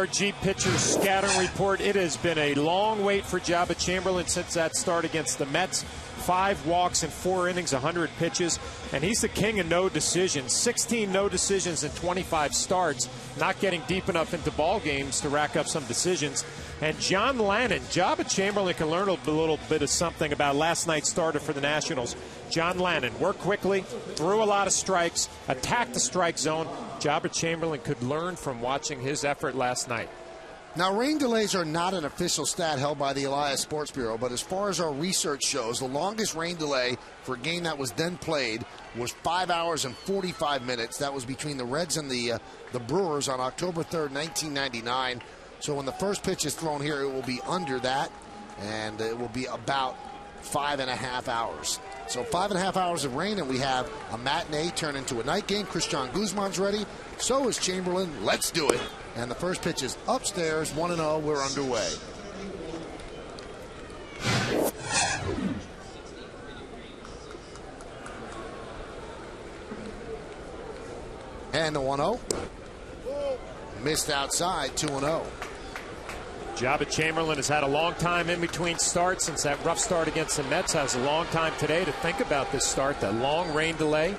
ARG pitcher scattering report. It has been a long wait for Jabba Chamberlain since that start against the Mets. 5 walks in 4 innings, 100 pitches, and he's the king of no decisions. 16 no decisions in 25 starts, not getting deep enough into ball games to rack up some decisions. And John Lannon, Jabba Chamberlain can learn a little bit of something about last night's starter for the Nationals. John Lannon worked quickly, threw a lot of strikes, attacked the strike zone. Jabba Chamberlain could learn from watching his effort last night. Now, rain delays are not an official stat held by the Elias Sports Bureau, but as far as our research shows, the longest rain delay for a game that was then played was 5 hours and 45 minutes. That was between the Reds and the Brewers on October 3rd, 1999. So when the first pitch is thrown here, it will be under that, and it will be about 5.5 hours. So 5.5 hours of rain, and we have a matinee turn into a night game. Christian Guzman's ready. So is Chamberlain. Let's do it. And the first pitch is upstairs, 1-0. We're underway. And the 1-0. Missed outside, 2-0. Jabba Chamberlain has had a long time in between starts since that rough start against the Mets. Has a long time today to think about this start, that long rain delay.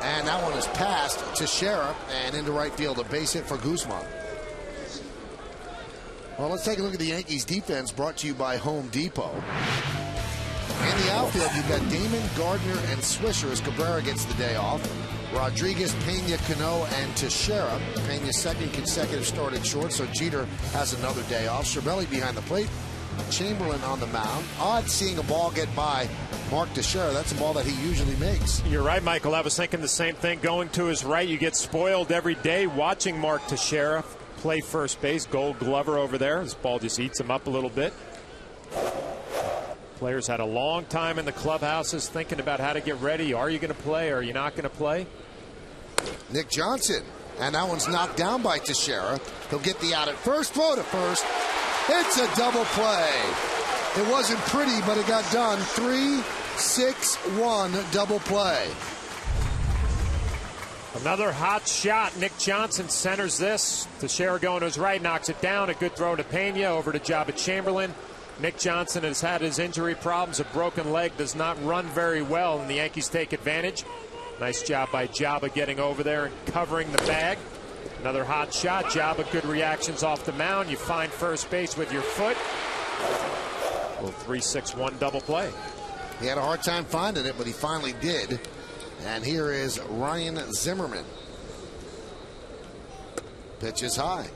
And that one is passed to Sheriff and into right field, a base hit for Guzman. Well, let's take a look at the Yankees defense, brought to you by Home Depot. In the outfield, you've got Damon, Gardner, and Swisher as Cabrera gets the day off. Rodriguez, Pena, Cano, and Teixeira. Pena's second consecutive start at short, so Jeter has another day off. Cervelli behind the plate. Chamberlain on the mound. Odd seeing a ball get by Mark Teixeira. That's a ball that he usually makes. You're right, Michael. I was thinking the same thing. Going to his right, you get spoiled every day watching Mark Teixeira play first base. Gold Glover over there. This ball just eats him up a little bit. Players had a long time in the clubhouses thinking about how to get ready. Are you going to play? Are you not going to play? Nick Johnson. And that one's knocked down by Teixeira. He'll get the out at first. Throw to first. It's a double play. It wasn't pretty, but it got done. 3-6-1 double play. Another hot shot. Nick Johnson centers this. Teixeira going to his right, knocks it down. A good throw to Pena, over to Jabba Chamberlain. Nick Johnson has had his injury problems, a broken leg, does not run very well, and the Yankees take advantage. Nice job by Jabba getting over there and covering the bag. Another hot shot. Jabba, good reactions off the mound. You find first base with your foot. A little 3-6-1 double play. He had a hard time finding it, but he finally did. And here is Ryan Zimmerman. Pitch is high.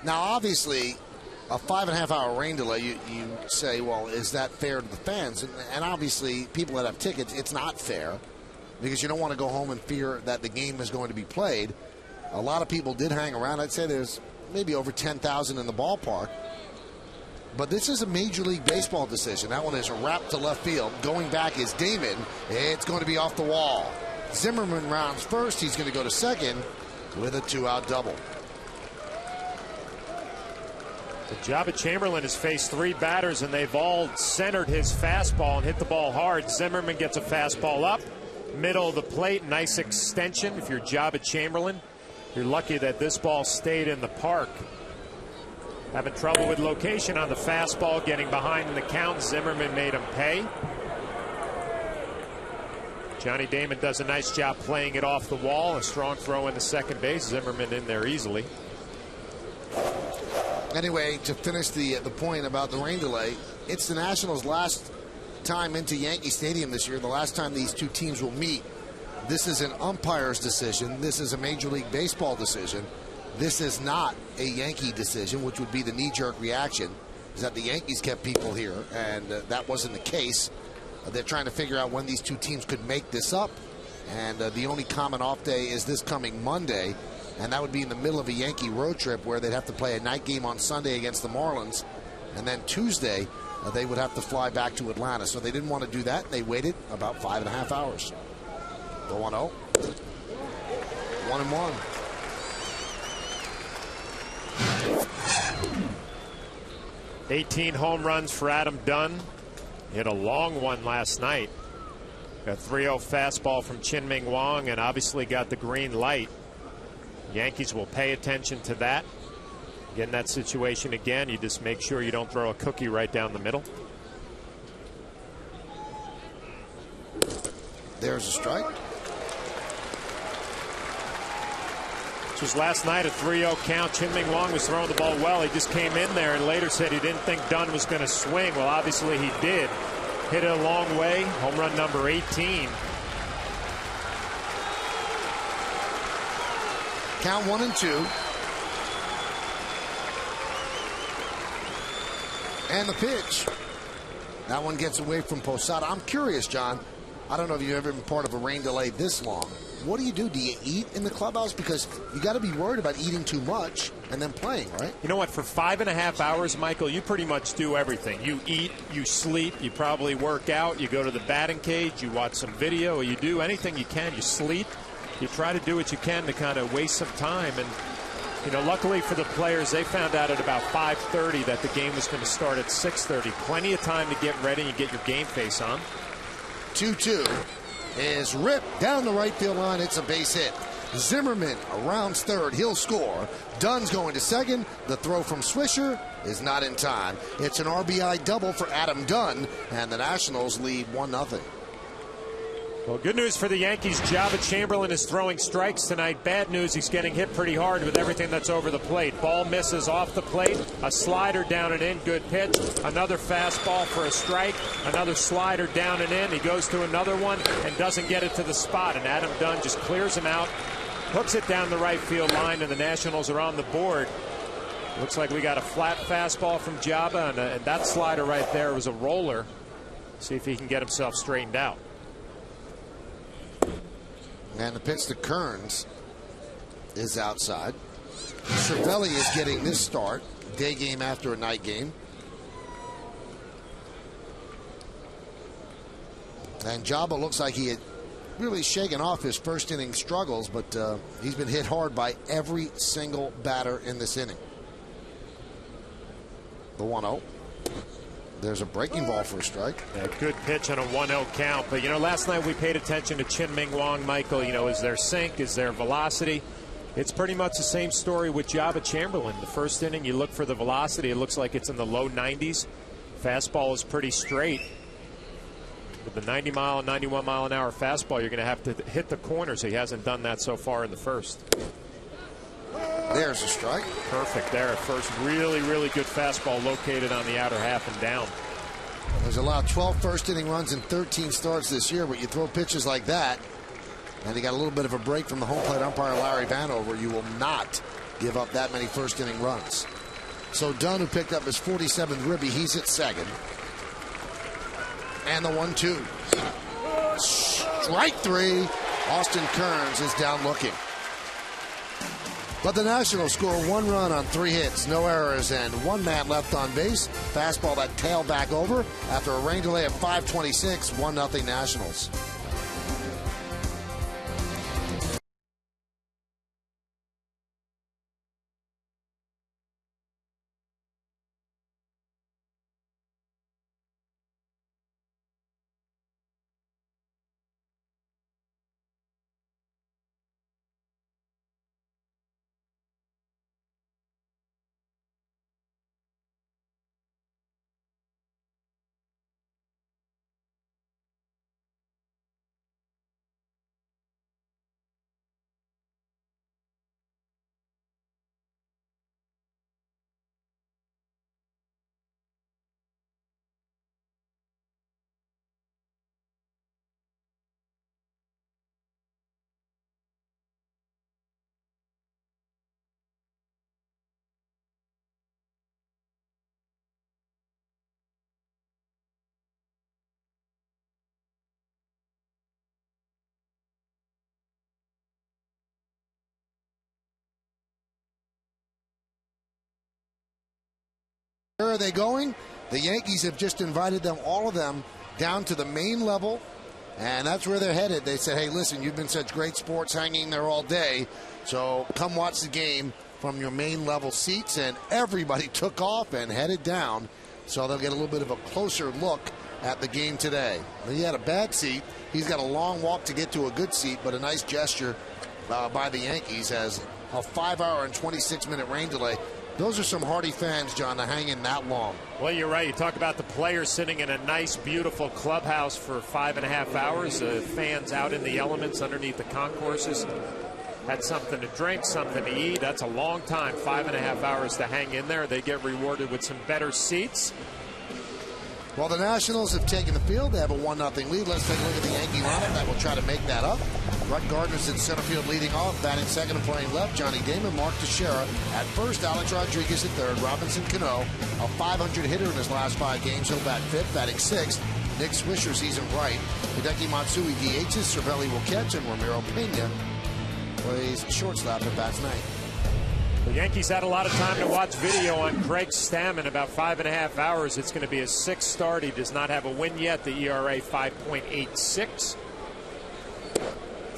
Now, obviously, a 5.5 hour rain delay, you say, well, is that fair to the fans? And obviously, people that have tickets, it's not fair because you don't want to go home and fear that the game is going to be played. A lot of people did hang around. I'd say there's maybe over 10,000 in the ballpark. But this is a Major League Baseball decision. That one is wrapped to left field. Going back is Damon. It's going to be off the wall. Zimmerman rounds first. He's going to go to second with a 2-out double. Jabba Chamberlain has faced 3 batters, and they've all centered his fastball and hit the ball hard. Zimmerman gets a fastball up, middle of the plate, nice extension. If you're Jabba Chamberlain, you're lucky that this ball stayed in the park. Having trouble with location on the fastball, getting behind in the count. Zimmerman made him pay. Johnny Damon does a nice job playing it off the wall. A strong throw into second base. Zimmerman in there easily. Anyway, to finish the point about the rain delay, it's the Nationals' last time into Yankee Stadium this year, the last time these two teams will meet. This is an umpire's decision. This is a Major League Baseball decision. This is not a Yankee decision, which would be the knee-jerk reaction, is that the Yankees kept people here, and that wasn't the case. They're trying to figure out when these two teams could make this up, and the only common off day is this coming Monday. And that would be in the middle of a Yankee road trip where they'd have to play a night game on Sunday against the Marlins. And then Tuesday, they would have to fly back to Atlanta. So they didn't want to do that. They waited about 5.5 hours. The 1-0. 1-1. $18 home runs for Adam Dunn. Hit a long one last night. A 3-0 fastball from Chien-Ming Wang, and obviously got the green light. Yankees will pay attention to that. Get in that situation again, you just make sure you don't throw a cookie right down the middle. There's a strike. This was last night, a 3-0 count. Chien-Ming Wang was throwing the ball well. He just came in there and later said he didn't think Dunn was going to swing. Well, obviously he did. Hit it a long way. Home run number 18. Count 1-2. And the pitch. That one gets away from Posada. I'm curious, John. I don't know if you've ever been part of a rain delay this long. What do? Do you eat in the clubhouse? Because you got to be worried about eating too much and then playing, right? You know what? For 5.5 hours, Michael, you pretty much do everything. You eat, you sleep, you probably work out, you go to the batting cage, you watch some video, you do anything you can. You sleep. You try to do what you can to kind of waste some time. And, you know, luckily for the players, they found out at about 5:30 that the game was going to start at 6:30. Plenty of time to get ready and get your game face on. 2-2 is ripped down the right field line. It's a base hit. Zimmerman rounds third. He'll score. Dunn's going to second. The throw from Swisher is not in time. It's an RBI double for Adam Dunn, and the Nationals lead 1-0. Well, good news for the Yankees. Jabba Chamberlain is throwing strikes tonight. Bad news, he's getting hit pretty hard with everything that's over the plate. Ball misses off the plate. A slider down and in. Good pitch. Another fastball for a strike. Another slider down and in. He goes to another one and doesn't get it to the spot. And Adam Dunn just clears him out, hooks it down the right field line, and the Nationals are on the board. Looks like we got a flat fastball from Jabba, and that slider right there was a roller. See if he can get himself straightened out. And the pitch to Kearns is outside. Cervelli is getting this start. Day game after a night game. And Jabba looks like he had really shaken off his first inning struggles, but he's been hit hard by every single batter in this inning. The 1-0. There's a breaking ball for a strike. Yeah, good pitch on a 1-0 count. But, you know, last night we paid attention to Chien-Ming Wang, Michael. You know, is there sink? Is there velocity? It's pretty much the same story with Jabba Chamberlain. The first inning, you look for the velocity. It looks like it's in the low 90s. Fastball is pretty straight. With the 90-mile, 91-mile-an-hour fastball, you're going to have to hit the corners. He hasn't done that so far in the first. There's a strike. Perfect there at first. Really, really good fastball located on the outer half and down. There's allowed 12 first inning runs in 13 starts this year, but you throw pitches like that, and he got a little bit of a break from the home plate umpire Larry Vanover. You will not give up that many first inning runs. So Dunn, who picked up his 47th ribby, he's at second. And the 1-2. Strike three. Austin Kearns is down looking. But the Nationals score 1 run on 3 hits, no errors, and 1 man left on base. Fastball that tailed back over after a rain delay of 5:26, 1-0 Nationals. Where are they going? The Yankees have just invited them, all of them, down to the main level And that's where they're headed. They said, hey, listen, you've been such great sports hanging there all day, so come watch the game from your main level seats. And everybody took off and headed down, so they'll get a little bit of a closer look at the game today. He had a bad seat. He's got a long walk to get to a good seat, but a nice gesture by the Yankees as a 5-hour and 26-minute rain delay. Those are some hardy fans, John, to hang in that long. Well, you're right. You talk about the players sitting in a nice, beautiful clubhouse for 5.5 hours. Fans out in the elements underneath the concourses. Had something to drink, something to eat. That's a long time, 5.5 hours to hang in there. They get rewarded with some better seats. Well, the Nationals have taken the field. They have a 1-0 lead. Let's take a look at the Yankee lineup that will try to make that up. Brett Gardner's in center field leading off. Batting second and playing left, Johnny Damon. Mark Teixeira at first. Alex Rodriguez at third. Robinson Cano, a 500 hitter in his last 5 games. He'll bat fifth. Batting sixth, Nick Swisher, season right. Hideki Matsui DHs. Cervelli will catch, and Ramiro Pena plays shortstop and bats ninth. The Yankees had a lot of time to watch video on Craig Stammen, about 5.5 hours. It's going to be his 6th start. He does not have a win yet. The ERA 5.86.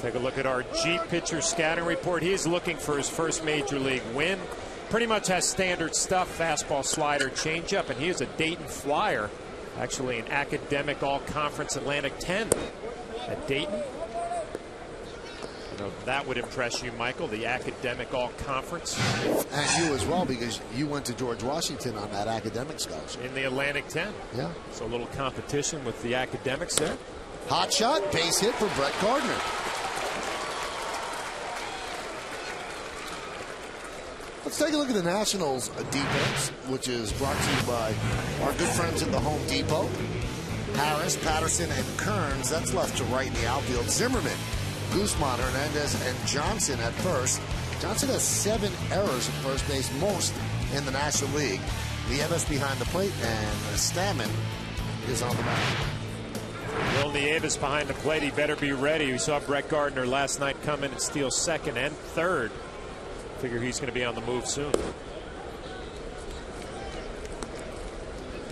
Take a look at our Jeep pitcher scouting report. He is looking for his first major league win. Pretty much has standard stuff, fastball, slider, changeup, and he is a Dayton Flyer. Actually an academic all-conference Atlantic 10 at Dayton. You know, that would impress you, Michael, the academic all-conference. And you as well, because you went to George Washington on that academic scholarship. In the Atlantic 10. Yeah. So a little competition with the academics there. Hot shot, base hit for Brett Gardner. Let's take a look at the Nationals' defense, which is brought to you by our good friends at the Home Depot. Harris, Patterson, and Kearns. That's left to right in the outfield. Zimmerman, Guzman, Hernandez, and Johnson at first. Johnson has 7 errors at first base, most in the National League. Nieves behind the plate, and Stammen is on the mound. Will Nieves behind the plate. He better be ready. We saw Brett Gardner last night come in and steal second and third. Figure he's going to be on the move soon.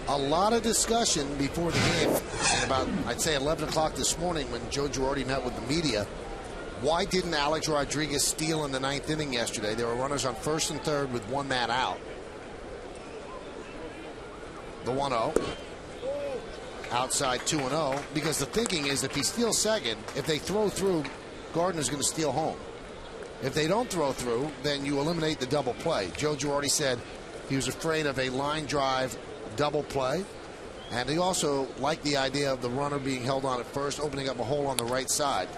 A lot of discussion before the game, and about, I'd say, 11 o'clock this morning when Joe Girardi met with the media. Why didn't Alex Rodriguez steal in the 9th inning yesterday? There were runners on first and third with 1 man out. The 1-0. Outside 2-0. Because the thinking is if he steals second, if they throw through, Gardner's going to steal home. If they don't throw through, then you eliminate the double play. Joe Girardi said he was afraid of a line drive double play. And he also liked the idea of the runner being held on at first, opening up a hole on the right side.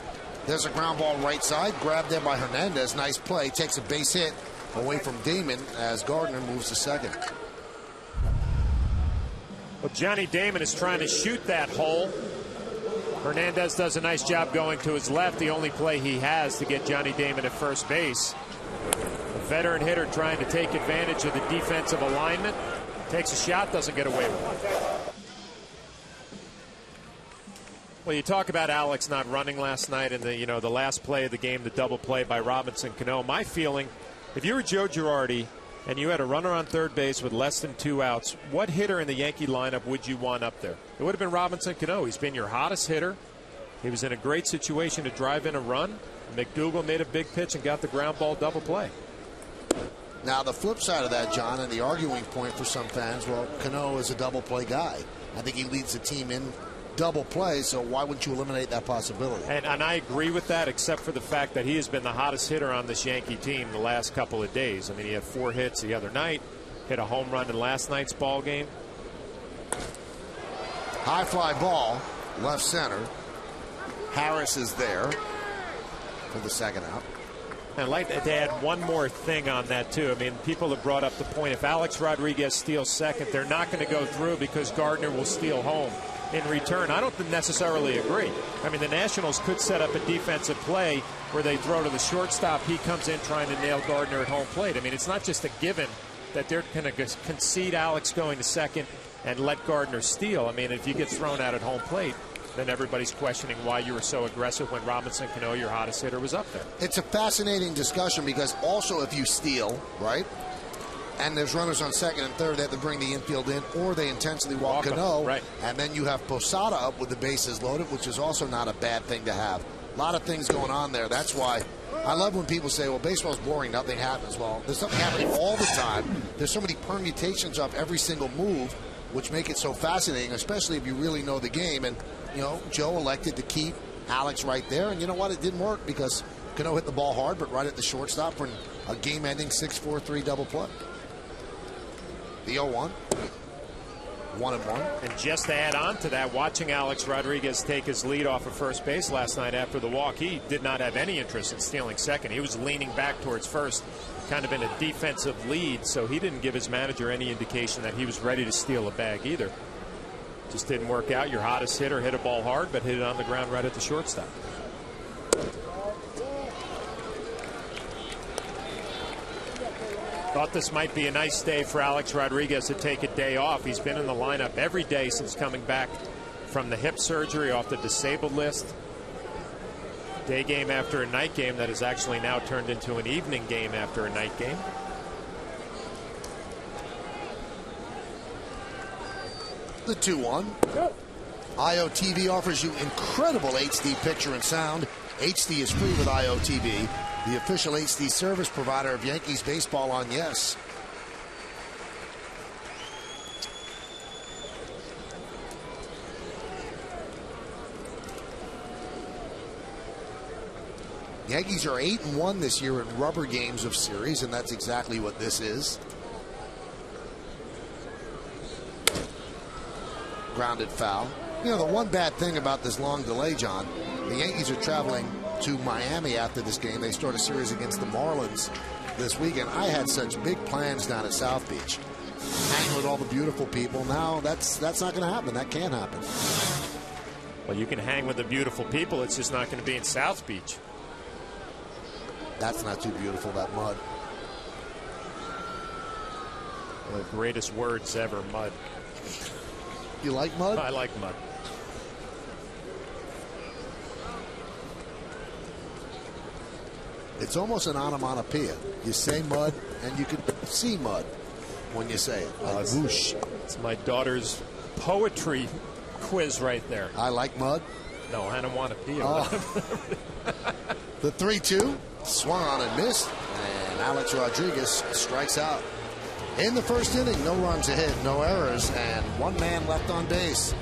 There's a ground ball right side, grabbed there by Hernandez. Nice play, takes a base hit away from Damon as Gardner moves to second. Well, Johnny Damon is trying to shoot that hole. Hernandez does a nice job going to his left, the only play he has to get Johnny Damon at first base. A veteran hitter trying to take advantage of the defensive alignment. Takes a shot, doesn't get away with it. Well, you talk about Alex not running last night and the last play of the game, the double play by Robinson Cano. My feeling, if you were Joe Girardi and you had a runner on third base with less than 2 outs, what hitter in the Yankee lineup would you want up there? It would have been Robinson Cano. He's been your hottest hitter. He was in a great situation to drive in a run. McDougal made a big pitch and got the ground ball double play. Now, the flip side of that, John, and the arguing point for some fans, well, Cano is a double play guy. I think he leads the team in double play, so why wouldn't you eliminate that possibility? And I agree with that, except for the fact that he has been the hottest hitter on this Yankee team the last couple of days. I mean, he had 4 hits the other night, hit a home run in last night's ball game. High fly ball, left center. Harris is there for the second out. I'd like to add one more thing on that, too. I mean, people have brought up the point, if Alex Rodriguez steals second, they're not going to go through because Gardner will steal home in return. I don't necessarily agree. I mean, the Nationals could set up a defensive play where they throw to the shortstop. He comes in trying to nail Gardner at home plate. I mean, it's not just a given that they're going to concede Alex going to second and let Gardner steal. I mean, if you get thrown out at home plate, then everybody's questioning why you were so aggressive when Robinson Cano, your hottest hitter, was up there. It's a fascinating discussion because also if you steal, right, and there's runners on second and third, they have to bring the infield in, or they intentionally walk Cano. Right. And then you have Posada up with the bases loaded, which is also not a bad thing to have. A lot of things going on there. That's why I love when people say, well, baseball's boring, nothing happens. Well, there's something happening all the time. There's so many permutations of every single move, which make it so fascinating, especially if you really know the game. And, you know, Joe elected to keep Alex right there. And you know what? It didn't work because Cano hit the ball hard, but right at the shortstop for a game-ending 6-4-3 double play. The 0-1. 1-1. And just to add on to that, watching Alex Rodriguez take his lead off of first base last night after the walk, he did not have any interest in stealing second. He was leaning back towards first, kind of in a defensive lead, so he didn't give his manager any indication that he was ready to steal a bag either. Just didn't work out. Your hottest hitter hit a ball hard, but hit it on the ground right at the shortstop. Thought this might be a nice day for Alex Rodriguez to take a day off. He's been in the lineup every day since coming back from the hip surgery off the disabled list. Day game after a night game that has actually now turned into an evening game after a night game. The 2-1. IOTV offers you incredible HD picture and sound. HD is free with IOTV, the official HD service provider of Yankees baseball on Yes. Yankees are 8-1 this year in rubber games of series, and that's exactly what this is. Grounded foul. You know, the one bad thing about this long delay, John, the Yankees are traveling to Miami after this game. They start a series against the Marlins this weekend. I had such big plans down at South Beach, hang with all the beautiful people. Now that's not going to happen. That can't happen. Well, you can hang with the beautiful people. It's just not going to be in South Beach. That's not too beautiful, that mud. One of the greatest words ever, mud. You like mud? I like mud. It's almost an onomatopoeia. You say mud, and you can see mud when you say it. Like whoosh. It's my daughter's poetry quiz right there. I like mud. No, I don't want to pee. The 3-2 swung on and missed, and Alex Rodriguez strikes out. In the first inning, no runs ahead, no errors, and one man left on base.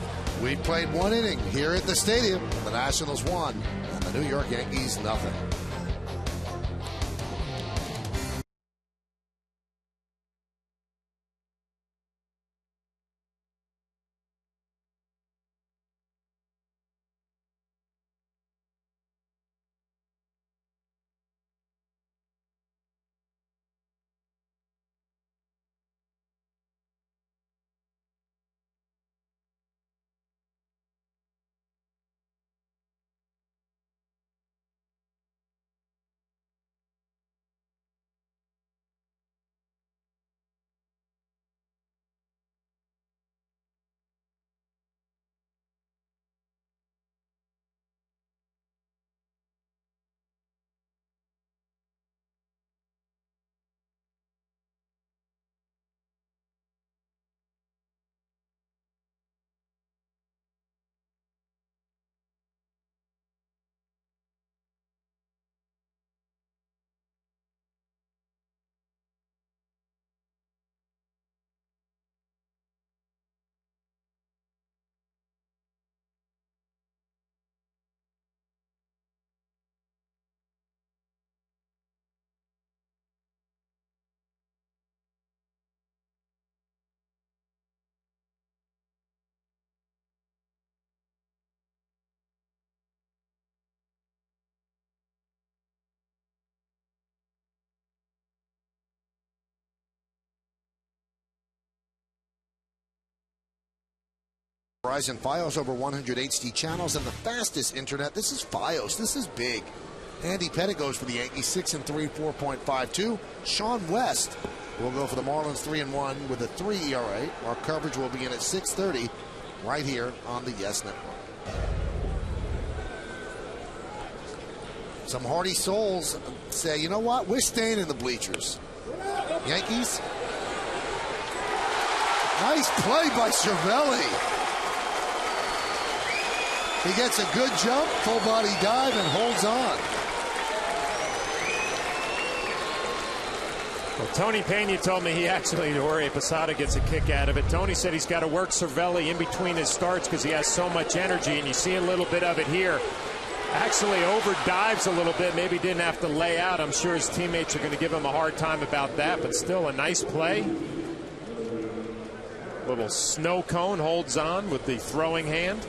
We played one inning here at the stadium. The Nationals won, and the New York Yankees nothing. Verizon Fios, over 100 HD channels and the fastest internet. This is Fios. This is big. Andy Pettit goes for the Yankees, 6-3, 4.52. Sean West will go for the Marlins, 3-1 with a 3 ERA. Our coverage will begin at 6:30 right here on the Yes Network. Some hardy souls say, you know what? We're staying in the bleachers. Yankees, Nice play by Cervelli. He gets a good jump, full body dive, and holds on. Well, Tony Pena told me he actually, Jorge Posada gets a kick out of it. Tony said he's got to work Cervelli in between his starts because he has so much energy, and you see a little bit of it here. Actually over dives a little bit, maybe didn't have to lay out. I'm sure his teammates are going to give him a hard time about that, but still a nice play. Little snow cone, holds on with the throwing hand.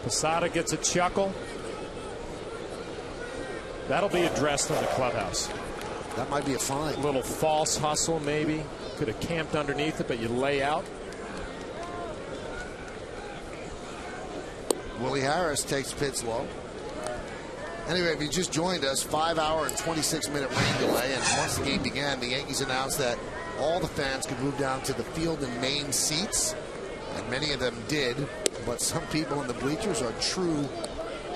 Posada gets a chuckle. That'll be addressed in the clubhouse. That might be a fine. Little false hustle, maybe. Could have camped underneath it, but you lay out. Willie Harris takes pits low. Anyway, if you just joined us, 5-hour and 26-minute rain delay, and once the game began, the Yankees announced that all the fans could move down to the field and main seats, and many of them did, but some people in the bleachers are true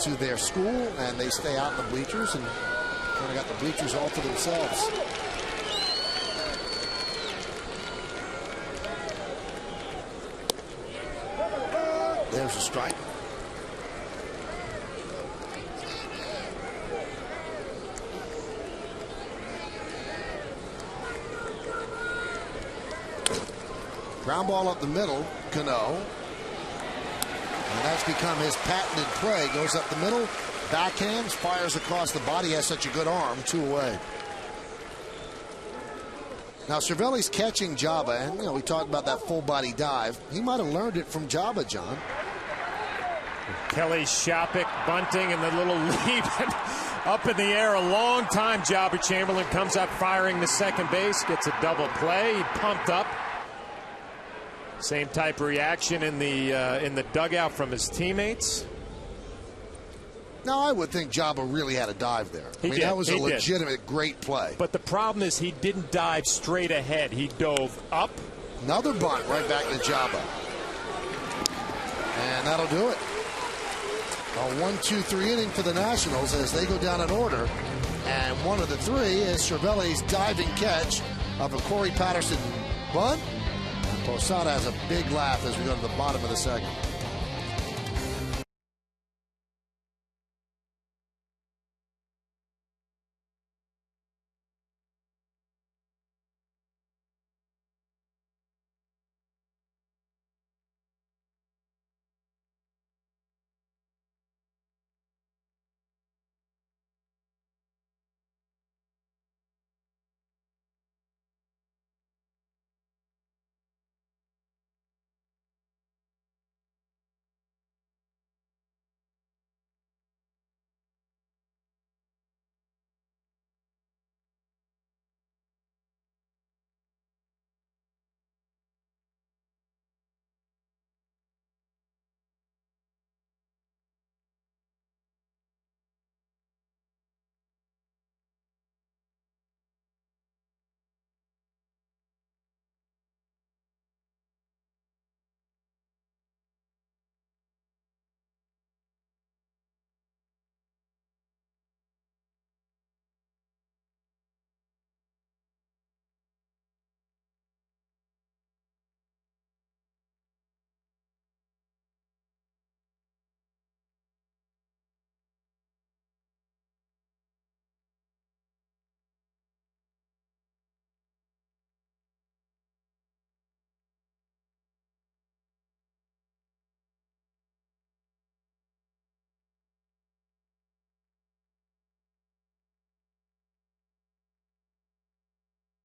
to their school, and they stay out in the bleachers and kind of got the bleachers all to themselves. There's a strike. Ground ball up the middle, Cano. And that's become his patented play. Goes up the middle, backhands, fires across the body, has such a good arm, 2 away. Now, Cervelli's catching Jabba, and, we talked about that full body dive. He might have learned it from Jabba, John. Kelly Shopik bunting and the little leap up in the air a long time. Jabba Chamberlain comes up firing to second base, gets a double play, pumped up. Same type of reaction in the dugout from his teammates. Now, I would think Jabba really had a dive there. That was a legitimate great play. But the problem is he didn't dive straight ahead. He dove up. Another bunt right back to Jabba. And that'll do it. A 1-2-3 inning for the Nationals as they go down in order. And one of the three is Cervelli's diving catch of a Corey Patterson bunt. And Posada has a big laugh as we go to the bottom of the second.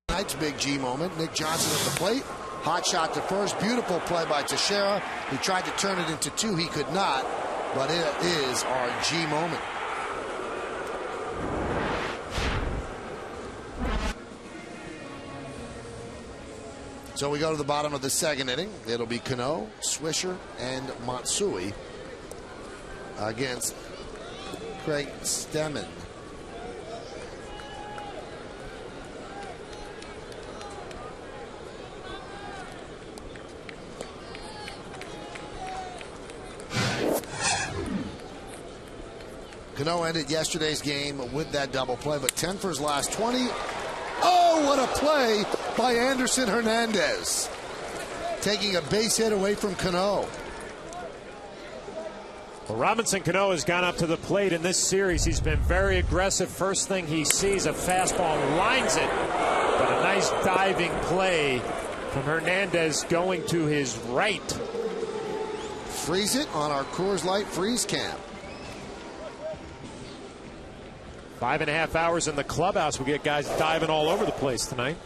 Tonight's big G moment. Nick Johnson at the plate. Hot shot to first. Beautiful play by Teixeira. He tried to turn it into two. He could not. But it is our G moment. So we go to the bottom of the second inning. It'll be Cano, Swisher, and Matsui against Craig Stemmen. Cano ended yesterday's game with that double play, but 10 for his last 20. Oh, what a play by Anderson Hernandez. taking a base hit away from Cano. Well, Robinson Cano has gone up to the plate in this series. He's been very aggressive. First thing he sees, a fastball, lines it. But a nice diving play from Hernandez going to his right. Freeze it on our Coors Light freeze cam. 5.5 hours in the clubhouse. We get guys diving all over the place tonight.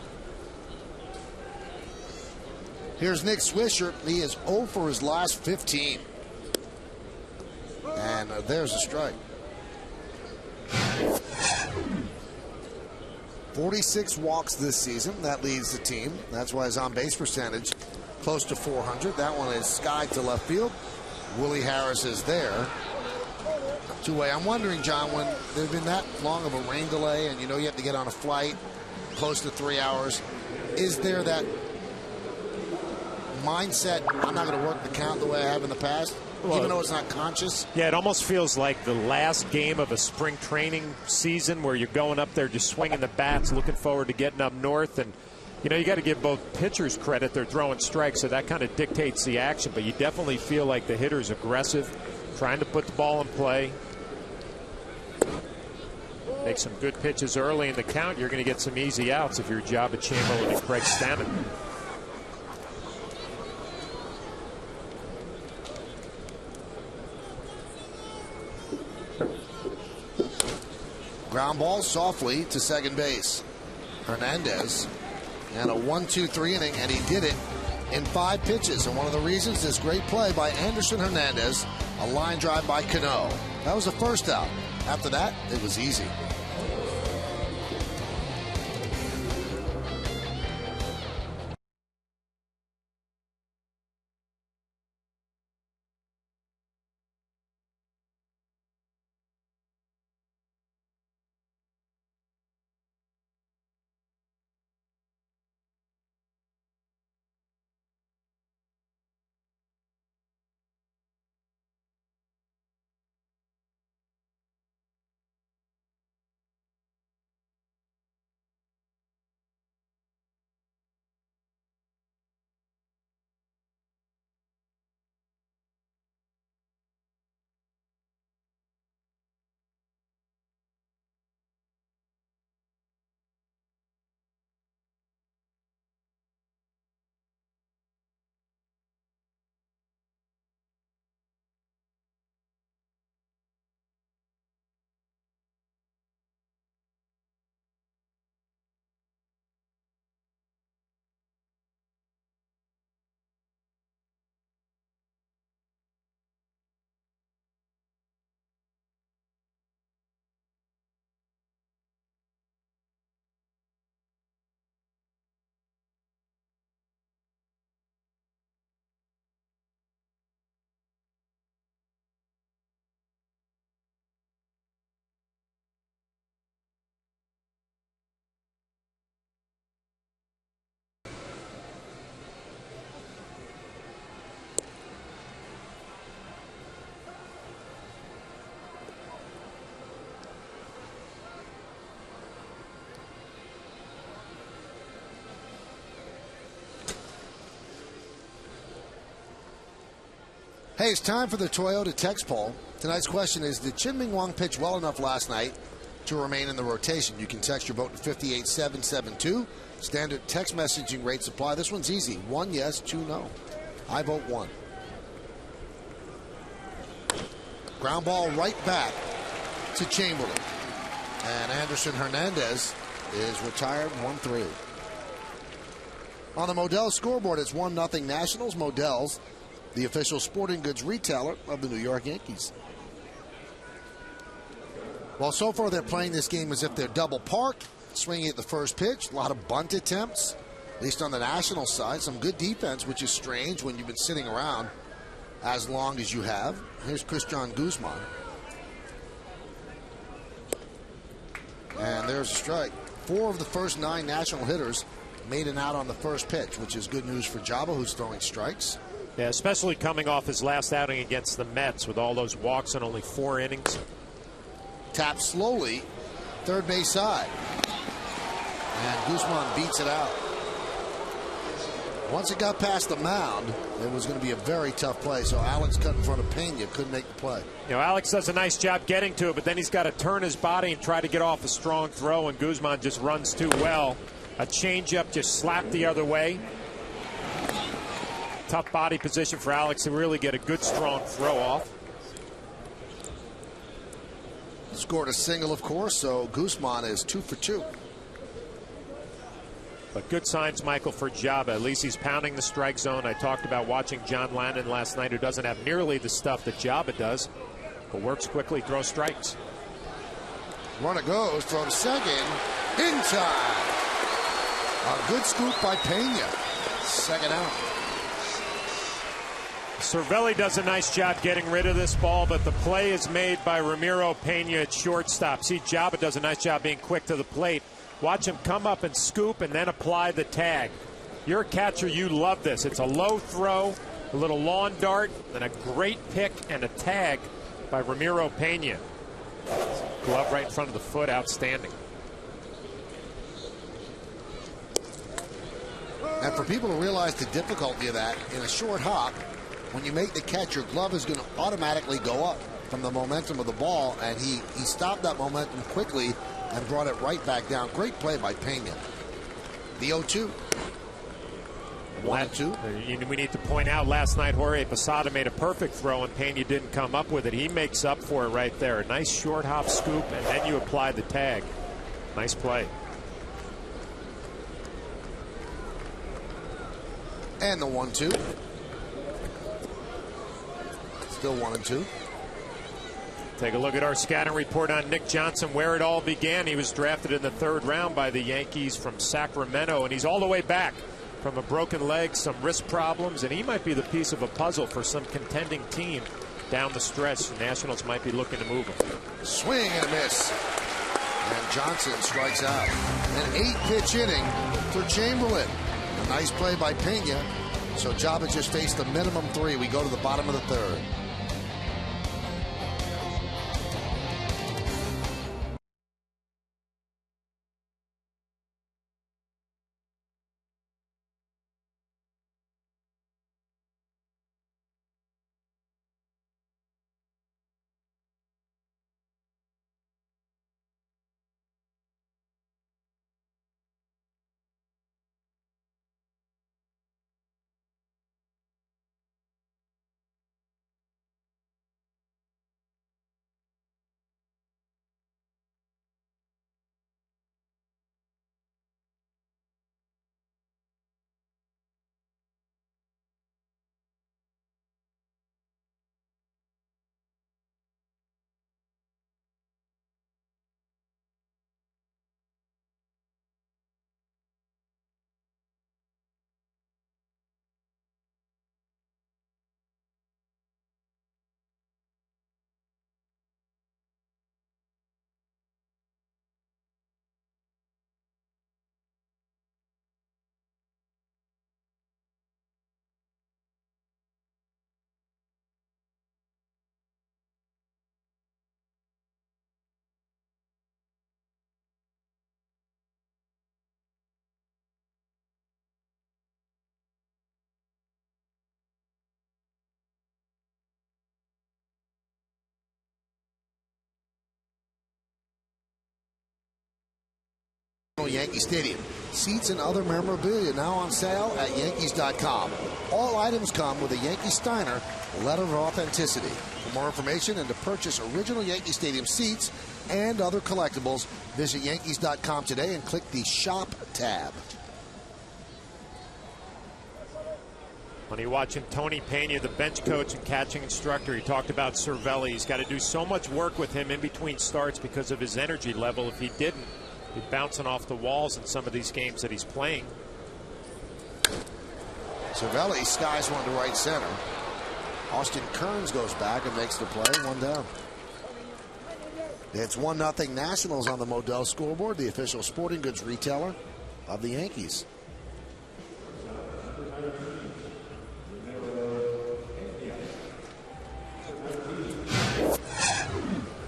Here's Nick Swisher. He is 0 for his last 15. And there's a strike. 46 walks this season. That leads the team. That's why his on-base percentage close to 400. That one is skied to left field. Willie Harris is there. Two-way. I'm wondering, John, when there's been that long of a rain delay and you know you have to get on a flight close to 3 hours, is there that mindset, I'm not going to work the count the way I have in the past? Well, even though it's not conscious? Yeah, it almost feels like the last game of a spring training season where you're going up there just swinging the bats, looking forward to getting up north. And, you know, you got to give both pitchers credit. They're throwing strikes, so that kind of dictates the action. But you definitely feel like the hitter's aggressive, trying to put the ball in play. Make some good pitches early in the count. You're going to get some easy outs if you're Jabba Chamberlain and Craig Stammen. Ground ball softly to second base. Hernandez. And a 1-2-3 inning, and he did it in 5 pitches. And one of the reasons is great play by Anderson Hernandez. A line drive by Cano. That was the first out. After that, it was easy. Hey, it's time for the Toyota text poll. Tonight's question is, did Chin-Ming Wang pitch well enough last night to remain in the rotation? You can text your vote to 58772. Standard text messaging rates apply. This one's easy. 1 yes, 2 no. I vote 1. Ground ball right back to Chamberlain. And Anderson Hernandez is retired 1-3. On the Modell scoreboard, it's 1-0 Nationals. Modell's the official sporting goods retailer of the New York Yankees. Well, so far they're playing this game as if they're double parked, swinging at the first pitch. A lot of bunt attempts, at least on the National side. Some good defense, which is strange when you've been sitting around as long as you have. Here's Christian Guzman. And there's a strike. 4 of the first 9 National hitters made an out on the first pitch, which is good news for Jabba, who's throwing strikes. Yeah, especially coming off his last outing against the Mets with all those walks in only 4 innings. Tap slowly, third base side. And Guzman beats it out. Once it got past the mound, it was going to be a very tough play. So Alex cut in front of Pena, couldn't make the play. You know, Alex does a nice job getting to it, but then he's got to turn his body and try to get off a strong throw, and Guzman just runs too well. A changeup just slapped the other way. Tough body position for Alex to really get a good strong throw off. Scored a single, of course, so Guzman is 2 for 2. But good signs, Michael, for Jabba. At least he's pounding the strike zone. I talked about watching John Lannon last night, who doesn't have nearly the stuff that Jabba does, but works quickly, throws strikes. Runner goes from second in time. A good scoop by Pena. Second out. Cervelli does a nice job getting rid of this ball, but the play is made by Ramiro Pena at shortstop. See, Jabba does a nice job being quick to the plate. Watch him come up and scoop and then apply the tag. You're a catcher, you love this. It's a low throw, a little lawn dart, and a great pick and a tag by Ramiro Pena. Glove right in front of the foot, outstanding. And for people to realize the difficulty of that, in a short hop, when you make the catch, your glove is going to automatically go up from the momentum of the ball, and he stopped that momentum quickly and brought it right back down. Great play by Pena. The 0-2. 1-2. We need to point out last night Jorge Posada made a perfect throw and Pena didn't come up with it. He makes up for it right there. A nice short hop scoop, and then you apply the tag. Nice play. And the 1-2. Still 1-2. Take a look at our scouting report on Nick Johnson, where it all began. He was drafted in the 3rd round by the Yankees from Sacramento, and he's all the way back from a broken leg, some wrist problems, and he might be the piece of a puzzle for some contending team down the stretch. The Nationals might be looking to move him. Swing and a miss. And Johnson strikes out. An 8-pitch inning for Chamberlain. A nice play by Pena. So Jabba just faced the minimum 3. We go to the bottom of the 3rd. Yankee Stadium. Seats and other memorabilia now on sale at Yankees.com. All items come with a Yankee Steiner letter of authenticity. For more information and to purchase original Yankee Stadium seats and other collectibles, visit Yankees.com today and click the Shop tab. When you're watching Tony Pena, the bench coach and catching instructor, he talked about Cervelli. He's got to do so much work with him in between starts because of his energy level. If he didn't, he's bouncing off the walls in some of these games that he's playing. Cervelli skies one to right center. Austin Kearns goes back and makes the play. 1 down. It's 1-0 Nationals on the Modell scoreboard, the official sporting goods retailer of the Yankees.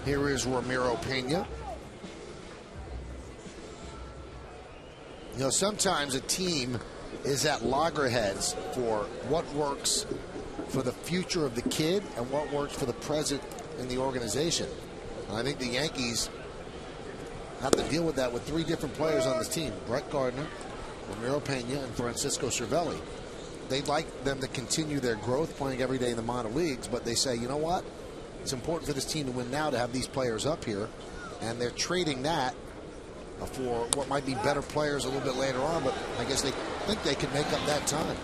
Here is Ramiro Pena. You know, sometimes a team is at loggerheads for what works for the future of the kid and what works for the present in the organization. And I think the Yankees have to deal with that with 3 different players on this team: Brett Gardner, Ramiro Pena, and Francisco Cervelli. They'd like them to continue their growth, playing every day in the minor leagues, but they say, you know what? It's important for this team to win now, to have these players up here, and they're trading that for what might be better players a little bit later on, but I guess they think they can make up that time.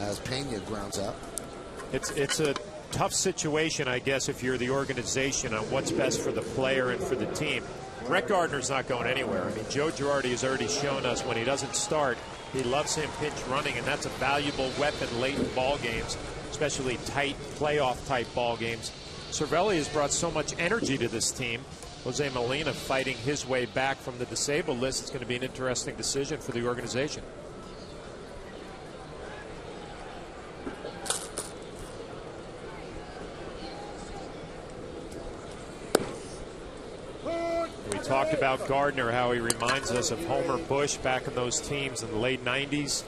As Pena grounds out. It's a tough situation, I guess, if you're the organization, on what's best for the player and for the team. Brett Gardner's not going anywhere. I mean, Joe Girardi has already shown us when he doesn't start, he loves him pinch running, and that's a valuable weapon late in ball games, especially tight playoff-type ball games. Cervelli has brought so much energy to this team. Jose Molina fighting his way back from the disabled list. It's going to be an interesting decision for the organization. We talked about Gardner, how he reminds us of Homer Bush back in those teams in the late 90s.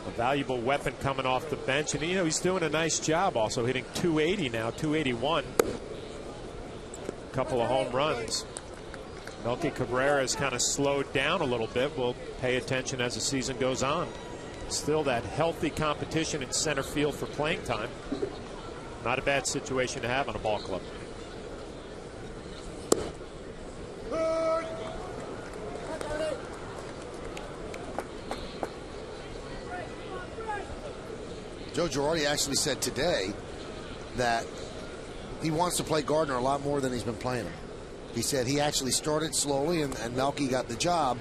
A valuable weapon coming off the bench. And, you know, he's doing a nice job also, hitting 280 now, 281. A couple of home runs. Melky Cabrera has kind of slowed down a little bit. We'll pay attention as the season goes on. Still that healthy competition in center field for playing time. Not a bad situation to have on a ball club. Joe Girardi actually said today that he wants to play Gardner a lot more than he's been playing him. He said he actually started slowly and Melky got the job.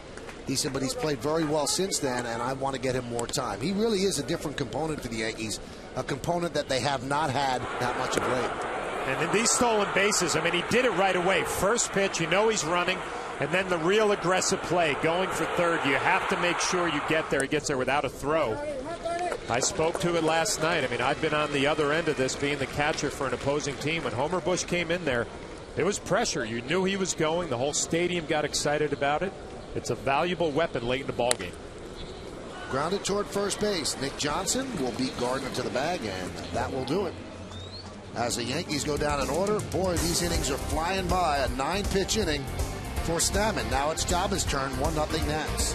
He said, but he's played very well since then, and I want to get him more time. He really is a different component for the Yankees, a component that they have not had that much of late. And in these stolen bases, I mean, he did it right away. First pitch, you know he's running, and then the real aggressive play, going for third. You have to make sure you get there. He gets there without a throw. I spoke to it last night. I mean, I've been on the other end of this, being the catcher for an opposing team. When Homer Bush came in there, there was pressure. You knew he was going. The whole stadium got excited about it. It's a valuable weapon late in the ballgame. Grounded toward first base. Nick Johnson will beat Gardner to the bag, and that will do it. As the Yankees go down in order, boy, these innings are flying by. A 9-pitch inning for Stammen. Now it's Jabba's turn, 1-0 Nats.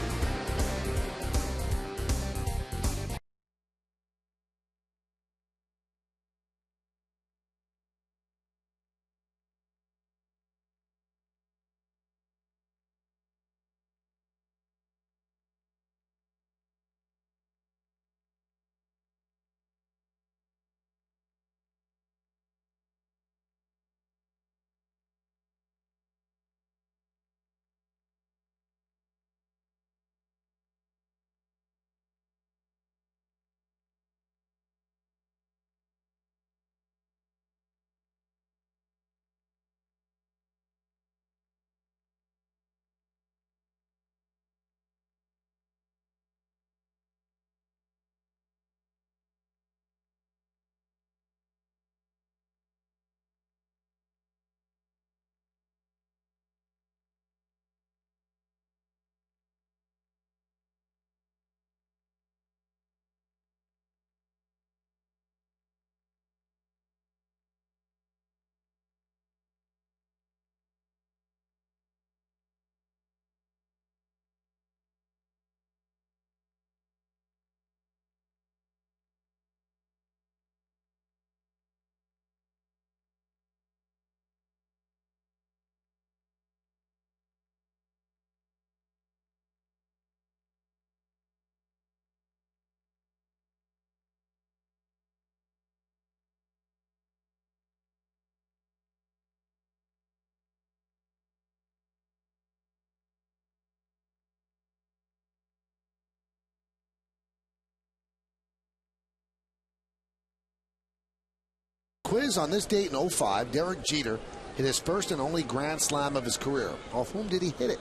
Quiz on this date in 05, Derek Jeter hit his first and only grand slam of his career. Off whom did he hit it?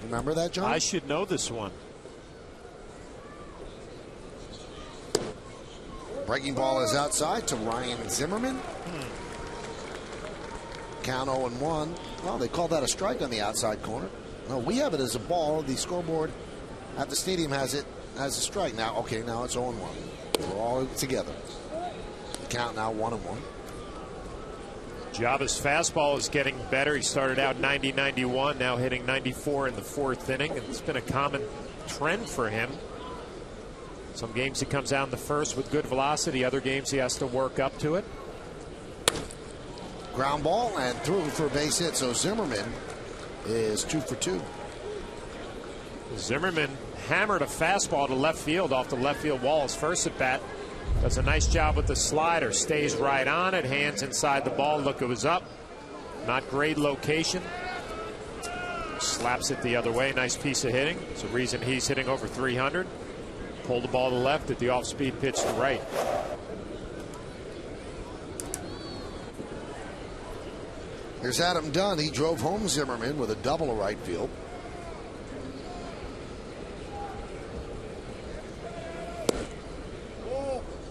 Remember that, John? I should know this one. Breaking ball is outside to Ryan Zimmerman. Count 0-1. Well, they called that a strike on the outside corner. No, we have it as a ball. The scoreboard at the stadium has it as a strike. Now, okay, now it's 0-1. We're all together. The count now 1-1. Jaba's fastball is getting better. He started out 90-91, now hitting 94 in the 4th inning. And it's been a common trend for him. Some games he comes out in the 1st with good velocity. Other games he has to work up to it. Ground ball and through for a base hit. So Zimmerman is 2 for 2. Zimmerman hammered a fastball to left field off the left field wall his first at bat. Does a nice job with the slider. Stays right on it. Hands inside the ball. Look, it was up. Not great location. Slaps it the other way. Nice piece of hitting. It's the reason he's hitting over 300. Pulled the ball to left at the off-speed pitch to right. Here's Adam Dunn. He drove home Zimmerman with a double to right field.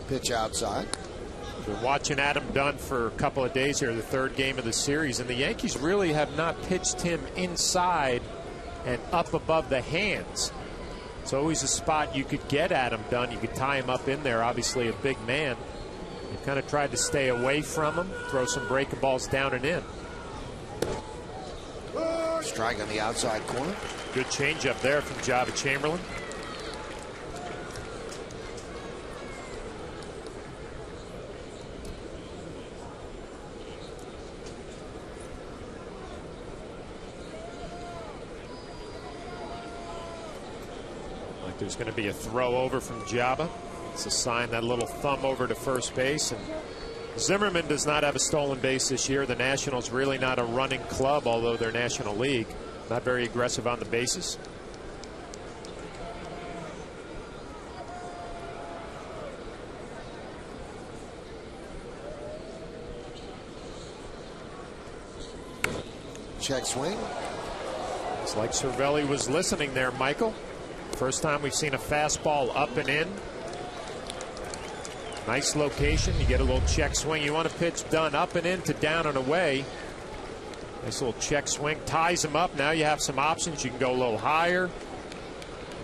Pitch outside. We're watching Adam Dunn for a couple of days here, the 3rd game of the series, and the Yankees really have not pitched him inside and up above the hands. It's always a spot you could get Adam Dunn. You could tie him up in there, obviously a big man. They've kind of tried to stay away from him, throw some breaking balls down and in. Strike on the outside corner. Good changeup there from Jaba Chamberlain. Like there's going to be a throw over from Jaba. It's a sign, that little thumb over to first base. And Zimmerman does not have a stolen base this year. The Nationals really not a running club, although they're National League. Not very aggressive on the bases. Check swing. It's like Cervelli was listening there, Michael. First time we've seen a fastball up and in. Nice location. You get a little check swing. You want to pitch Dunn up and in to down and away. Nice little check swing. Ties him up. Now you have some options. You can go a little higher.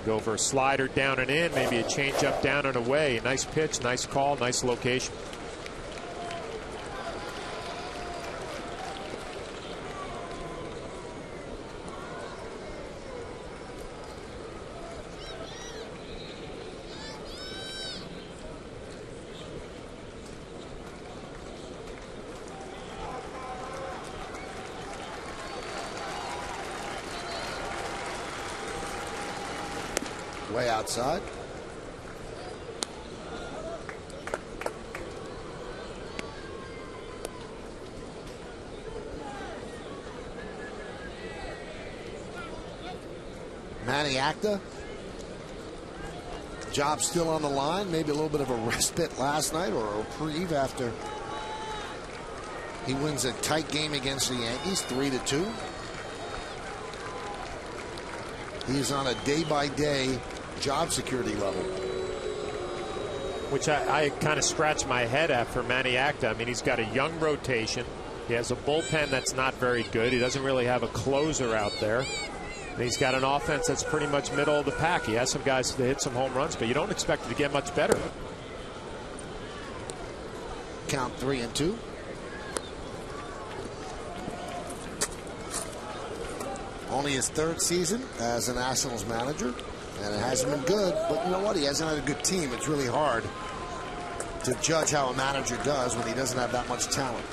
Go for a slider down and in. Maybe a changeup down and away. Nice pitch. Nice call. Nice location. Way outside. Manny Acta. Job still on the line. Maybe a little bit of a respite last night, or a reprieve after he wins a tight game against the Yankees, 3-2. He's on a day-by-day job security level, which I kind of scratch my head at for Manny Acta. I mean, he's got a young rotation. He has a bullpen that's not very good. He doesn't really have a closer out there. And he's got an offense that's pretty much middle of the pack. He has some guys to hit some home runs, but you don't expect it to get much better. Count 3-2. Only his 3rd season as a Nationals manager, and it hasn't been good. But you know what? He hasn't had a good team. It's really hard to judge how a manager does when he doesn't have that much talent.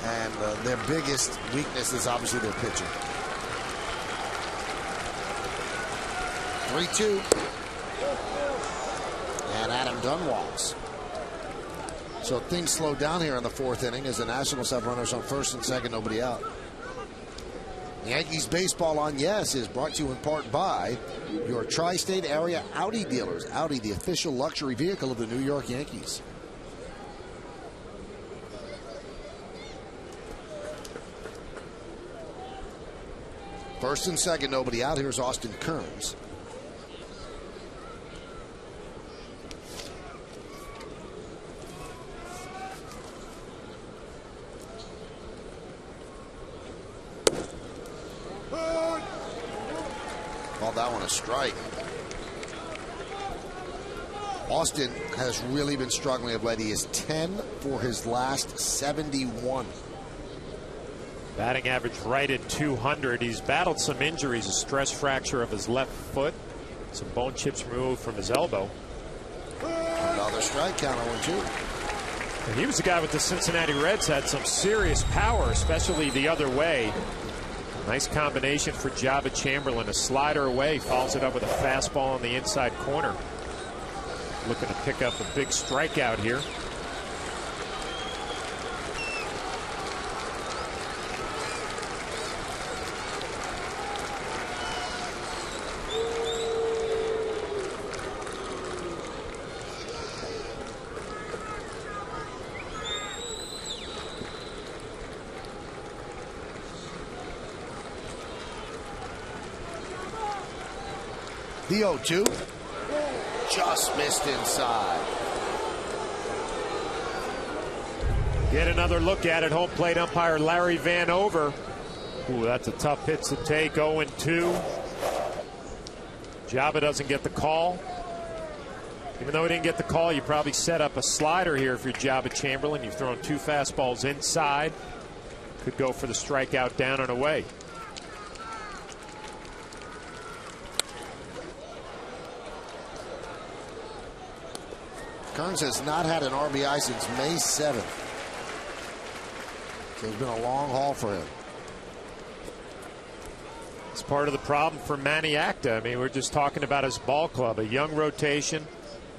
And their biggest weakness is obviously their pitching. 3-2. And Adam Dunn walks. So things slow down here in the 4th inning as the Nationals have runners on first and second, nobody out. Yankees Baseball on Yes is brought to you in part by your tri-state area Audi dealers. Audi, the official luxury vehicle of the New York Yankees. First and second, nobody out. Here's Austin Kearns. called that one a strike. Austin has really been struggling of late. He is 10 for his last 71. Batting average right at 200. He's battled some injuries, a stress fracture of his left foot, some bone chips removed from his elbow. Another strike count on 1-2. And he was the guy with the Cincinnati Reds, had some serious power, especially the other way. Nice combination for Jabba Chamberlain. A slider away, follows it up with a fastball on the inside corner. Looking to pick up a big strikeout here. The 0-2. Just missed inside. Get another look at it. Home plate umpire Larry Vanover. Ooh, that's a tough pitch to take. 0-2. Jabba doesn't get the call. Even though he didn't get the call, you probably set up a slider here if you're Jabba Chamberlain. You've thrown 2 fastballs inside. Could go for the strikeout down and away. Kearns has not had an RBI since May 7th. So it's been a long haul for him. It's part of the problem for Manny Acta. I mean, we're just talking about his ball club. A young rotation.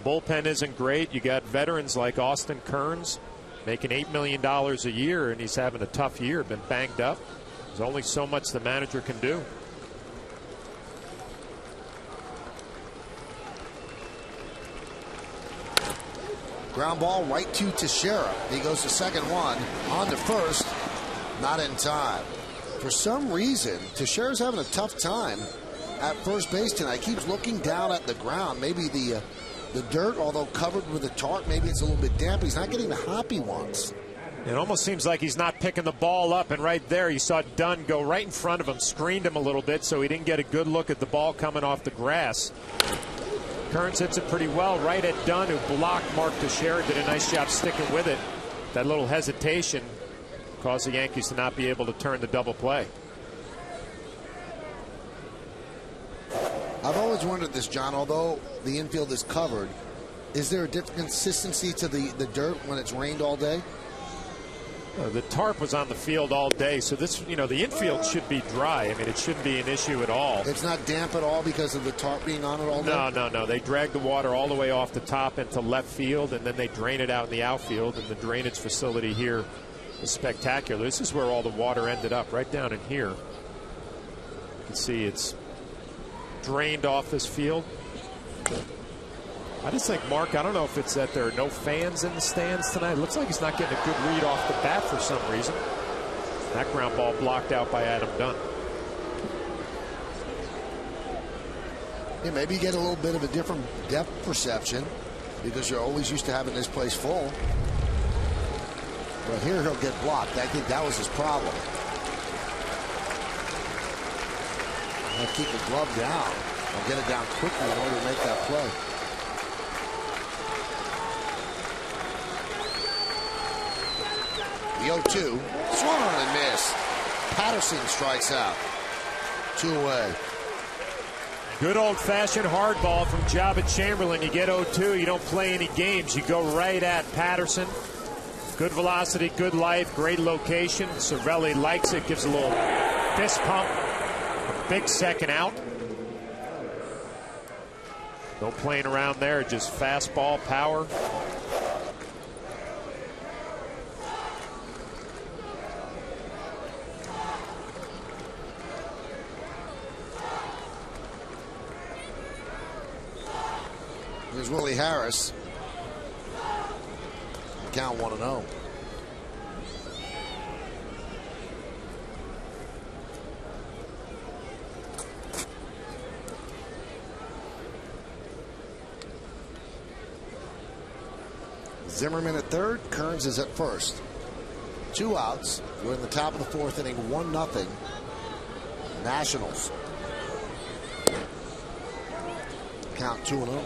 Bullpen isn't great. You got veterans like Austin Kearns making $8 million a year, and he's having a tough year, been banged up. There's only so much the manager can do. Ground ball right to Teixeira. He goes to second one. On to first. Not in time. For some reason, Teixeira's having a tough time at first base tonight. Keeps looking down at the ground. Maybe the dirt, although covered with a tarp, maybe it's a little bit damp. He's not getting the hop he wants. It almost seems like he's not picking the ball up. And right there, you saw Dunn go right in front of him, screened him a little bit, so he didn't get a good look at the ball coming off the grass. Kearns hits it pretty well right at Dunn, who blocked Mark Teixeira. Did a nice job sticking with it. That little hesitation caused the Yankees to not be able to turn the double play. I've always wondered this, John. Although the infield is covered, is there a different consistency to the dirt when it's rained all day? The tarp was on the field all day, so this, the infield should be dry. I mean, it shouldn't be an issue at all. It's not damp at all because of the tarp being on it all day? No. They drag the water all the way off the top into left field, and then they drain it out in the outfield, and the drainage facility here is spectacular. This is where all the water ended up, right down in here. You can see it's drained off this field. I just think, Mark, I don't know if it's that there are no fans in the stands tonight. It looks like he's not getting a good read off the bat for some reason. That ground ball blocked out by Adam Dunn. Yeah, maybe you get a little bit of a different depth perception because you're always used to having this place full. But here he'll get blocked. I think that was his problem. I'll keep the glove down. I'll get it down quickly in order to make that play. The 0-2, swung on and missed. Patterson strikes out. 2 away. Good old-fashioned hard ball from Jabba Chamberlain. You get 0-2, you don't play any games. You go right at Patterson. Good velocity, good life, great location. Cervelli likes it, gives a little fist pump. A big second out. No playing around there, just fastball power. Here's Willie Harris. Count 1-0. Zimmerman at third. Kearns is at first. 2 outs. We're in the top of the 4th inning. 1-0. Nationals. Count 2-0.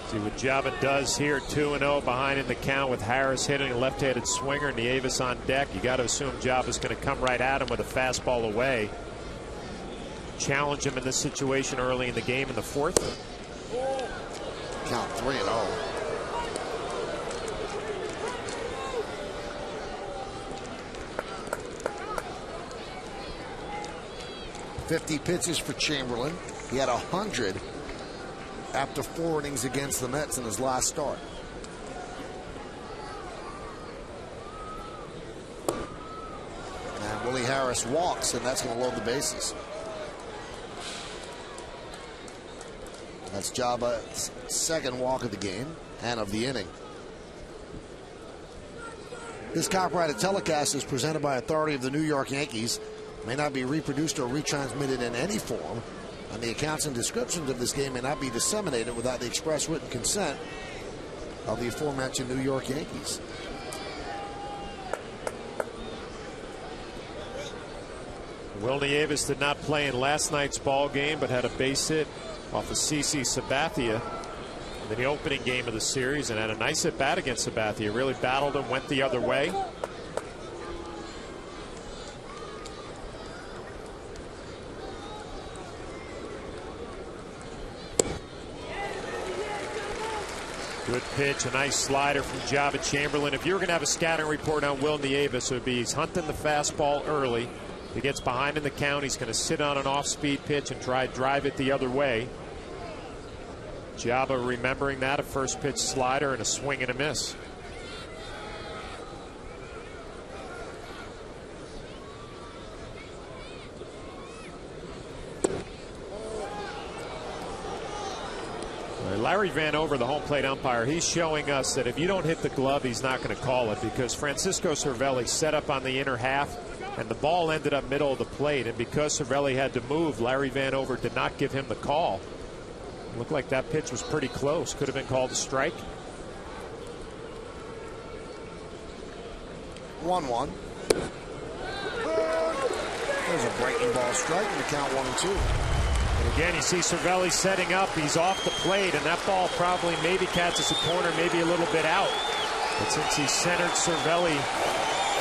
See what Java does here. 2-0 behind in the count with Harris hitting a left-handed swinger. Nieves on deck. You got to assume Java's going to come right at him with a fastball away. Challenge him in this situation early in the game in the fourth. Count 3-0. .50 pitches for Chamberlain. He had 100 after 4 innings against the Mets in his last start. And Willie Harris walks, and that's going to load the bases. That's Jaba's second walk of the game and of the inning. This copyrighted telecast is presented by authority of the New York Yankees. May not be reproduced or retransmitted in any form, and the accounts and descriptions of this game may not be disseminated without the express written consent of the aforementioned New York Yankees. Will Nieves did not play in last night's ball game, but had a base hit off of CC Sabathia in the opening game of the series, and had a nice at bat against Sabathia. Really battled him, went the other way. Good pitch, a nice slider from Java Chamberlain. If you were going to have a scouting report on Will Nieves, it would be he's hunting the fastball early. He gets behind in the count. He's going to sit on an off-speed pitch and try to drive it the other way. Java remembering that, a first pitch slider and a swing and a miss. Larry Vanover, the home plate umpire, he's showing us that if you don't hit the glove, he's not going to call it, because Francisco Cervelli set up on the inner half and the ball ended up middle of the plate, and because Cervelli had to move, Larry Vanover did not give him the call. It looked like that pitch was pretty close. Could have been called a strike. 1-1. There's a breaking ball strike in the count 1-2. And again, you see Cervelli setting up. He's off the plate, and that ball probably maybe catches a corner, maybe a little bit out. But since he centered Cervelli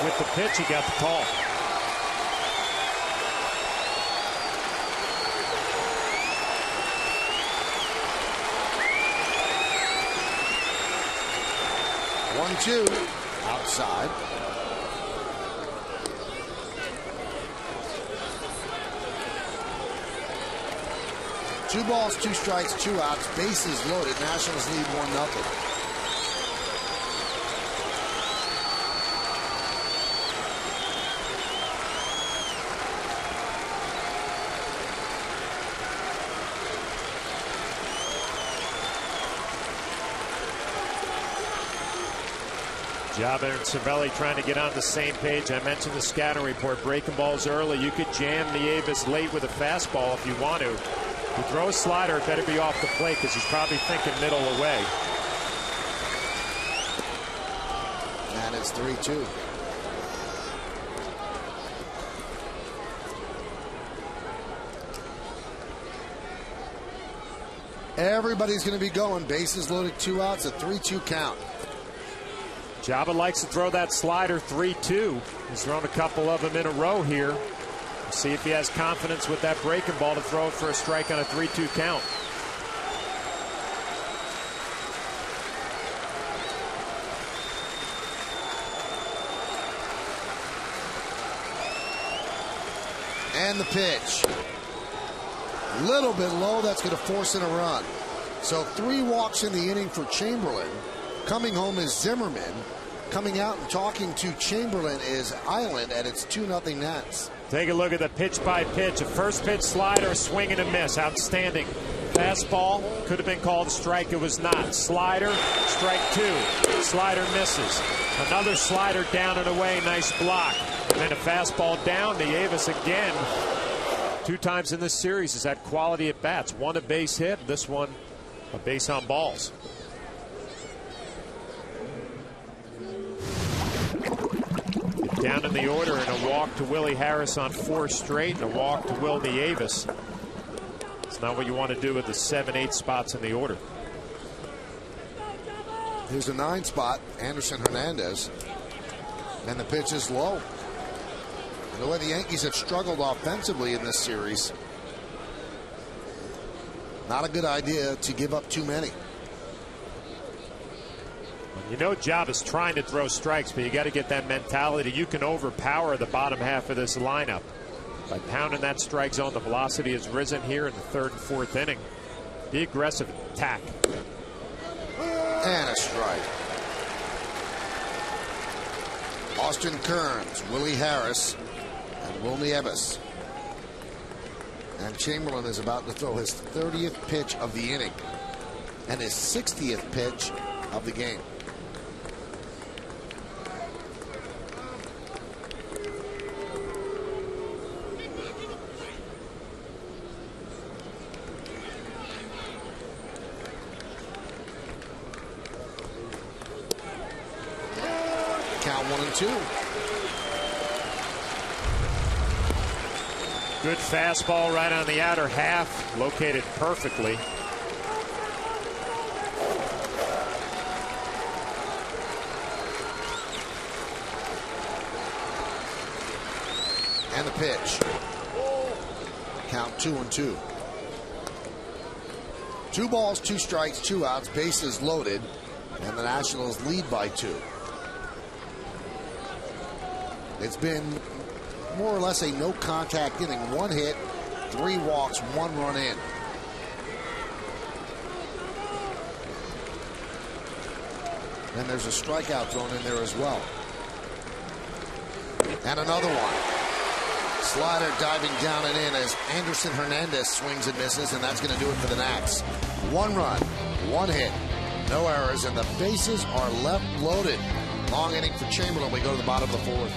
with the pitch, he got the call. One-two outside. Two balls, 2 strikes, 2 outs. Bases loaded. Nationals lead 1-0. Java and Cervelli trying to get on the same page. I mentioned the scouting report. Breaking balls early. You could jam Nieves late with a fastball if you want to. If you throw a slider, it better be off the plate because he's probably thinking middle away. And it's 3-2. Everybody's going to be going. Bases loaded, 2 outs, a 3-2 count. Java likes to throw that slider 3-2. He's thrown a couple of them in a row here. We'll see if he has confidence with that breaking ball to throw it for a strike on a 3-2 count. And the pitch. A little bit low. That's going to force in a run. So 3 walks in the inning for Chamberlain. Coming home is Zimmerman. Coming out and talking to Chamberlain is Island, and it's 2-0 Nats. Take a look at the pitch by pitch. A first pitch slider, a swing and a miss. Outstanding. Fastball could have been called a strike. It was not. Slider, strike 2. Slider misses. Another slider down and away. Nice block. And then a fastball down. Nieves again. 2 times in this series has had quality at bats. One a base hit. This one a base on balls. Down in the order, and a walk to Willie Harris on 4 straight, and a walk to Will Nieves. It's not what you want to do with the 7, 8 spots in the order. Here's a 9 spot, Anderson Hernandez. And the pitch is low. And the way the Yankees have struggled offensively in this series, not a good idea to give up too many. You know Job is trying to throw strikes, but you got to get that mentality. You can overpower the bottom half of this lineup. By pounding that strike zone, the velocity has risen here in the 3rd and 4th inning. Be aggressive attack. And a strike. Austin Kearns, Willie Harris, and Will Nieves. And Chamberlain is about to throw his 30th pitch of the inning and his 60th pitch of the game. Count 1-2. Good fastball right on the outer half, located perfectly. And the pitch. Count 2-2. 2 balls, 2 strikes, 2 outs, bases loaded, and the Nationals lead by 2. It's been more or less a no contact inning. 1 hit, 3 walks, 1 run in. And there's a strikeout thrown in there as well. And another one. Slider diving down and in as Anderson Hernandez swings and misses, and that's going to do it for the Nats. 1 run, 1 hit, no errors, and the bases are left loaded. Long inning for Chamberlain. We go to the bottom of the 4th.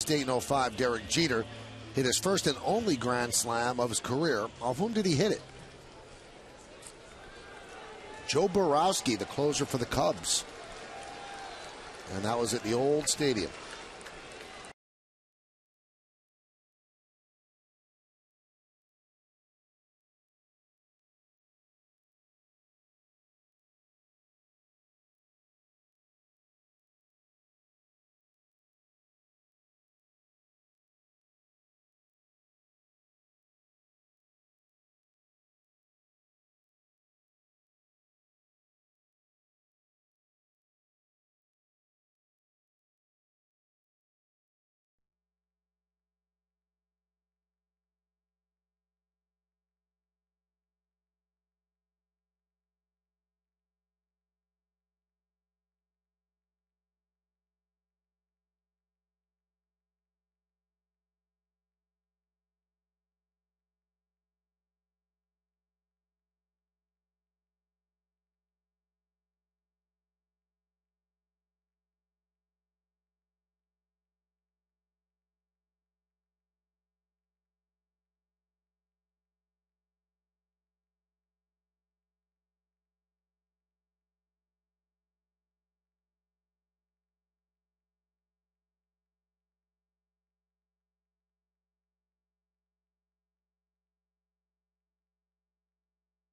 State in 05, Derek Jeter hit his first and only grand slam of his career. Off whom did he hit it? Joe Borowski, the closer for the Cubs. And that was at the old stadium.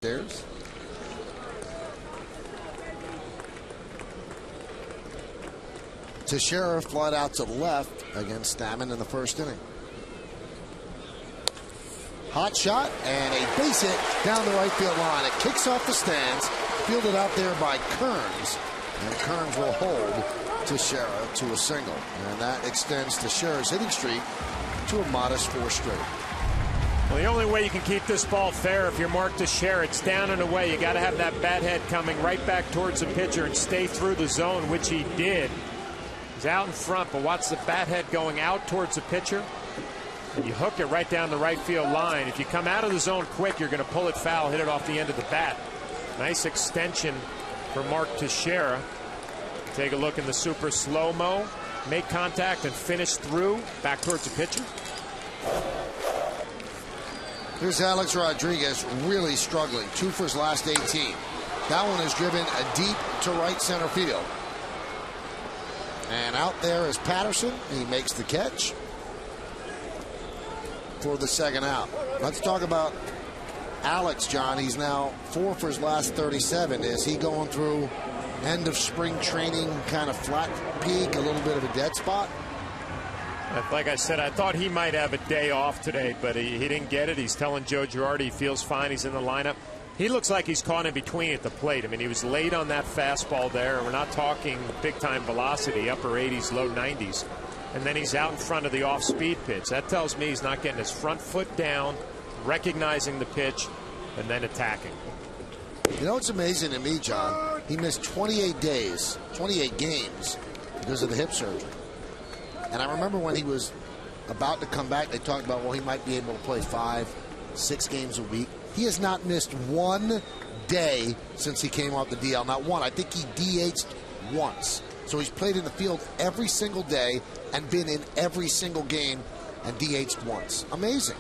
upstairs. Teixeira flied out to the left against Stammen in the first inning. Hot shot and a base hit down the right field line. It kicks off the stands, fielded out there by Kearns, and Kearns will hold Teixeira to a single, and that extends Teixeira's hitting streak to a modest 4 straight. Well, the only way you can keep this ball fair if you're Mark Teixeira, it's down and away. You got to have that bat head coming right back towards the pitcher and stay through the zone, which he did. He's out in front, but watch the bat head going out towards the pitcher. And you hook it right down the right field line. If you come out of the zone quick, you're going to pull it foul, hit it off the end of the bat. Nice extension for Mark Teixeira. Take a look in the super slow-mo. Make contact and finish through, back towards the pitcher. Here's Alex Rodriguez really struggling. 2 for his last 18. That one is driven deep to right center field. And out there is Patterson. He makes the catch for the second out. Let's talk about Alex, John. He's now 4 for his last 37. Is he going through end of spring training kind of flat peak, a little bit of a dead spot? Like I said, I thought he might have a day off today, but he didn't get it. He's telling Joe Girardi he feels fine. He's in the lineup. He looks like he's caught in between at the plate. I mean, he was late on that fastball there. We're not talking big-time velocity, upper 80s, low 90s. And then he's out in front of the off-speed pitch. That tells me he's not getting his front foot down, recognizing the pitch, and then attacking. You know what's amazing to me, John? He missed 28 days, 28 games because of the hip surgery. And I remember when he was about to come back, they talked about, well, he might be able to play 5, 6 games a week. He has not missed 1 day since he came off the DL. Not one. I think he DH'd once. So he's played in the field every single day and been in every single game and DH'd once. Amazing.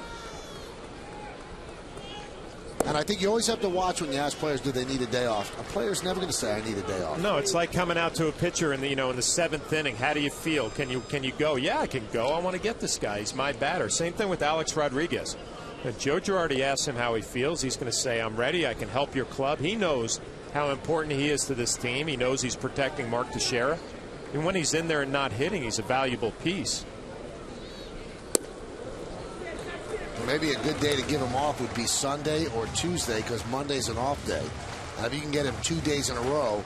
And I think you always have to watch when you ask players, do they need a day off? A player's never going to say, I need a day off. No, it's like coming out to a pitcher in the, in the 7th inning. How do you feel? Can you go? Yeah, I can go. I want to get this guy. He's my batter. Same thing with Alex Rodriguez. If Joe Girardi asks him how he feels, he's going to say, I'm ready. I can help your club. He knows how important he is to this team. He knows he's protecting Mark Teixeira. And when he's in there and not hitting, he's a valuable piece. Maybe a good day to give him off would be Sunday or Tuesday, because Monday's an off day. And if you can get him 2 days in a row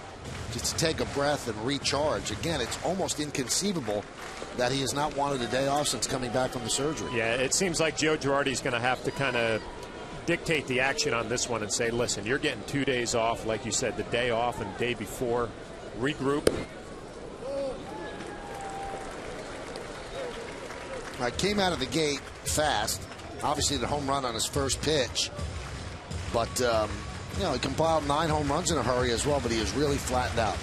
just to take a breath and recharge, again, it's almost inconceivable that he has not wanted a day off since coming back from the surgery. Yeah, it seems like Joe Girardi's going to have to kind of dictate the action on this one and say, listen, you're getting 2 days off, like you said, the day off and day before, regroup. I came out of the gate fast. Obviously, the home run on his first pitch. But, he compiled 9 home runs in a hurry as well, but he is really flattened out.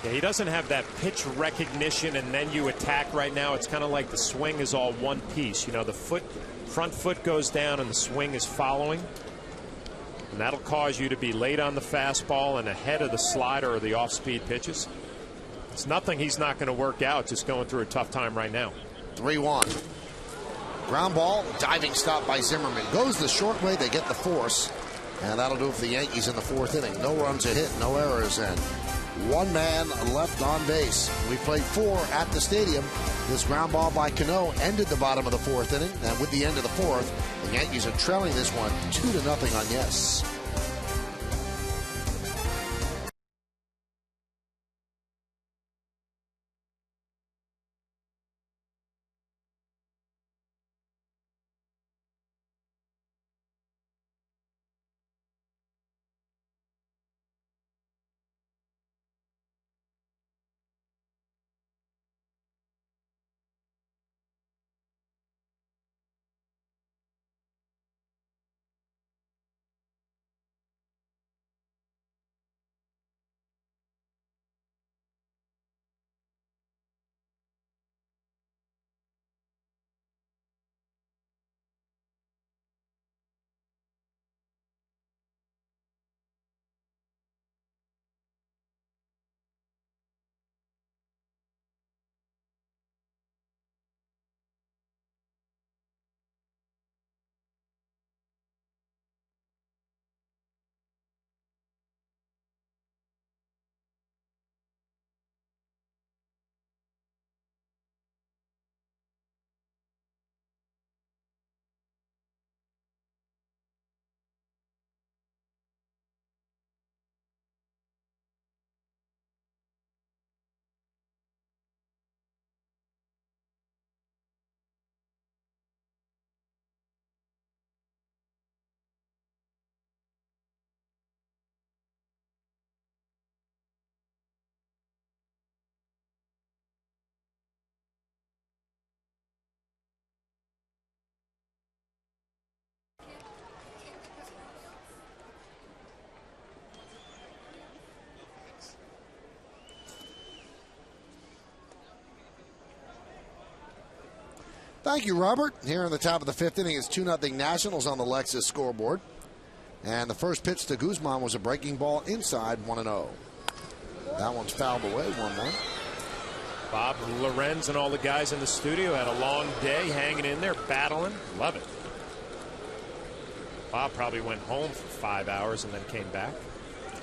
Yeah, he doesn't have that pitch recognition and then you attack right now. It's kind of like the swing is all one piece. The front foot goes down and the swing is following. And that'll cause you to be late on the fastball and ahead of the slider or the off-speed pitches. It's nothing he's not going to work out, just going through a tough time right now. 3-1. Ground ball, diving stop by Zimmerman. Goes the short way, they get the force. And that'll do it for the Yankees in the 4th inning. No runs a hit, no errors, and 1 man left on base. We played 4 at the stadium. This ground ball by Cano ended the bottom of the 4th inning. And with the end of the 4th, the Yankees are trailing this one 2-0 on Yes. Thank you, Robert. Here in the top of the 5th inning, it's 2-0 Nationals on the Lexus scoreboard. And the first pitch to Guzman was a breaking ball inside, 1-0. That one's fouled away, 1-1. Bob Lorenz and all the guys in the studio had a long day hanging in there, battling. Love it. Bob probably went home for 5 hours and then came back.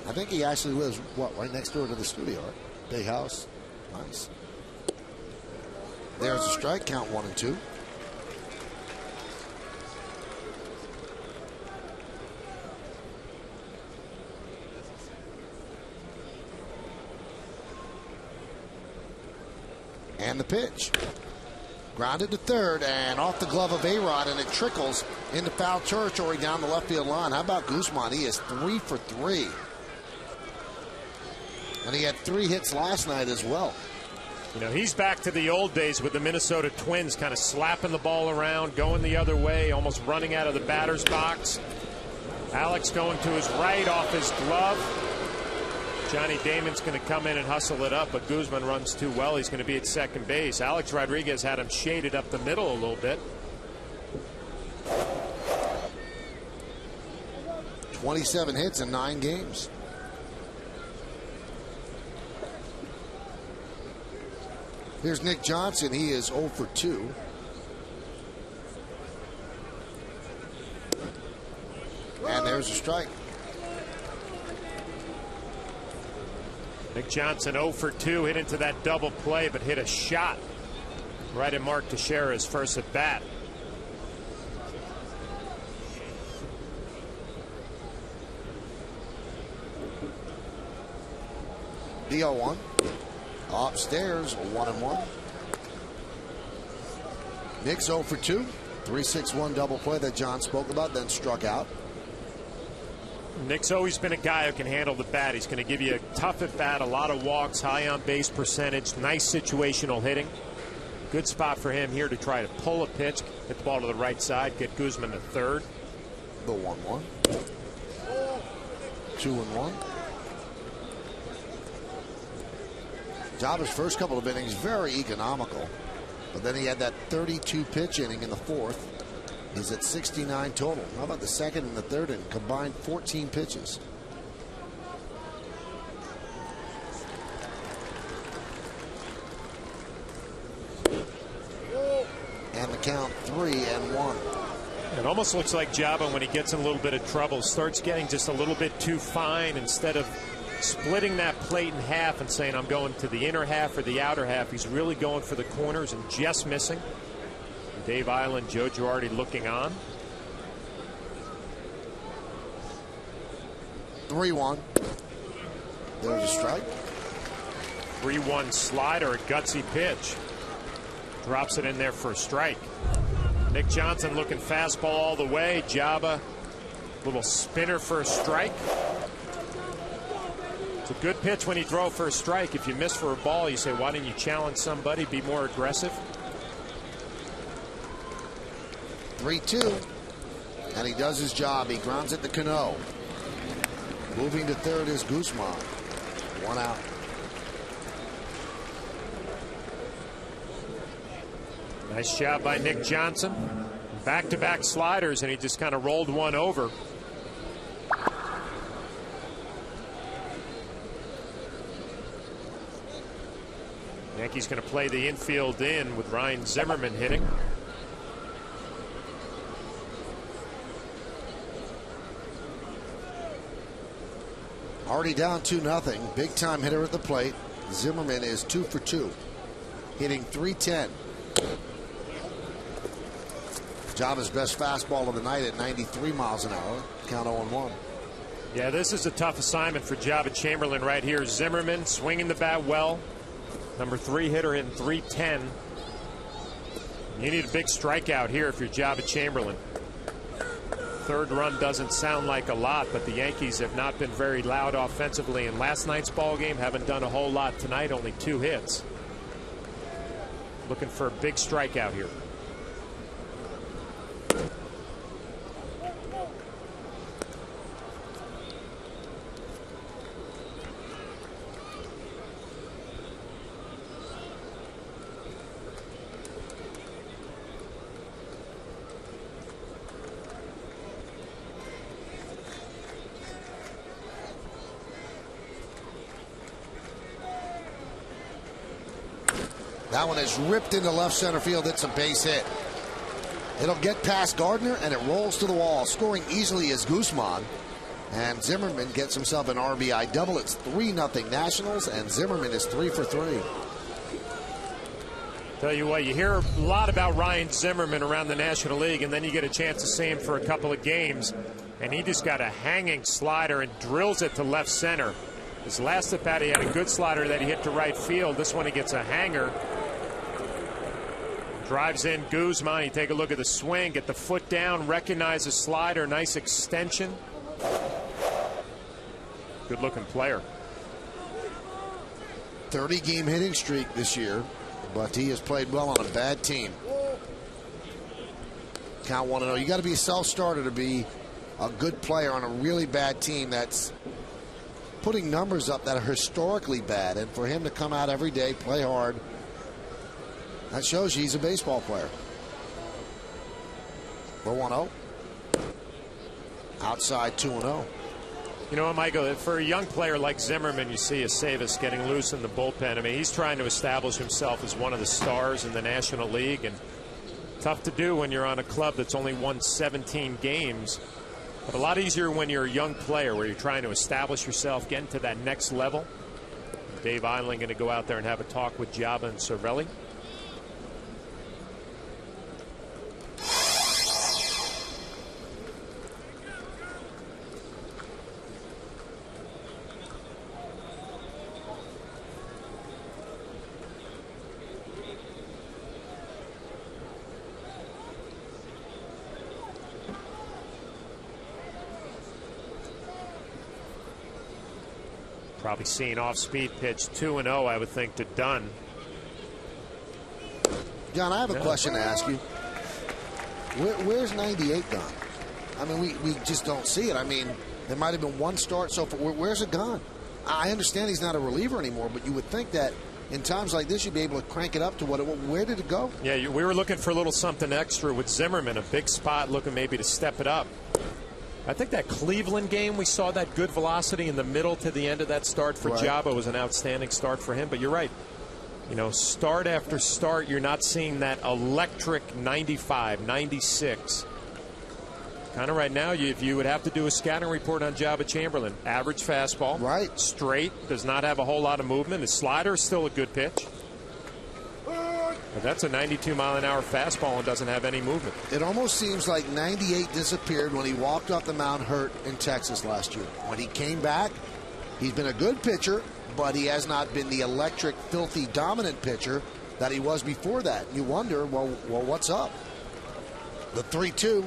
I think he actually lives, what, right next door to the studio, right? Big house. Nice. There's a strike, count 1-2. And the pitch. Grounded to third and off the glove of A-Rod, and it trickles into foul territory down the left field line. How about Guzman? He is 3 for 3. And he had 3 hits last night as well. You know, he's back to the old days with the Minnesota Twins, kind of slapping the ball around, going the other way, almost running out of the batter's box. Alex going to his right off his glove. Johnny Damon's going to come in and hustle it up, but Guzman runs too well. He's going to be at second base. Alex Rodriguez had him shaded up the middle a little bit. 27 hits in 9 games. Here's Nick Johnson. He is 0 for 2. And there's a strike. Nick Johnson 0 for 2, hit into that double play, but hit a shot right at Mark Teixeira's first at bat. The 0-1. Upstairs, 1-1. Nick's 0 for 2. 3-6-1 double play that John spoke about, then struck out. Nick's always been a guy who can handle the bat. He's going to give you a tough at bat, a lot of walks, high on base percentage, nice situational hitting. Good spot for him here to try to pull a pitch, hit the ball to the right side, get Guzman to third. The 1-1. 2-1. Jobber's first couple of innings very economical, but then he had that 32 pitch inning in the 4th. He's at 69 total. How about the second and the third and combined 14 pitches? And the count 3-1. It almost looks like Jabba, when he gets in a little bit of trouble, starts getting just a little bit too fine. Instead of splitting that plate in half and saying I'm going to the inner half or the outer half, he's really going for the corners and just missing. Dave Island, Joe Girardi looking on. 3-1. There's a strike. 3-1 slider, a gutsy pitch. Drops it in there for a strike. Nick Johnson looking fastball all the way. Jabba, little spinner for a strike. It's a good pitch when you throw for a strike. If you miss for a ball, you say, why didn't you challenge somebody, be more aggressive? 3-2. And he does his job. He grounds it to Cano. Moving to third is Guzman. 1 out. Nice job by Nick Johnson. Back-to-back sliders, and he just kind of rolled one over. Yankees going to play the infield in with Ryan Zimmerman hitting. Already down 2-0. Big time hitter at the plate. Zimmerman is 2 for 2. Hitting .310. Java's best fastball of the night at 93 miles an hour. Count 0-1. Yeah, this is a tough assignment for Java Chamberlain right here. Zimmerman swinging the bat well. Number 3 hitter hitting .310. You need a big strikeout here if you're Java Chamberlain. Third run doesn't sound like a lot, but the Yankees have not been very loud offensively in last night's ball game. Haven't done a whole lot tonight, only 2 hits. Looking for a big strikeout here. That one is ripped into left center field. It's a base hit. It'll get past Gardner, and it rolls to the wall. Scoring easily is Guzman. And Zimmerman gets himself an RBI double. It's 3-0 Nationals, and Zimmerman is 3 for 3. Tell you what, you hear a lot about Ryan Zimmerman around the National League, and then you get a chance to see him for a couple of games, and he just got a hanging slider and drills it to left center. His last at bat, he had a good slider that he hit to right field. This one he gets a hanger. Drives in Guzman. You take a look at the swing, get the foot down, recognize the slider, nice extension. Good looking player. 30-game hitting streak this year, but he has played well on a bad team. Count 1-0. You got to be a self-starter to be a good player on a really bad team that's putting numbers up that are historically bad. And for him to come out every day, play hard, that shows you he's a baseball player. 4-1-0. Outside 2-0. You know what, Michael, for a young player like Zimmerman, you see Aceves getting loose in the bullpen. I mean, he's trying to establish himself as one of the stars in the National League, and tough to do when you're on a club that's only won 17 games. But a lot easier when you're a young player where you're trying to establish yourself, get into that next level. Dave Eiling going to go out there and have a talk with Giaba and Cervelli. Probably seeing off-speed pitch 2-0, I would think, to Dunn. John, I have a question to ask you. Where's 98 gone? I mean, we just don't see it. I mean, there might have been one start so far. Where's it gone? I understand he's not a reliever anymore, but you would think that in times like this you'd be able to crank it up to what it was. Where did it go? Yeah, we were looking for a little something extra with Zimmerman, a big spot, looking maybe to step it up. I think that Cleveland game, we saw that good velocity in the middle to the end of that start for Giaba was an outstanding start for him. But you're right. You know, start after start, you're not seeing that electric 95, 96. Kind of right now, if you would have to do a scouting report on Giaba Chamberlain. Average fastball. Right. Straight. Does not have a whole lot of movement. His slider is still a good pitch. But that's a 92-mile-an-hour fastball and doesn't have any movement. It almost seems like 98 disappeared when he walked off the mound hurt in Texas last year. When he came back, he's been a good pitcher, but he has not been the electric, filthy, dominant pitcher that he was before that. You wonder, well, what's up? The 3-2,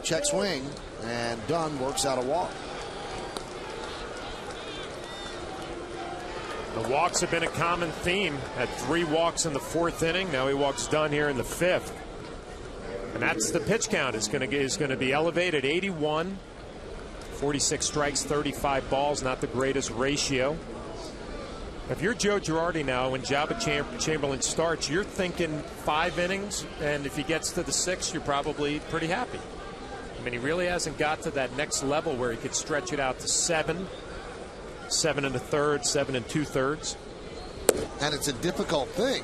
check swing, and Dunn works out a walk. The walks have been a common theme. Had 3 walks in the 4th inning. Now he walks Dunn here in the 5th. And that's the pitch count. Is going to be elevated. 81, 46 strikes, 35 balls. Not the greatest ratio. If you're Joe Girardi now, when Giaba Chamberlain starts, you're thinking 5 innings, and if he gets to the 6th, you're probably pretty happy. I mean, he really hasn't got to that next level where he could stretch it out to 7. 7 1/3, 7 2/3. And it's a difficult thing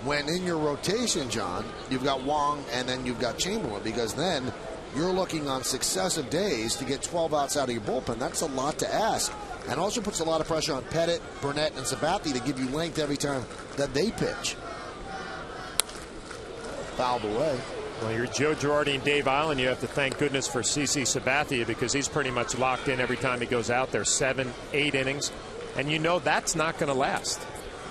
when in your rotation, John, you've got Wong and then you've got Chamberlain, because then you're looking on successive days to get 12 outs out of your bullpen. That's a lot to ask. And also puts a lot of pressure on Pettit, Burnett, and Sabathia to give you length every time that they pitch. Fouled away. Well, you're Joe Girardi and Dave Eiling. You have to thank goodness for CC Sabathia, because he's pretty much locked in every time he goes out there. 7, 8 innings. And you know that's not going to last.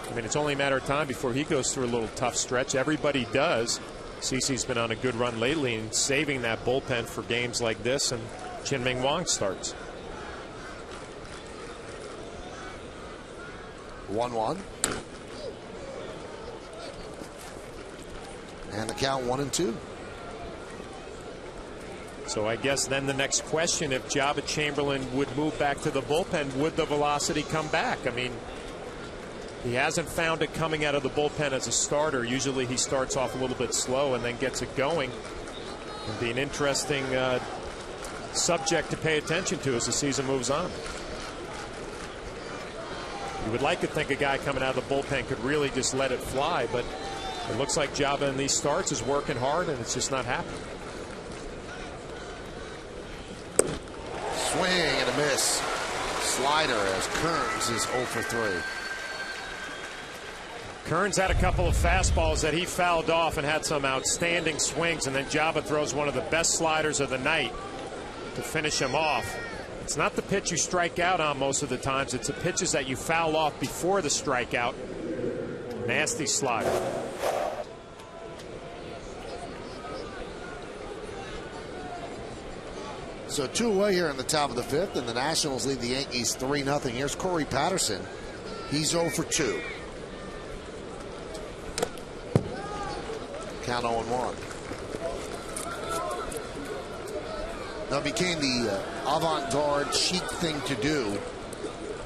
I mean, it's only a matter of time before he goes through a little tough stretch. Everybody does. CC's been on a good run lately and saving that bullpen for games like this, and Chien-Ming Wang starts. 1-1. And the count 1-2. So I guess then the next question, if Giaba Chamberlain would move back to the bullpen, would the velocity come back? I mean, he hasn't found it coming out of the bullpen as a starter. Usually he starts off a little bit slow and then gets it going. It'll be an interesting subject to pay attention to as the season moves on. You would like to think a guy coming out of the bullpen could really just let it fly, but it looks like Jabba in these starts is working hard, and it's just not happening. Swing and a miss. Slider as Kearns is 0 for 3. Kearns had a couple of fastballs that he fouled off and had some outstanding swings, and then Jabba throws one of the best sliders of the night to finish him off. It's not the pitch you strike out on most of the times. It's the pitches that you foul off before the strikeout. Nasty slider. So 2 away here in the top of the 5th, and the Nationals lead the Yankees 3-0. Here's Corey Patterson. He's 0 for 2. Count 0-1. Now it became the avant-garde chic thing to do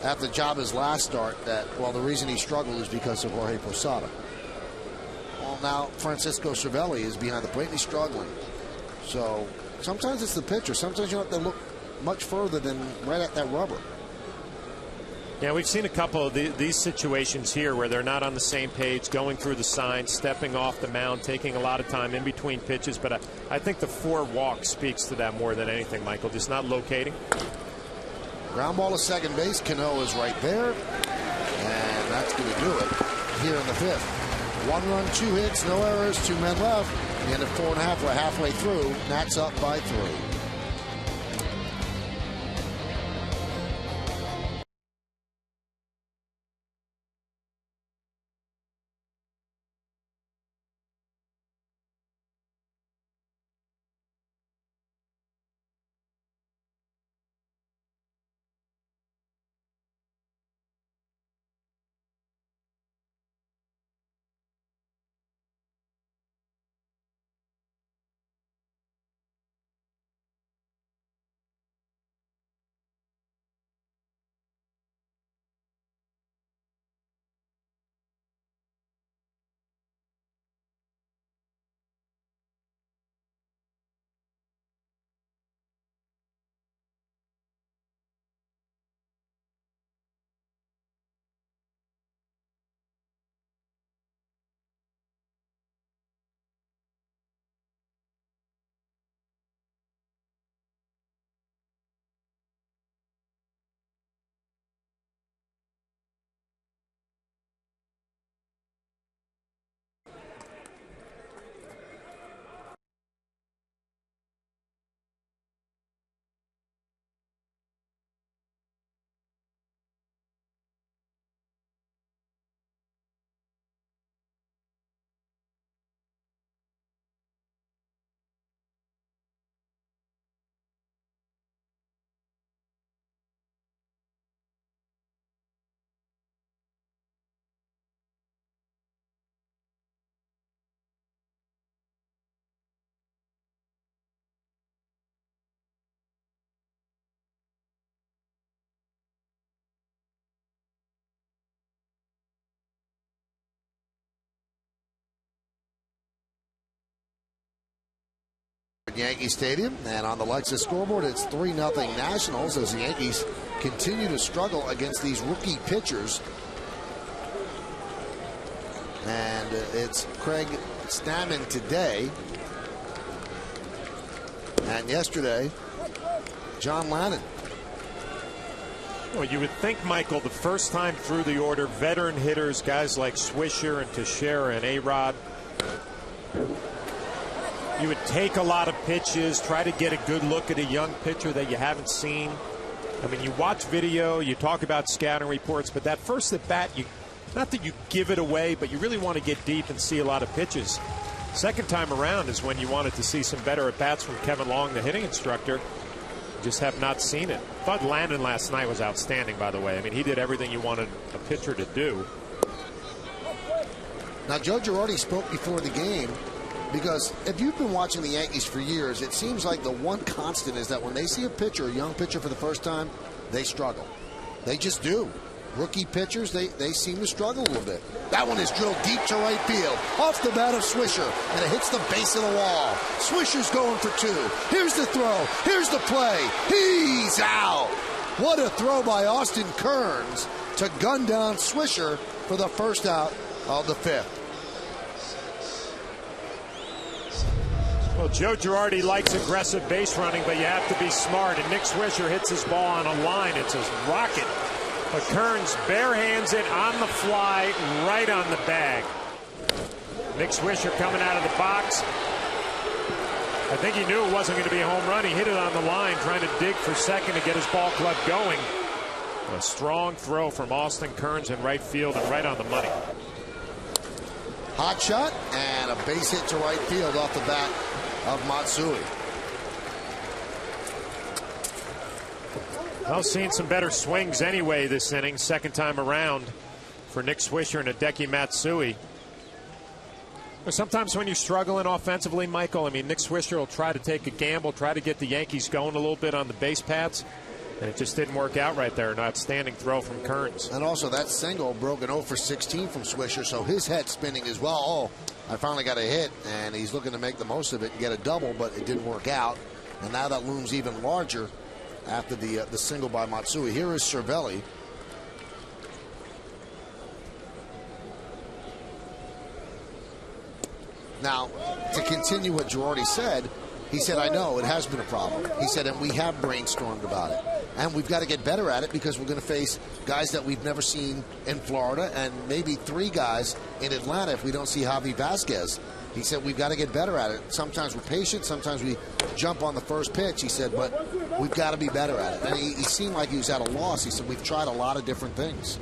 after Jabba's last start that, well, the reason he struggled is because of Jorge Posada. Well, now Francisco Cervelli is behind the plate and he's struggling. So sometimes it's the pitcher. Sometimes you don't have to look much further than right at that rubber. Yeah, we've seen a couple of these situations here where they're not on the same page, going through the signs, stepping off the mound, taking a lot of time in between pitches. But I think the 4 walks speaks to that more than anything, Michael. Just not locating. Ground ball to second base. Cano is right there. And that's going to do it here in the 5th. 1 run, 2 hits, no errors, 2 men left. The end of 4.5, we're halfway through. Nats up by 3. Yankee Stadium, and on the Lexus scoreboard it's 3-0 Nationals as the Yankees continue to struggle against these rookie pitchers. And it's Craig Stammen today, and yesterday John Lannon. Well, you would think, Michael, the first time through the order, veteran hitters, guys like Swisher and Teixeira and A-Rod, you would take a lot of pitches, try to get a good look at a young pitcher that you haven't seen. I mean, you watch video, you talk about scouting reports, but that first at bat, not that you give it away, but you really want to get deep and see a lot of pitches. Second time around is when you wanted to see some better at bats from Kevin Long, the hitting instructor. Just have not seen it. I thought Landon last night was outstanding, by the way. I mean, he did everything you wanted a pitcher to do. Now, Joe Girardi spoke before the game, because if you've been watching the Yankees for years, it seems like the one constant is that when they see a pitcher, a young pitcher for the first time, they struggle. They just do. Rookie pitchers, they seem to struggle a little bit. That one is drilled deep to right field, off the bat of Swisher, and it hits the base of the wall. Swisher's going for 2. Here's the throw. Here's the play. He's out. What a throw by Austin Kearns. to gun down Swisher for the first out of the fifth. Well, Joe Girardi likes aggressive base running, but you have to be smart. And Nick Swisher hits his ball on a line. It's a rocket. But Kearns barehands it on the fly, right on the bag. Nick Swisher coming out of the box. I think he knew it wasn't going to be a home run. He hit it on the line, trying to dig for second to get his ball club going. A strong throw from Austin Kearns in right field and right on the money. Hot shot and a base hit to right field off the bat of Matsui. Well, seeing some better swings anyway this inning, second time around for Nick Swisher and Hideki Matsui. Sometimes when you're struggling offensively, Michael, I mean, Nick Swisher will try to take a gamble, try to get the Yankees going a little bit on the base paths, and it just didn't work out right there. An outstanding throw from Kearns. And also that single broke an 0 for 16 from Swisher, so his head spinning as well. Oh, I finally got a hit, and he's looking to make the most of it and get a double, but it didn't work out. And now that looms even larger after the single by Matsui. Here is Cervelli. Now, to continue what Girardi said, he said, I know it has been a problem. He said, and we have brainstormed about it. And we've got to get better at it because we're going to face guys that we've never seen in Florida and maybe 3 guys in Atlanta if we don't see Javi Vasquez. He said, we've got to get better at it. Sometimes we're patient. Sometimes we jump on the first pitch. He said, but we've got to be better at it. And he seemed like he was at a loss. He said, we've tried a lot of different things.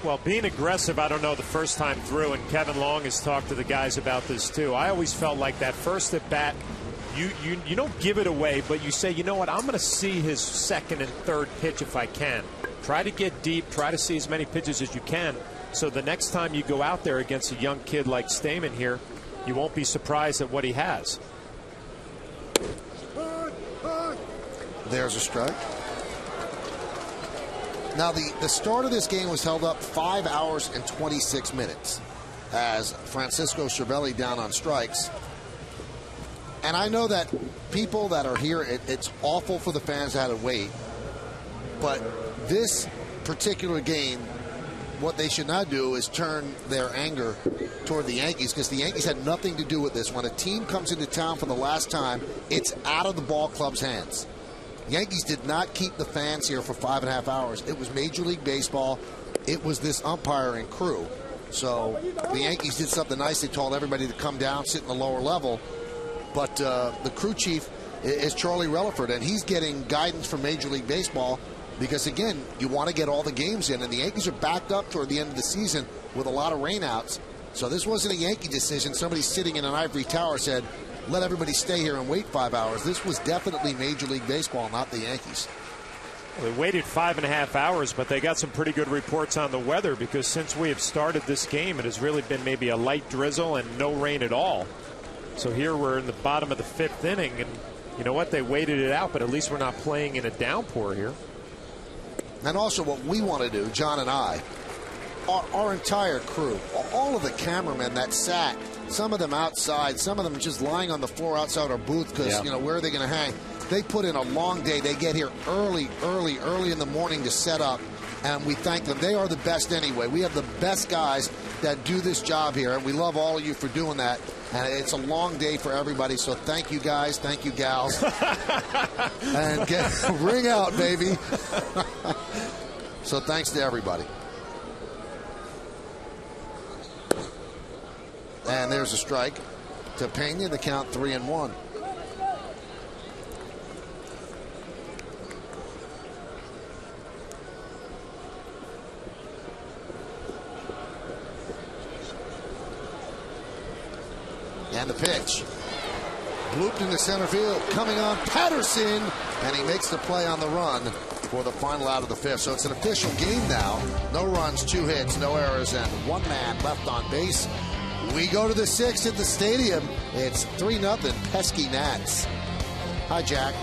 Well, being aggressive, I don't know the first time through, and Kevin Long has talked to the guys about this too. I always felt like that first at bat, you don't give it away, but you say, you know what, I'm going to see his second and third pitch if I can. Try to get deep, try to see as many pitches as you can, so the next time you go out there against a young kid like Stamen here, you won't be surprised at what he has. There's a strike. Now, the start of this game was held up 5 hours and 26 minutes as Francisco Cervelli down on strikes. And I know that people that are here, it's awful for the fans that had to wait. But this particular game, what they should not do is turn their anger toward the Yankees, because the Yankees had nothing to do with this. When a team comes into town for the last time, it's out of the ball club's hands. Yankees did not keep the fans here for 5.5 hours. It was Major League Baseball. It was this umpiring crew. So the Yankees did something nice. They told everybody to come down, sit in the lower level. But the crew chief is Charlie Relaford, and he's getting guidance from Major League Baseball because, again, you want to get all the games in. And the Yankees are backed up toward the end of the season with a lot of rainouts. So this wasn't a Yankee decision. Somebody sitting in an ivory tower said, let everybody stay here and wait 5 hours. This was definitely Major League Baseball, not the Yankees. Well, they waited 5.5 hours, but they got some pretty good reports on the weather, because since we have started this game, it has really been maybe a light drizzle and no rain at all. So here we're in the bottom of the 5th inning, and you know what? They waited it out, but at least we're not playing in a downpour here. And also what we want to do, John and I, our entire crew, all of the cameramen that sat, some of them outside, some of them just lying on the floor outside our booth because, you know, where are they going to hang? They put in a long day. They get here early in the morning to set up, and we thank them. They are the best anyway. We have the best guys that do this job here, and we love all of you for doing that. And it's a long day for everybody, so thank you guys, thank you gals. And ring out, baby. So thanks to everybody. And there's a strike to Pena, the count 3-1. And the pitch. Blooped into center field. Coming on Patterson. And he makes the play on the run for the final out of the 5th. So it's an official game now. No runs, 2 hits, no errors, and 1 man left on base. We go to the 6th at the stadium. It's 3-0 pesky Nats. Hi, Jack.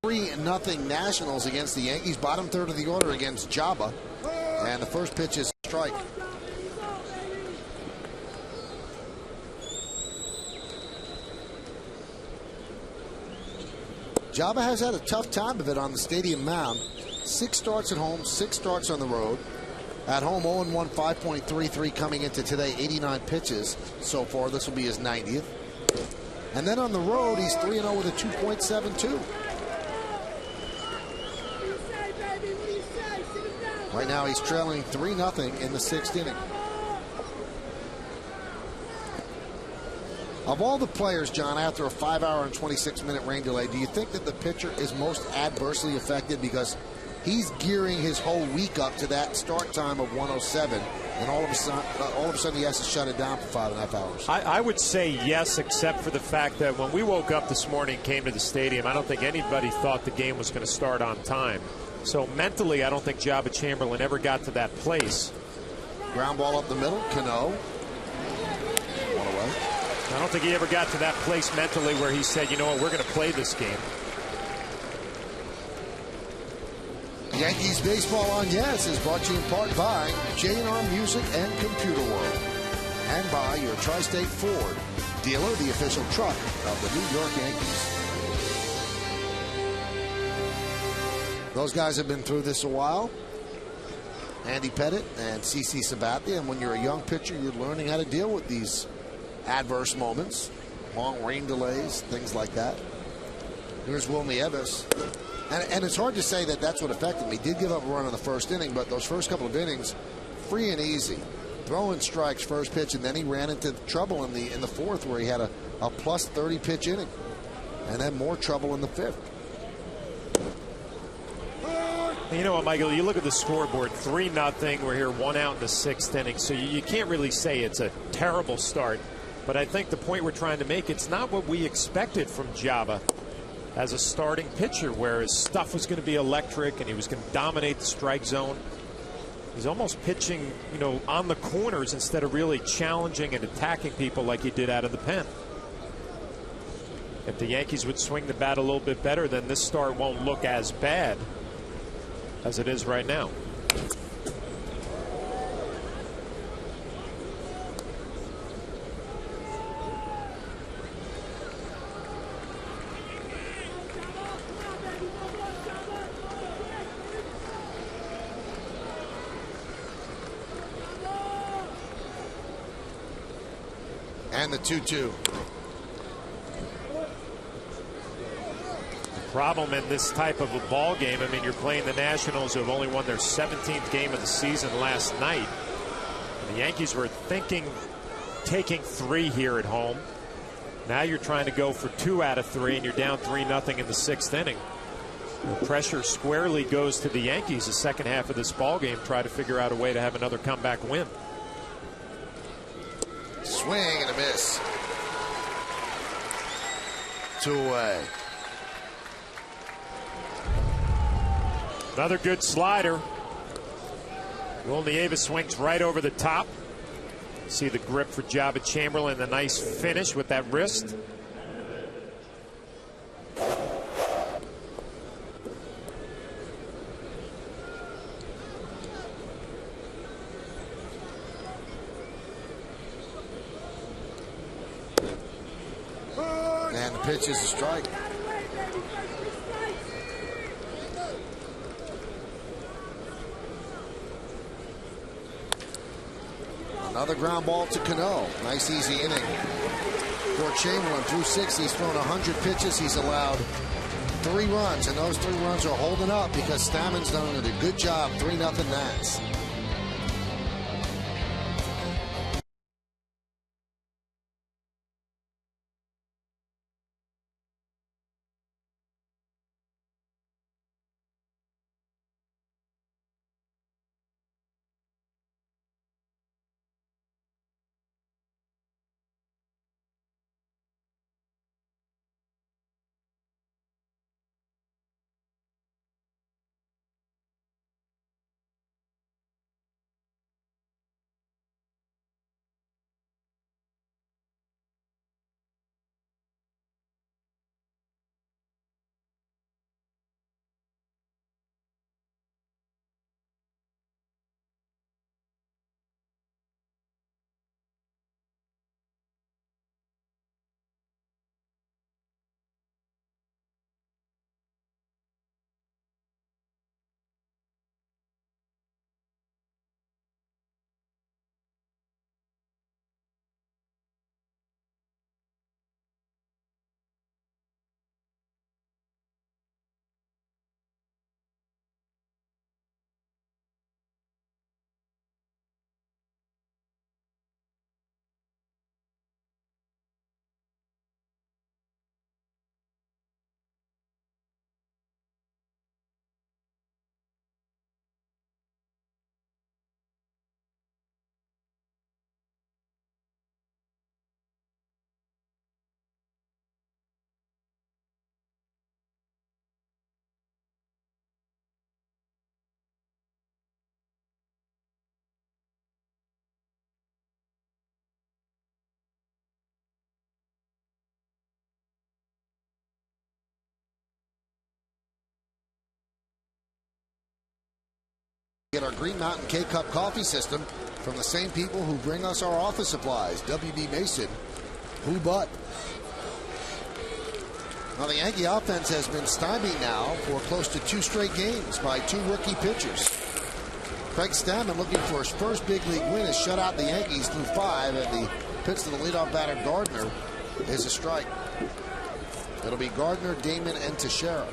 3-0 Nationals against the Yankees. Bottom third of the order against Jabba. And the first pitch is a strike. Jabba has had a tough time of it on the stadium mound. 6 starts at home, 6 starts on the road. At home, 0-1, 5.33 coming into today, 89 pitches so far. This will be his 90th. And then on the road, he's 3-0 with a 2.72. Right now, he's trailing 3-0 in the 6th inning. Of all the players, John, after a 5-hour and 26-minute rain delay, do you think that the pitcher is most adversely affected because he's gearing his whole week up to that start time of 107, and all of a sudden he has to shut it down for 5.5 hours? I would say yes, except for the fact that when we woke up this morning and came to the stadium, I don't think anybody thought the game was going to start on time. So mentally, I don't think Jabba Chamberlain ever got to that place. Ground ball up the middle, Cano. One away. I don't think he ever got to that place mentally where he said, you know what, we're going to play this game. Yankees Baseball on Yes is brought to you in part by J&R Music and Computer World, and by your Tri-State Ford dealer, the official truck of the New York Yankees. Those guys have been through this a while. Andy Pettit and CC Sabathia, and when you're a young pitcher, you're learning how to deal with these adverse moments, long rain delays, things like that. Here's Will Nieves. And it's hard to say that that's what affected me. He did give up a run in the first inning, but those first couple of innings, free and easy. Throwing strikes first pitch, and then he ran into trouble in the fourth where he had a plus 30 pitch inning. And then more trouble in the 5th. You know what, Michael, you look at the scoreboard, 3-0. We're here 1 out in the 6th inning, so you can't really say it's a terrible start. But I think the point we're trying to make, it's not what we expected from Jabba as a starting pitcher, where his stuff was going to be electric and he was going to dominate the strike zone. He's almost pitching, you know, on the corners instead of really challenging and attacking people like he did out of the pen. If the Yankees would swing the bat a little bit better, then this start won't look as bad as it is right now. And the 2-2. Problem in this type of a ball game, I mean, you're playing the Nationals, who have only won their 17th game of the season last night. And the Yankees were thinking taking 3 here at home. Now you're trying to go for 2 out of 3, and you're down 3-0 in the 6th inning. The pressure squarely goes to the Yankees the second half of this ball game. Try to figure out a way to have another comeback win. Swing and a miss. 2 away. Another good slider. Will Nieves swings right over the top. See the grip for Jabba Chamberlain, the nice finish with that wrist. And the pitch is a strike. Another ground ball to Cano. Nice easy inning for Chamberlain. Through 6, he's thrown 100 pitches. He's allowed 3 runs, and those 3 runs are holding up because Stammen's done a good job. 3-0 Nats. Get our Green Mountain K-Cup coffee system from the same people who bring us our office supplies. W.B. Mason, who but? Now the Yankee offense has been stymied now for close to 2 straight games by 2 rookie pitchers. Craig Stammen, looking for his first big league win, has shut out the Yankees through 5, and the pitch to the leadoff batter Gardner is a strike. It'll be Gardner, Damon, and Teixeira.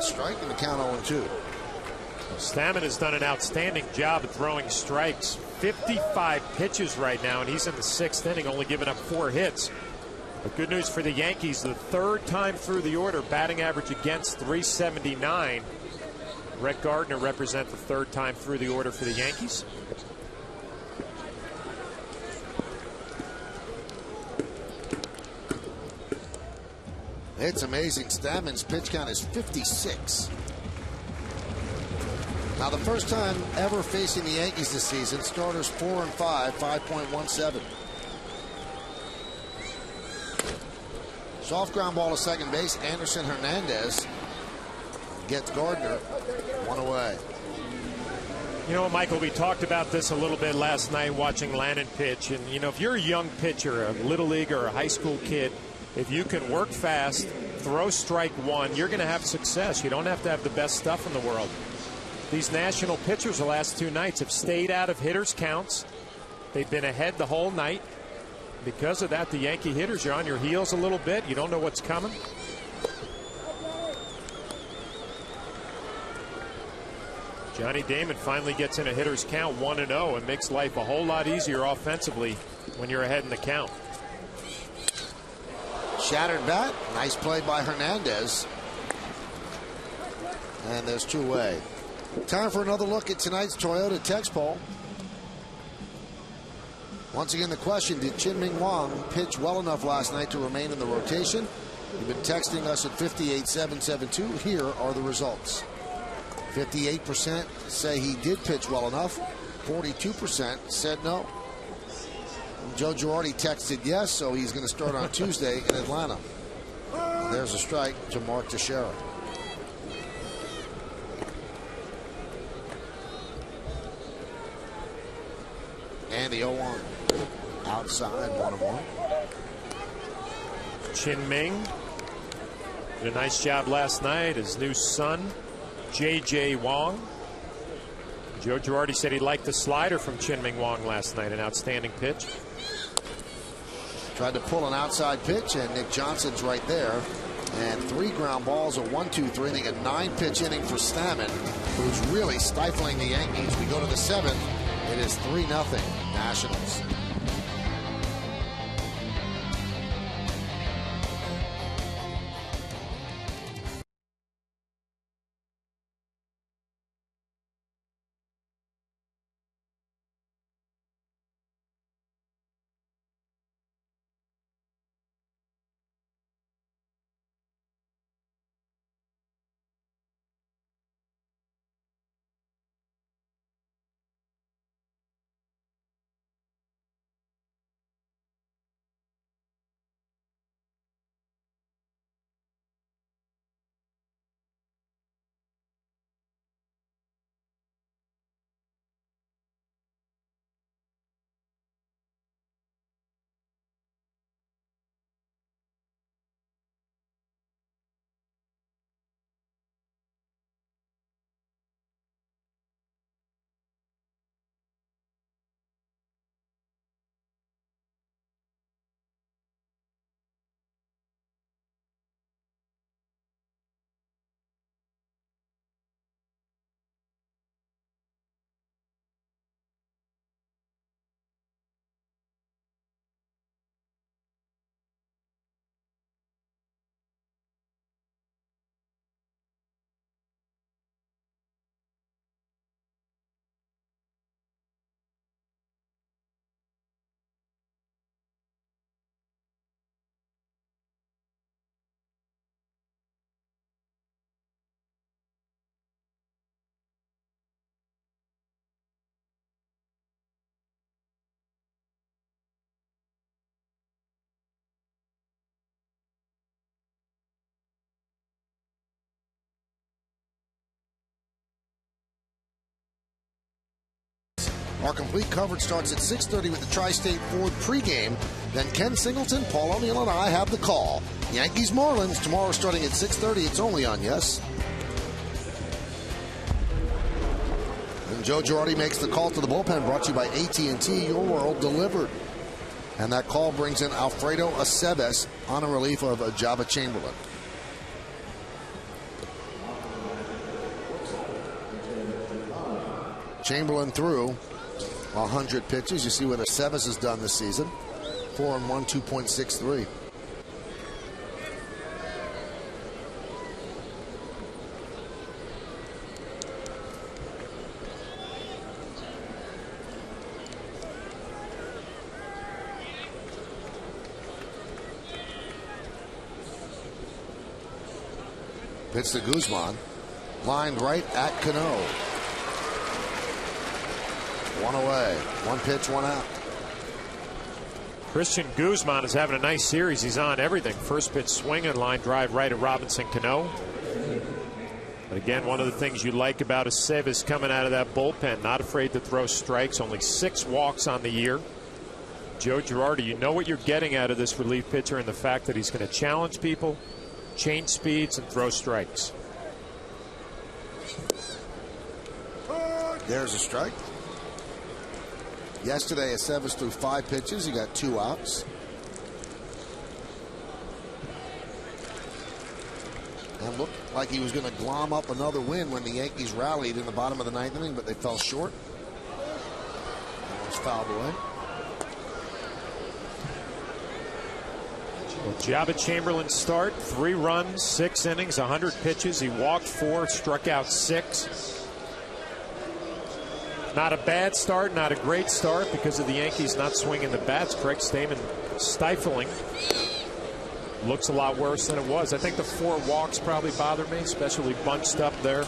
Strike, and the count 0-2. Stammen has done an outstanding job of throwing strikes. 55 pitches right now, and he's in the 6th inning, only giving up 4 hits. But good news for the Yankees, the 3rd time through the order, batting average against .379. Brett Gardner represent the 3rd time through the order for the Yankees. It's amazing. Stammen's pitch count is 56. Now, the first time ever facing the Yankees this season, starters 4 and 5, 5.17. Soft ground ball to second base. Anderson Hernandez gets Gardner 1 away. You know, Michael, we talked about this a little bit last night watching Lannon pitch. And, you know, if you're a young pitcher, a little league or a high school kid, if you can work fast, throw strike 1, you're going to have success. You don't have to have the best stuff in the world. These national pitchers the last 2 nights have stayed out of hitters' counts. They've been ahead the whole night. Because of that, the Yankee hitters are on your heels a little bit. You don't know what's coming. Johnny Damon finally gets in a hitter's count 1-0 and makes life a whole lot easier offensively when you're ahead in the count. Shattered bat. Nice play by Hernandez. And there's 2 away. Time for another look at tonight's Toyota text poll. Once again, the question, did Chien-Ming Wang pitch well enough last night to remain in the rotation? You've been texting us at 58772. Here are the results. 58% say he did pitch well enough. 42% said no. Joe Girardi texted yes, so he's going to start on Tuesday in Atlanta. There's a strike to Mark Teixeira. And the 0-1. Outside, 1-1. Chien-Ming did a nice job last night. His new son, J.J. Wang. Joe Girardi said he liked the slider from Chien-Ming Wang last night. An outstanding pitch. Tried to pull an outside pitch, and Nick Johnson's right there. And 3 ground balls, a 1-2-3. I think a 9-pitch inning for Stammen, who's really stifling the Yankees. We go to the 7th. It is 3-0 Nationals. Our complete coverage starts at 6:30 with the Tri-State Ford pregame. Then Ken Singleton, Paul O'Neill, and I have the call. Yankees Marlins tomorrow starting at 6:30. It's only on Yes. And Joe Girardi makes the call to the bullpen, brought to you by AT&T, your world delivered. And that call brings in Alfredo Aceves on a relief of Jabba Chamberlain. Chamberlain threw 100 pitches. You see what Aceves has done this season. 4-1, 2.63. Pitch to Guzman. Lined right at Cano. One away. One pitch, one out. Christian Guzman is having a nice series. He's on everything. First pitch swing and line drive right at Robinson Cano. But again, one of the things you like about Aceves coming out of that bullpen, not afraid to throw strikes, only 6 walks on the year. Joe Girardi, you know what you're getting out of this relief pitcher and the fact that he's going to challenge people, change speeds, and throw strikes. There's a strike. Yesterday, Aceves threw 5 pitches. He got 2 outs. And looked like he was going to glom up another win when the Yankees rallied in the bottom of the 9th inning, but they fell short. And was fouled away. Well, Jabba Chamberlain's start, 3 runs, 6 innings, 100 pitches. He walked 4, struck out 6. Not a bad start, not a great start because of the Yankees not swinging the bats. Craig Stammen stifling. Looks a lot worse than it was. I think the 4 walks probably bothered me, especially bunched up there.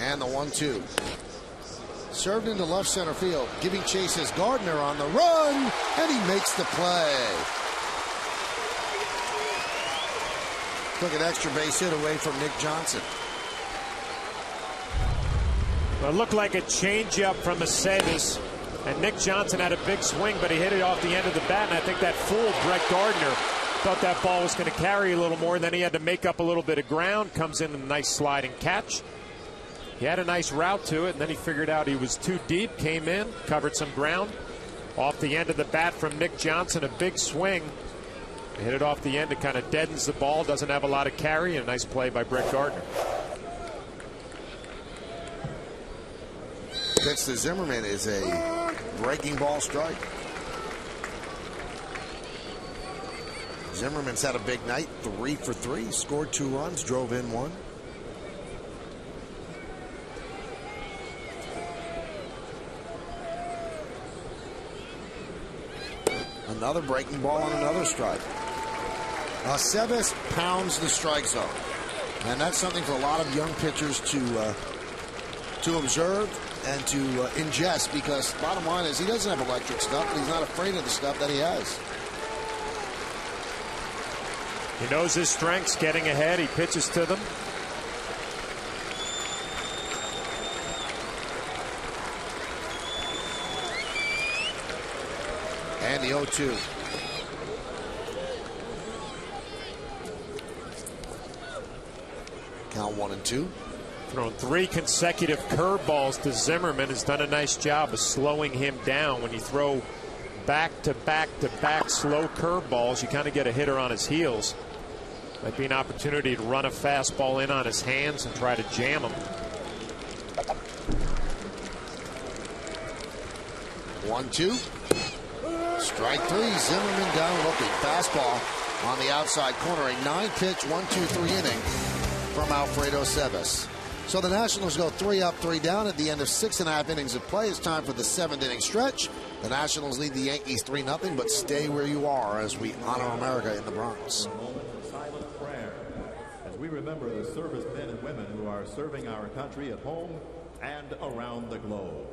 And the 1-2. Served into left center field. Giving chase is Gardner on the run, and he makes the play. Took an extra base hit away from Nick Johnson. Well, it looked like a changeup from Aceves, and Nick Johnson had a big swing, but he hit it off the end of the bat, and I think that fooled Brett Gardner. Thought that ball was going to carry a little more, and then he had to make up a little bit of ground. Comes in a nice sliding catch. He had a nice route to it, and then he figured out he was too deep, came in, covered some ground. Off the end of the bat from Nick Johnson, a big swing. He hit it off the end. It kind of deadens the ball, doesn't have a lot of carry, and a nice play by Brett Gardner. Pitch to Zimmerman is a breaking ball strike. Zimmerman's had a big night, 3 for 3, scored 2 runs, drove in 1. Another breaking ball on another strike. Aceves pounds the strike zone. And that's something for a lot of young pitchers to observe and to ingest, because bottom line is he doesn't have electric stuff, but he's not afraid of the stuff that he has. He knows his strengths, getting ahead. He pitches to them. And the 0-2. Count 1-2. Thrown 3 consecutive curveballs to Zimmerman. Has done a nice job of slowing him down. When you throw back-to-back-to-back slow curveballs, you kind of get a hitter on his heels. Might be an opportunity to run a fastball in on his hands and try to jam him. 1-2. Strike 3. Zimmerman down looking. Fastball on the outside corner. A 9-pitch, 1-2-3 inning from Alfredo Aceves. So the Nationals go 3 up, 3 down at the end of 6.5 innings of play. It's time for the 7th inning stretch. The Nationals lead the Yankees 3-0, but stay where you are as we honor America in the Bronx. Silent prayer as we remember the servicemen and women who are serving our country at home and around the globe.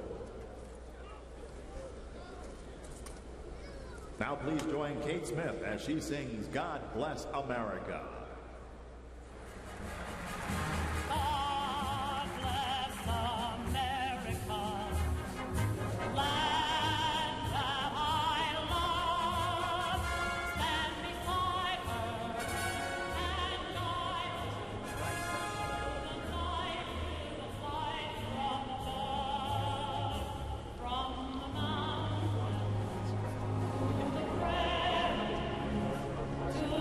Now please join Kate Smith as she sings God Bless America. God bless America, land that I love. Stand beside her and guide her through the night with a light from above, from the mountains to the prairie to the ocean. Like a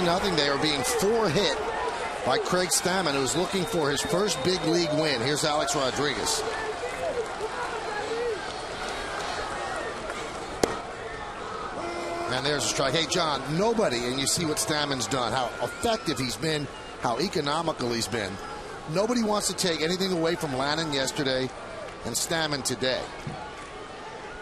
Nothing. They are being 4-hit by Craig Stammen, who's looking for his first big league win. Here's Alex Rodriguez. And there's a strike. Hey, John, nobody, and you see what Stammen's done, how effective he's been, how economical he's been. Nobody wants to take anything away from Lannon yesterday and Stammen today,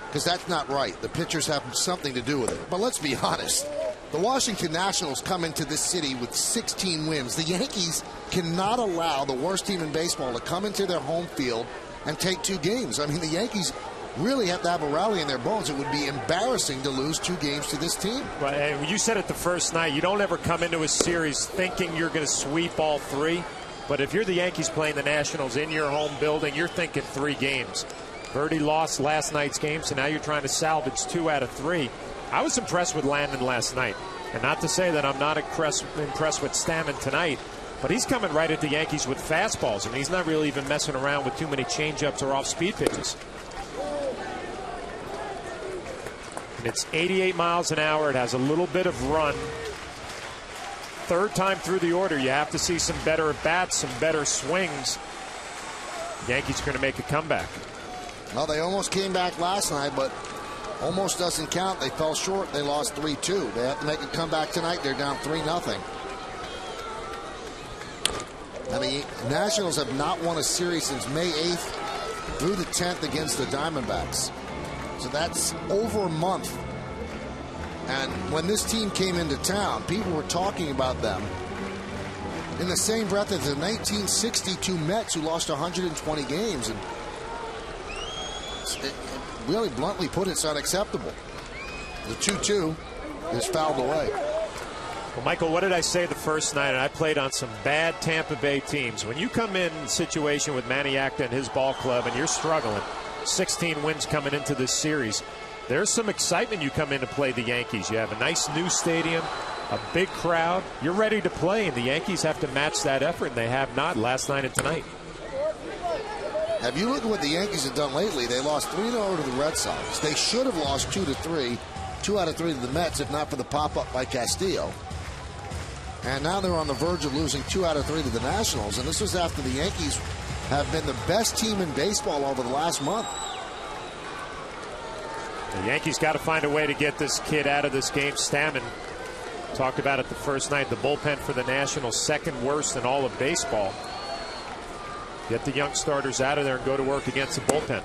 because that's not right. The pitchers have something to do with it. But let's be honest. The Washington Nationals come into this city with 16 wins. The Yankees cannot allow the worst team in baseball to come into their home field and take 2 games. I mean, the Yankees really have to have a rally in their bones. It would be embarrassing to lose 2 games to this team. Well, you said it the first night. You don't ever come into a series thinking you're going to sweep all 3. But if you're the Yankees playing the Nationals in your home building, you're thinking 3 games. Verdi lost last night's game, so now you're trying to salvage 2 out of 3. I was impressed with Landon last night. And not to say that I'm not impressed with Stammen tonight, but he's coming right at the Yankees with fastballs. I mean, he's not really even messing around with too many changeups or off-speed pitches. And it's 88 miles an hour. It has a little bit of run. 3rd time through the order, you have to see some better at-bats, some better swings. Yankees are going to make a comeback. Well, they almost came back last night, but almost doesn't count. They fell short. They lost 3-2. They have to make a comeback tonight. They're down 3-0. And the Nationals have not won a series since May 8th through the 10th against the Diamondbacks. So that's over a month. And when this team came into town, people were talking about them in the same breath as the 1962 Mets, who lost 120 games. And really bluntly put, it's unacceptable. The 2-2 is fouled away. Well, Michael, what did I say the first night? And I played on some bad Tampa Bay teams. When you come in a situation with Manny Acta and his ball club and you're struggling, 16 wins coming into this series, there's some excitement. You come in to play the Yankees. You have a nice new stadium. a big crowd. You're ready to play, and the Yankees have to match that effort, and they have not last night and tonight. Have you looked at what the Yankees have done lately? They lost 3-0 to the Red Sox. They should have lost 2-3, 2 out of 3 to the Mets, if not for the pop-up by Castillo. And now they're on the verge of losing 2 out of 3 to the Nationals, and this was after the Yankees have been the best team in baseball over the last month. The Yankees got to find a way to get this kid out of this game. Stammen talked about it the first night. The bullpen for the Nationals, second worst in all of baseball. Get the young starters out of there and go to work against the bullpen.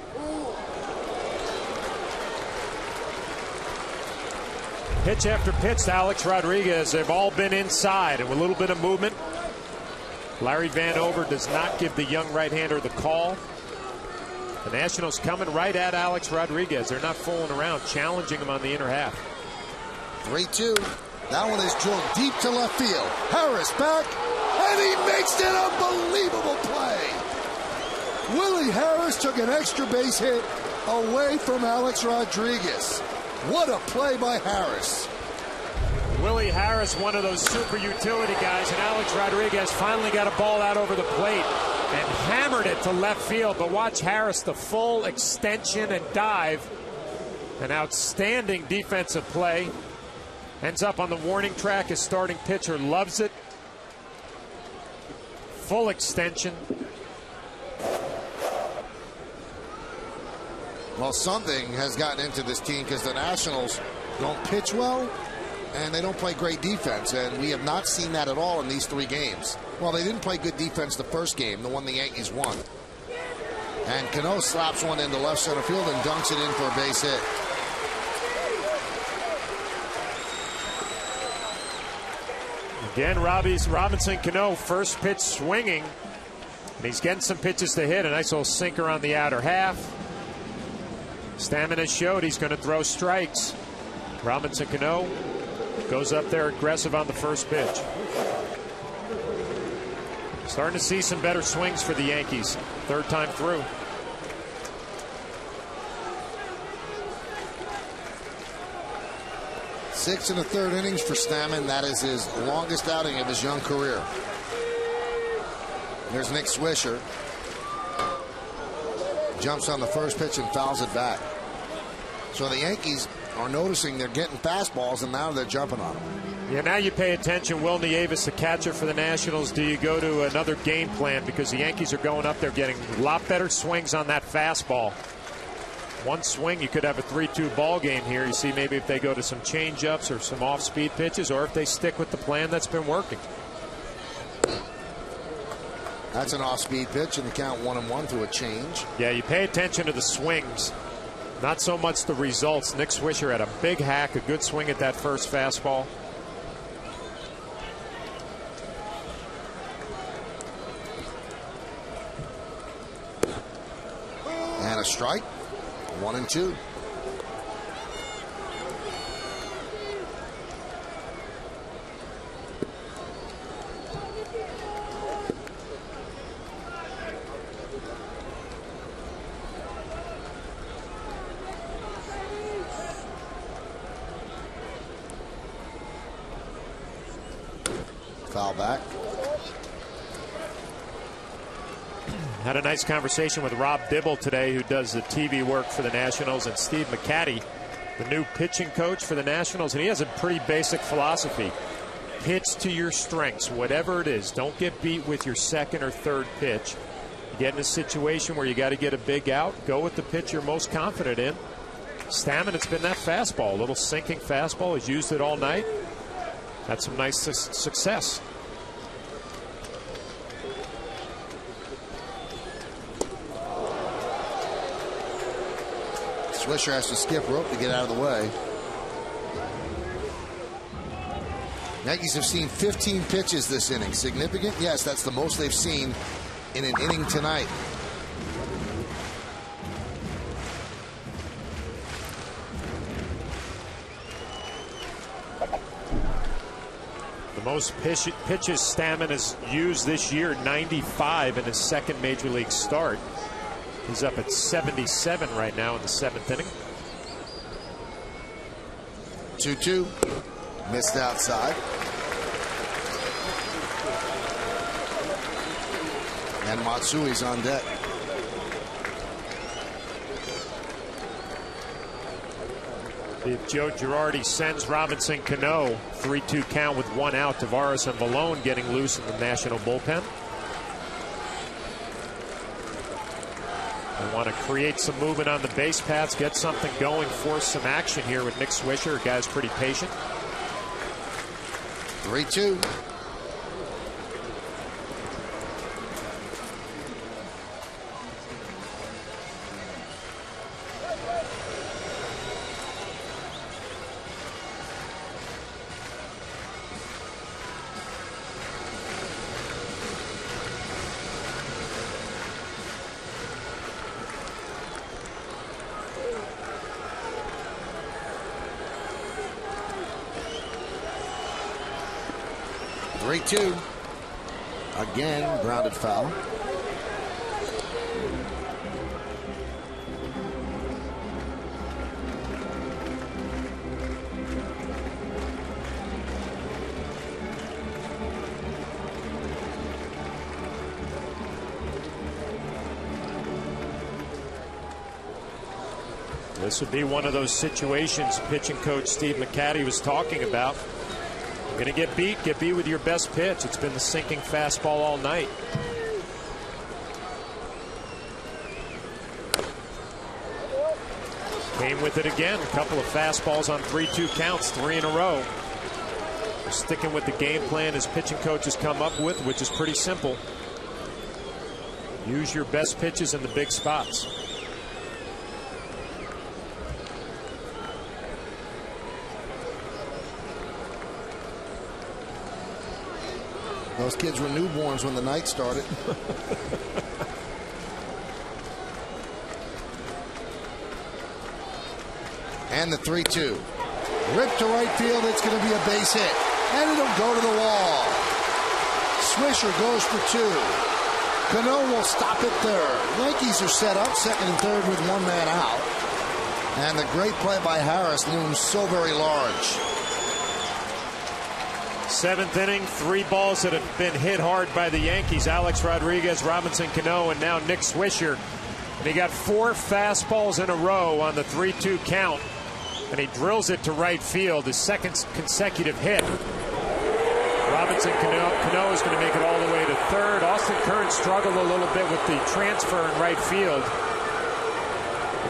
Pitch after pitch to Alex Rodriguez. They've all been inside, and with a little bit of movement. Larry Vanover does not give the young right-hander the call. The Nationals coming right at Alex Rodriguez. They're not fooling around, challenging him on the inner half. 3-2. That one is drilled deep to left field. Harris back, and he makes an unbelievable play. Willie Harris took an extra base hit away from Alex Rodriguez. What a play by Harris. Willie Harris, one of those super utility guys, and Alex Rodriguez finally got a ball out over the plate and hammered it to left field. But watch Harris, the full extension and dive. An outstanding defensive play. Ends up on the warning track. His starting pitcher loves it. Full extension. Well, something has gotten into this team because the Nationals don't pitch well and they don't play great defense, and we have not seen that at all in these 3 games. Well, they didn't play good defense the first game, the one the Yankees won. And Cano slaps one into left center field and dunks it in for a base hit. Again, Robinson Cano, first pitch swinging. And he's getting some pitches to hit. A nice little sinker on the outer half. Stammen showed he's going to throw strikes. Robinson Cano goes up there aggressive on the first pitch. Starting to see some better swings for the Yankees. Third time through. Six and a third innings for Stammen. That is his longest outing of his young career. There's Nick Swisher. Jumps on the first pitch and fouls it back. So the Yankees are noticing they're getting fastballs, and now they're jumping on them. Yeah, now you pay attention. Will Nieves, the catcher for the Nationals. Do you go to another game plan? Because the Yankees are going up there getting a lot better swings on that fastball. One swing, you could have a 3-2 ball game here. You see maybe if they go to some change-ups or some off-speed pitches, or if they stick with the plan that's been working. That's an off-speed pitch, and the count 1-1 to a change. Yeah, you pay attention to the swings, not so much the results. Nick Swisher had a big hack, a good swing at that first fastball. And a strike. 1-2. Foul back. Had a nice conversation with Rob Dibble today, who does the TV work for the Nationals, and Steve McCatty, the new pitching coach for the Nationals, and he has a pretty basic philosophy. Pitch to your strengths, whatever it is. Don't get beat with your second or third pitch. You get in a situation where you got to get a big out, go with the pitch you're most confident in. Stammen, it's been that fastball, a little sinking fastball. He's used it all night. Had some nice success. Swisher has to skip rope to get out of the way. Yankees have seen 15 pitches this inning. Significant? Yes, that's the most they've seen in an inning tonight. The most pitches Stammen has used this year, 95 in his second major league start. He's up at 77 right now in the 7th inning. 2-2. Missed outside. And Matsui's on deck. If Joe Girardi sends Robinson Cano, 3-2 count with 1 out. Tavares and Valone getting loose in the National bullpen. They want to create some movement on the base paths, get something going, force some action here with Nick Swisher. A guy's pretty patient. 3-2. Again, grounded foul. This would be one of those situations pitching coach Steve McCaddy was talking about. You're going to get beat with your best pitch. It's been the sinking fastball all night. Came with it again. A couple of fastballs on 3-2 counts, 3 in a row. Sticking with the game plan his pitching coach has come up with, which is pretty simple. Use your best pitches in the big spots. Those kids were newborns when the night started. And the 3-2. Ripped to right field. It's going to be a base hit. And it'll go to the wall. Swisher goes for 2. Cano will stop at third. Yankees are set up second and third with 1 man out. And the great play by Harris looms so very large. 7th inning, 3 balls that have been hit hard by the Yankees. Alex Rodriguez, Robinson Cano, and now Nick Swisher. And he got 4 fastballs in a row on the 3-2 count. And he drills it to right field, his second consecutive hit. Robinson Cano is going to make it all the way to third. Austin Kern struggled a little bit with the transfer in right field.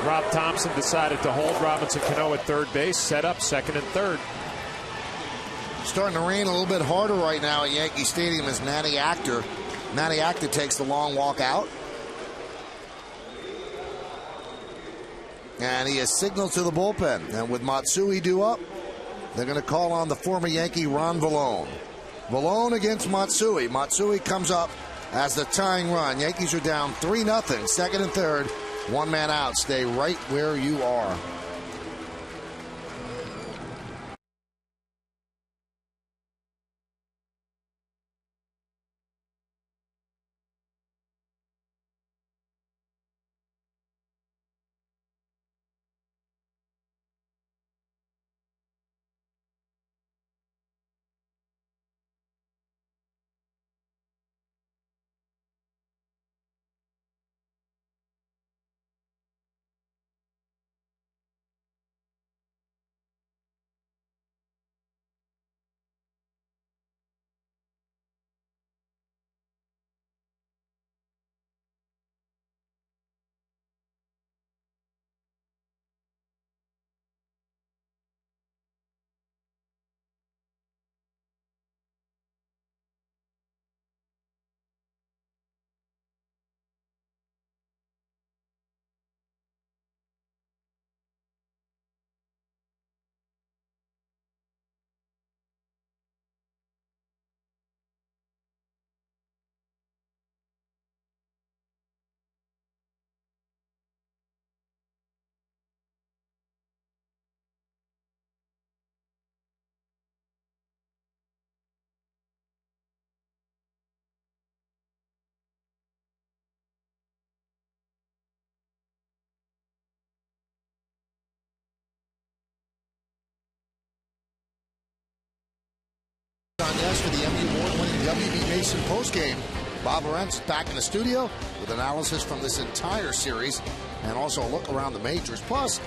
Rob Thompson decided to hold Robinson Cano at third base, set up second and third. Starting to rain a little bit harder right now at Yankee Stadium as Matty Actor takes the long walk out. And he has signaled to the bullpen. And with Matsui due up, they're going to call on the former Yankee Ron Valone. Valone against Matsui. Matsui comes up as the tying run. Yankees are down 3-0, second and third. 1 man out. Stay right where you are. Yes, for the Emmy Award-winning WB Mason postgame. Bob Lorenz back in the studio with analysis from this entire series and also a look around the majors. Plus,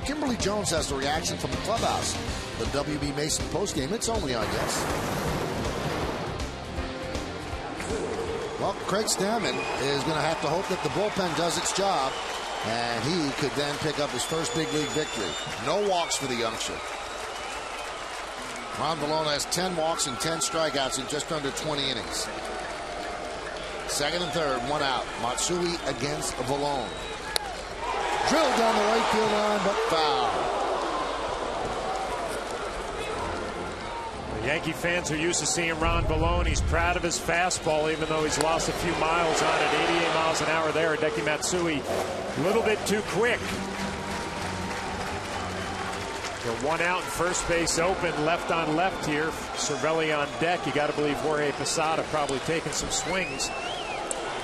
Kimberly Jones has the reaction from the clubhouse. The WB Mason postgame. It's only on Yes. Well, Craig Stammen is going to have to hope that the bullpen does its job, and he could then pick up his first big league victory. No walks for the youngster. Ron Vallone has 10 walks and 10 strikeouts in just under 20 innings. Second and third, one out. Matsui against Vallone. Drilled down the right field line, but foul. The Yankee fans are used to seeing Ron Vallone. He's proud of his fastball, even though he's lost a few miles on it. 88 miles an hour there. Hideki Matsui, a little bit too quick. They're one out and first base open, left on left here. Cervelli on deck. You got to believe Jorge Posada probably taking some swings.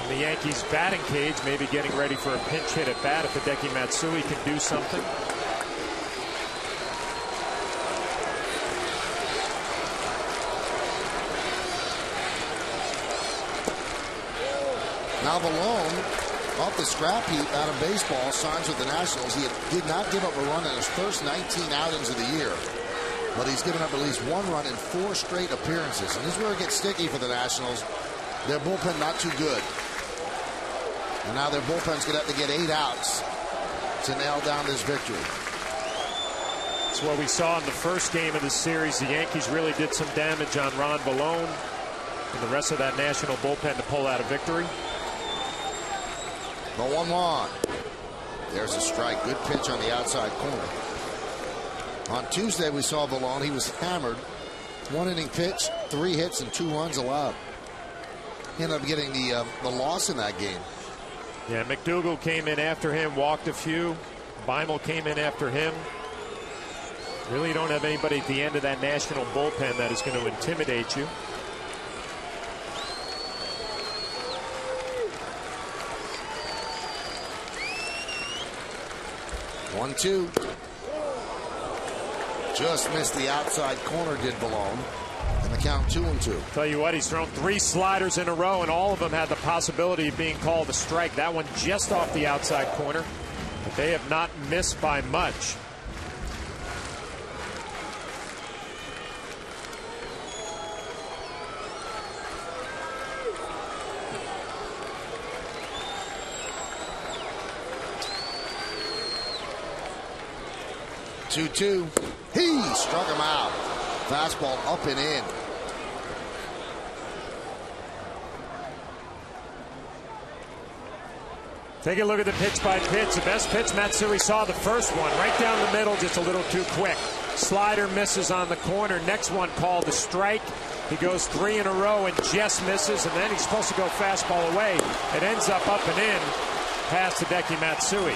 In the Yankees batting cage, maybe getting ready for a pinch hit at bat if Hideki Matsui can do something. Now Vallone, off the scrap heap out of baseball, signs with the Nationals. He did not give up a run in his first 19 outings of the year, but he's given up at least one run in 4 straight appearances. And this is where it gets sticky for the Nationals. Their bullpen not too good. And now their bullpen's going to have to get 8 outs to nail down this victory. That's what we saw in the first game of the series. The Yankees really did some damage on Ron Vallone and the rest of that National bullpen to pull out a victory. The 1-1. There's a strike. Good pitch on the outside corner. On Tuesday, we saw Vallone. He was hammered. 1-inning pitch, 3 hits, and 2 runs allowed. He ended up getting the loss in that game. Yeah, McDougal came in after him, walked a few. Beimel came in after him. Really don't have anybody at the end of that National bullpen that is going to intimidate you. One, two. Just missed the outside corner, did Vallone. And the count 2-2. Tell you what, he's thrown 3 sliders in a row, and all of them had the possibility of being called a strike. That one just off the outside corner. But they have not missed by much. Two. He struck him out. Fastball up and in. Take a look at the pitch by pitch. The best pitch Matsui saw, the first one, right down the middle, just a little too quick. Slider misses on the corner. Next one called a strike. He goes 3 in a row and just misses, and then he's supposed to go fastball away. It ends up and in past Hideki Matsui.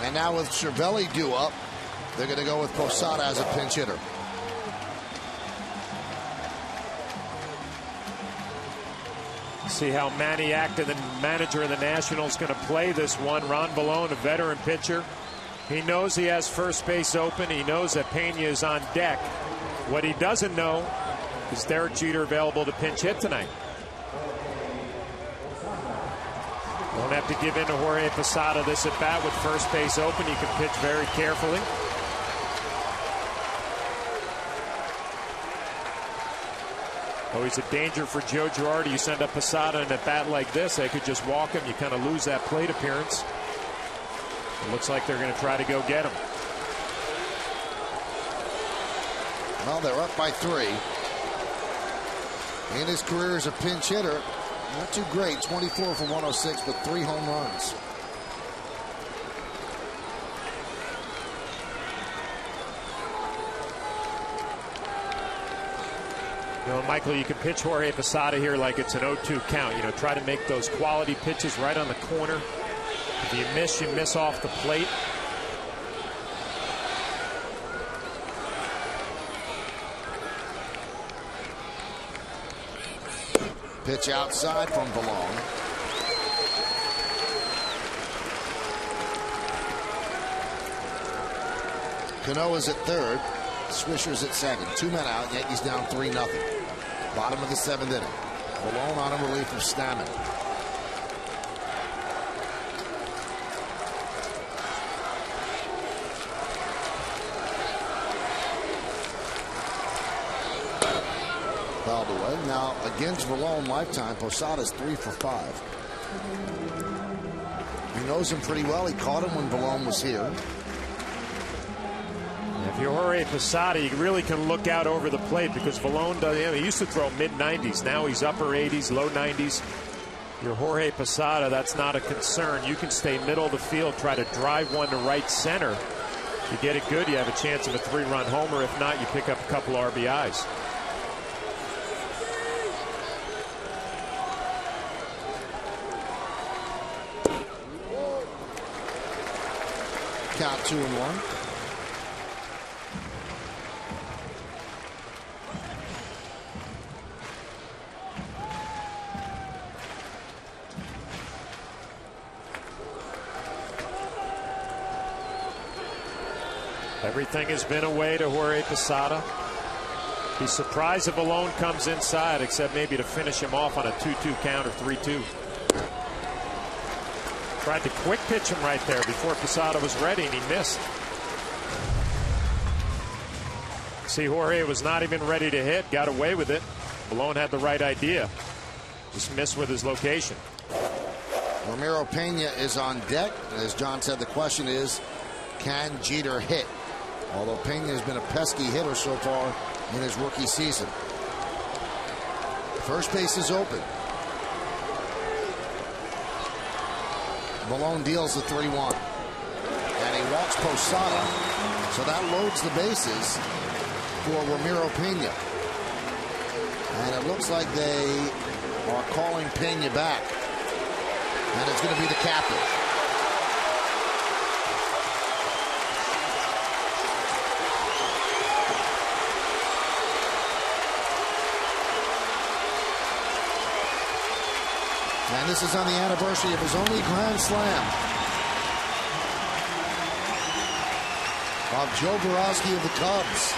And now with Cervelli due up, they're going to go with Posada as a pinch hitter. See how Maniac, the manager of the Nationals, is going to play this one. Ron Vallone, a veteran pitcher. He knows he has first base open. He knows that Pena is on deck. What he doesn't know is Derek Jeter available to pinch hit tonight. Don't have to give in to Jorge Posada this at bat with first base open. He can pitch very carefully. Always a danger for Joe Girardi. You send up Posada in a bat like this, they could just walk him. You kind of lose that plate appearance. It looks like they're going to try to go get him. Well, they're up by 3. In his career as a pinch hitter, not too great. 24 for 106, but 3 home runs. You know, Michael, you can pitch Jorge Posada here like it's an 0-2 count. You know, try to make those quality pitches right on the corner. If you miss off the plate. Pitch outside from Vallone. Cano is at third. Swisher's at second. 2 men out. Yankees down 3-0. Bottom of the 7th inning. Malone on a relief of Stammen. Fouled away. Now against Malone lifetime, Posada's 3 for 5. He knows him pretty well. He caught him when Malone was here. If you're Jorge Posada, you really can look out over the plate because Valone does. He used to throw mid-90s. Now he's upper 80s, low 90s. You're Jorge Posada, that's not a concern. You can stay middle of the field, try to drive one to right center. If you get it good, you have a chance of a 3-run homer. If not, you pick up a couple RBIs. Count 2-1. Everything has been away to Jorge Posada. Be surprised if Alone comes inside, except maybe to finish him off on a 2-2 count or 3-2. Tried to quick pitch him right there before Posada was ready, and he missed. See, Jorge was not even ready to hit, got away with it. Malone had the right idea. Just missed with his location. Ramiro Pena is on deck. As John said, the question is, can Jeter hit? Although Pena has been a pesky hitter so far in his rookie season. First base is open. Malone deals the 3-1. And he walks Posada. So that loads the bases for Ramiro Pena. And it looks like they are calling Pena back. And it's going to be the captain. And this is on the anniversary of his only grand slam. Of Joe Borowski of the Cubs.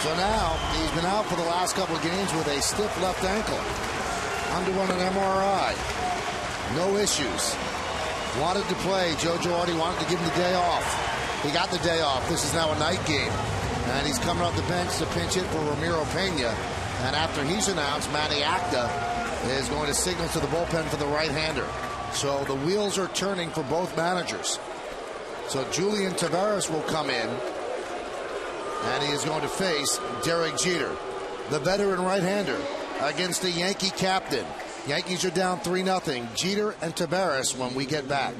So now he's been out for the last couple of games with a stiff left ankle. Underwent an MRI. No issues. Wanted to play. Joe Girardi wanted to give him the day off. He got the day off. This is now a night game. And he's coming off the bench to pinch hit for Ramiro Pena. And after he's announced, Manny Acta is going to signal to the bullpen for the right-hander. So the wheels are turning for both managers. So Julian Taveras will come in, and he is going to face Derek Jeter, the veteran right-hander, against the Yankee captain. Yankees are down 3-0. Jeter and Taveras when we get back.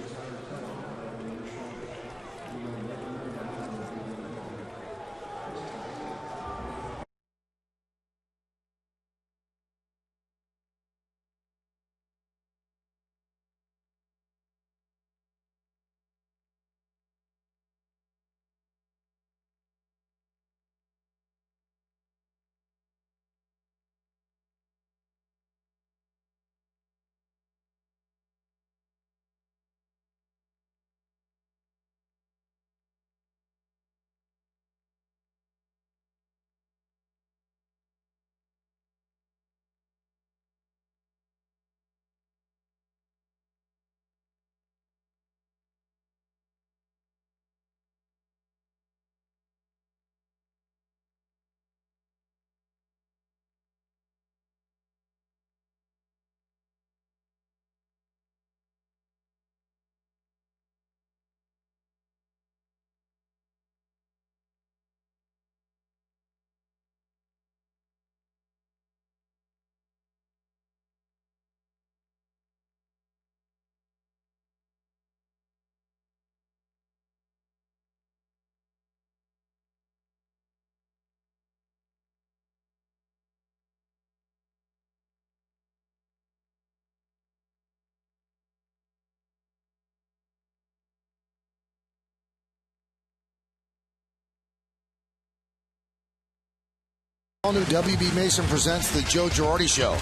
All new WB Mason presents the Joe Girardi Show.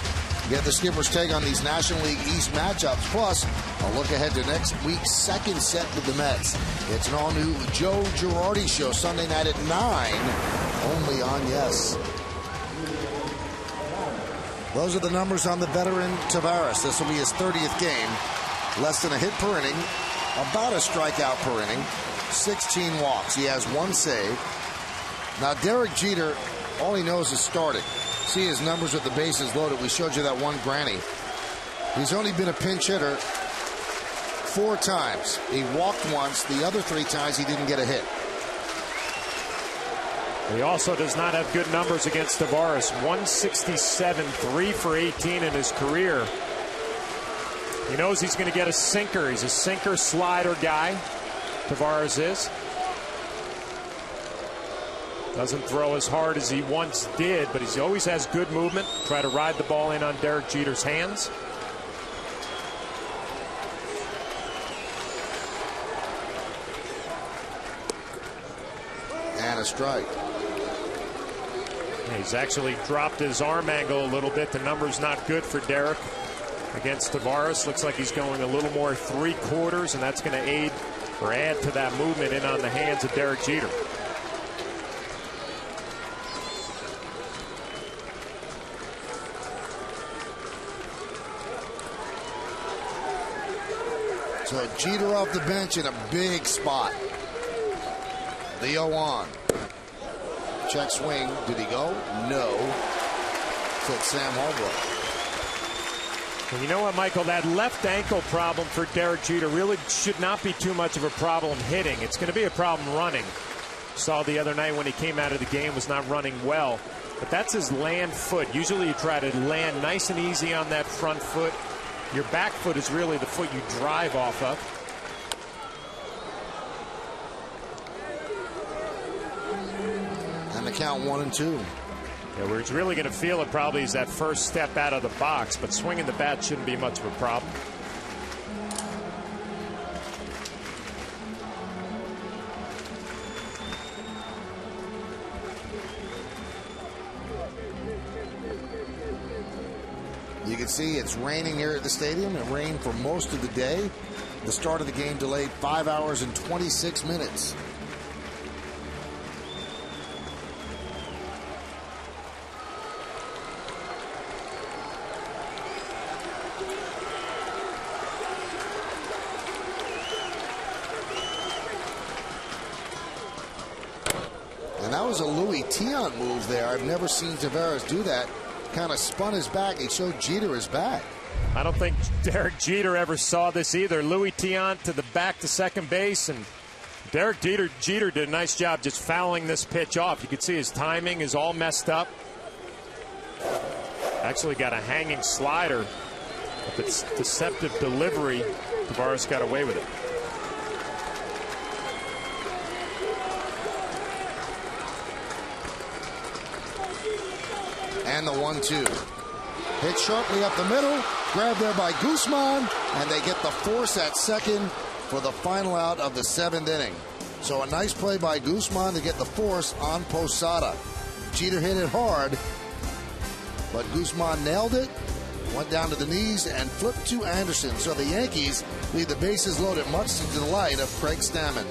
Get the skipper's take on these National League East matchups, plus a look ahead to next week's second set with the Mets. It's an all-new Joe Girardi Show, Sunday night at 9, only on Yes. Those are the numbers on the veteran Tavares. This will be his 30th game. Less than a hit per inning, about a strikeout per inning, 16 walks. He has 1 save. Now, Derek Jeter, all he knows is starting. See his numbers with the bases loaded. We showed you that one granny. He's only been a pinch hitter 4 times. He walked once. The other 3 times he didn't get a hit. He also does not have good numbers against Tavares. 167, 3 for 18 in his career. He knows he's going to get a sinker. He's a sinker slider guy. Tavares is. Doesn't throw as hard as he once did, but he always has good movement. Try to ride the ball in on Derek Jeter's hands. And a strike. He's actually dropped his arm angle a little bit. The number's not good for Derek against Tavares. Looks like he's going a little more 3/4, and that's going to aid or add to that movement in on the hands of Derek Jeter. So Jeter off the bench in a big spot. The 0-1. Check swing. Did he go? No. Said Sam Holbrook. And you know what, Michael? That left ankle problem for Derek Jeter really should not be too much of a problem hitting. It's going to be a problem running. Saw the other night when he came out of the game was not running well. But that's his land foot. Usually you try to land nice and easy on that front foot. Your back foot is really the foot you drive off of. And the count 1-2. Yeah, where he's really going to feel it probably is that first step out of the box, but swinging the bat shouldn't be much of a problem. You can see it's raining here at the stadium. It rained for most of the day. The start of the game delayed 5 hours and 26 minutes. And that was a Louis Tiant move there. I've never seen Tavares do that. Kind of spun his back. He showed Jeter his back. I don't think Derek Jeter ever saw this either. Louis Tiant to the back to second base, and Derek Jeter did a nice job just fouling this pitch off. You can see his timing is all messed up. Actually got a hanging slider. With its deceptive delivery, Tavares got away with it. And the 1-2. Hit sharply up the middle. Grabbed there by Guzman. And they get the force at second for the final out of the 7th inning. So a nice play by Guzman to get the force on Posada. Jeter hit it hard, but Guzman nailed it. Went down to the knees and flipped to Anderson. So the Yankees leave the bases loaded, much to the delight of Craig Stammen.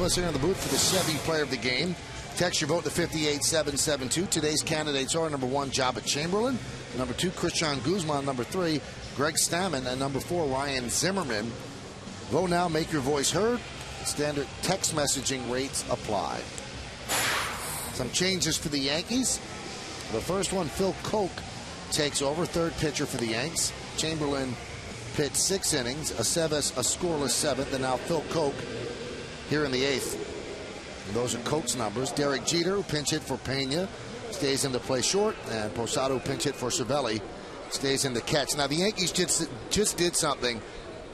us here in the booth for the Chevy Player of the Game. Text your vote to 58772. Today's candidates are number 1, Jabba Chamberlain, number 2, Christian Guzman, number 3, Greg Stammen, and number 4, Ryan Zimmerman. Vote now, make your voice heard. Standard text messaging rates apply. Some changes for the Yankees. The first one, Phil Koch takes over, third pitcher for the Yanks. Chamberlain pitched 6 innings, Aceves a scoreless 7th, and now Phil Koch here in the 8th. And those are Koch's numbers. Derek Jeter, who pinch hit for Pena, stays in to play short, and Posado pinch hit for Cervelli, stays in to catch. Now the Yankees just did something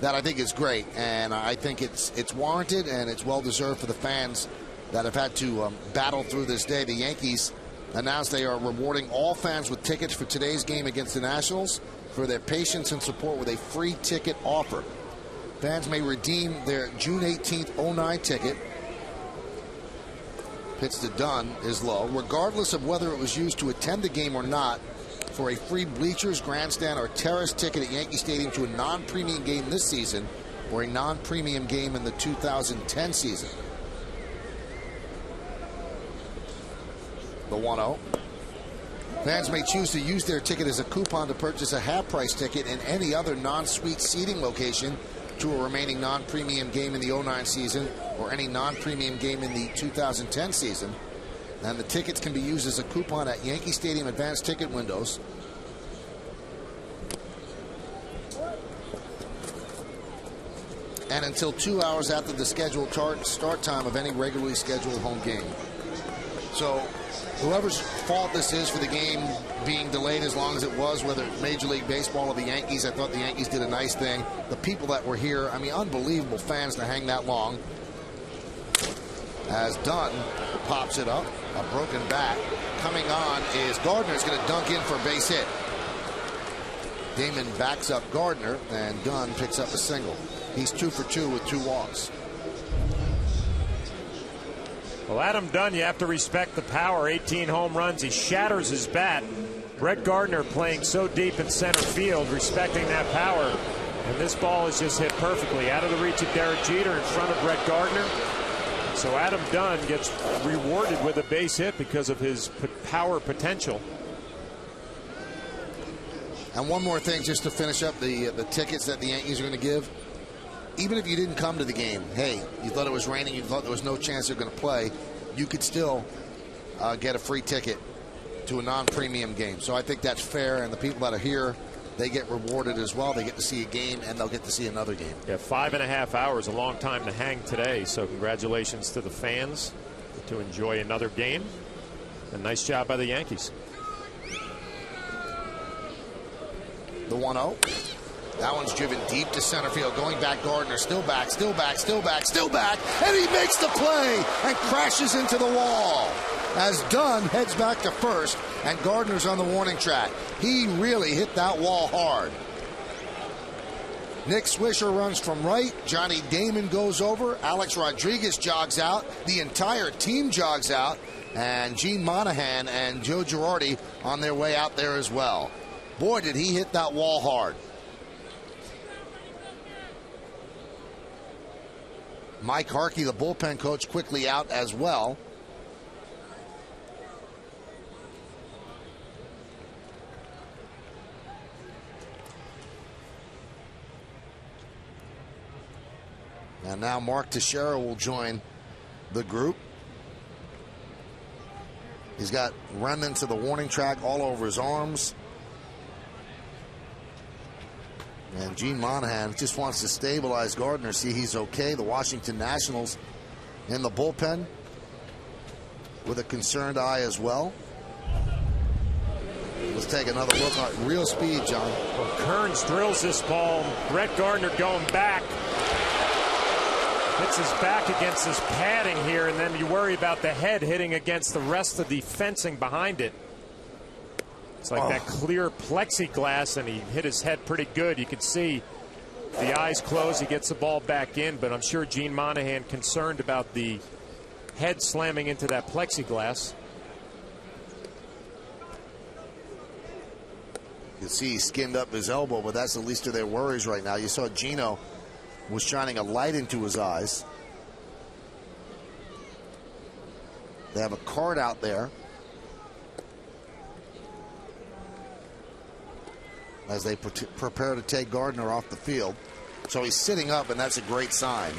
that I think is great, and I think it's warranted and it's well deserved for the fans that have had to battle through this day. The Yankees announced they are rewarding all fans with tickets for today's game against the Nationals for their patience and support with a free ticket offer. Fans may redeem their June 18th 09 ticket. Pitch to Dunn is low, regardless of whether it was used to attend the game or not, for a free bleachers, grandstand, or terrace ticket at Yankee Stadium to a non-premium game this season or a non-premium game in the 2010 season. The 1-0. Fans may choose to use their ticket as a coupon to purchase a half-price ticket in any other non-suite seating location to a remaining non-premium game in the 09 season or any non-premium game in the 2010 season. And the tickets can be used as a coupon at Yankee Stadium advanced ticket windows. And until 2 hours after the scheduled start time of any regularly scheduled home game. So whoever's fault this is for the game being delayed as long as it was, whether Major League Baseball or the Yankees, I thought the Yankees did a nice thing. The people that were here, I mean, unbelievable fans to hang that long. As Dunn pops it up, a broken bat. Coming on is Gardner, is going to dunk in for a base hit. Damon backs up Gardner, and Dunn picks up a single. He's 2 for 2 with 2 walks. Well, Adam Dunn, you have to respect the power. 18 home runs. He shatters his bat. Brett Gardner playing so deep in center field, respecting that power. And this ball is just hit perfectly out of the reach of Derek Jeter in front of Brett Gardner. So Adam Dunn gets rewarded with a base hit because of his power potential. And one more thing just to finish up the tickets that the Yankees are going to give. Even if you didn't come to the game, hey, you thought it was raining, you thought there was no chance they're going to play, you could still get a free ticket to a non-premium game. So I think that's fair, and the people that are here, they get rewarded as well. They get to see a game, and they'll get to see another game. Yeah, 5.5 hours, a long time to hang today. So congratulations to the fans to enjoy another game. And nice job by the Yankees. The 1-0. That one's driven deep to center field. Going back, Gardner. Still back, still back, still back, still back. And he makes the play and crashes into the wall. As Dunn heads back to first, and Gardner's on the warning track. He really hit that wall hard. Nick Swisher runs from right. Johnny Damon goes over. Alex Rodriguez jogs out. The entire team jogs out. And Gene Monahan and Joe Girardi on their way out there as well. Boy, did he hit that wall hard. Mike Harkey, the bullpen coach, quickly out as well. And now Mark Teixeira will join the group. He's got remnants of the warning track all over his arms. And Gene Monahan just wants to stabilize Gardner, see he's okay. The Washington Nationals in the bullpen with a concerned eye as well. Let's take another look at real speed, John. Well, Kearns drills this ball. Brett Gardner going back. Hits his back against his padding here, and then you worry about the head hitting against the rest of the fencing behind it. It's like that clear plexiglass, and he hit his head pretty good. You can see the eyes closed. He gets the ball back in, but I'm sure Gene Monahan concerned about the head slamming into that plexiglass. You can see he skinned up his elbow, but that's the least of their worries right now. You saw Gino was shining a light into his eyes. They have a cart out there as they prepare to take Gardner off the field. So he's sitting up, and that's a great sign.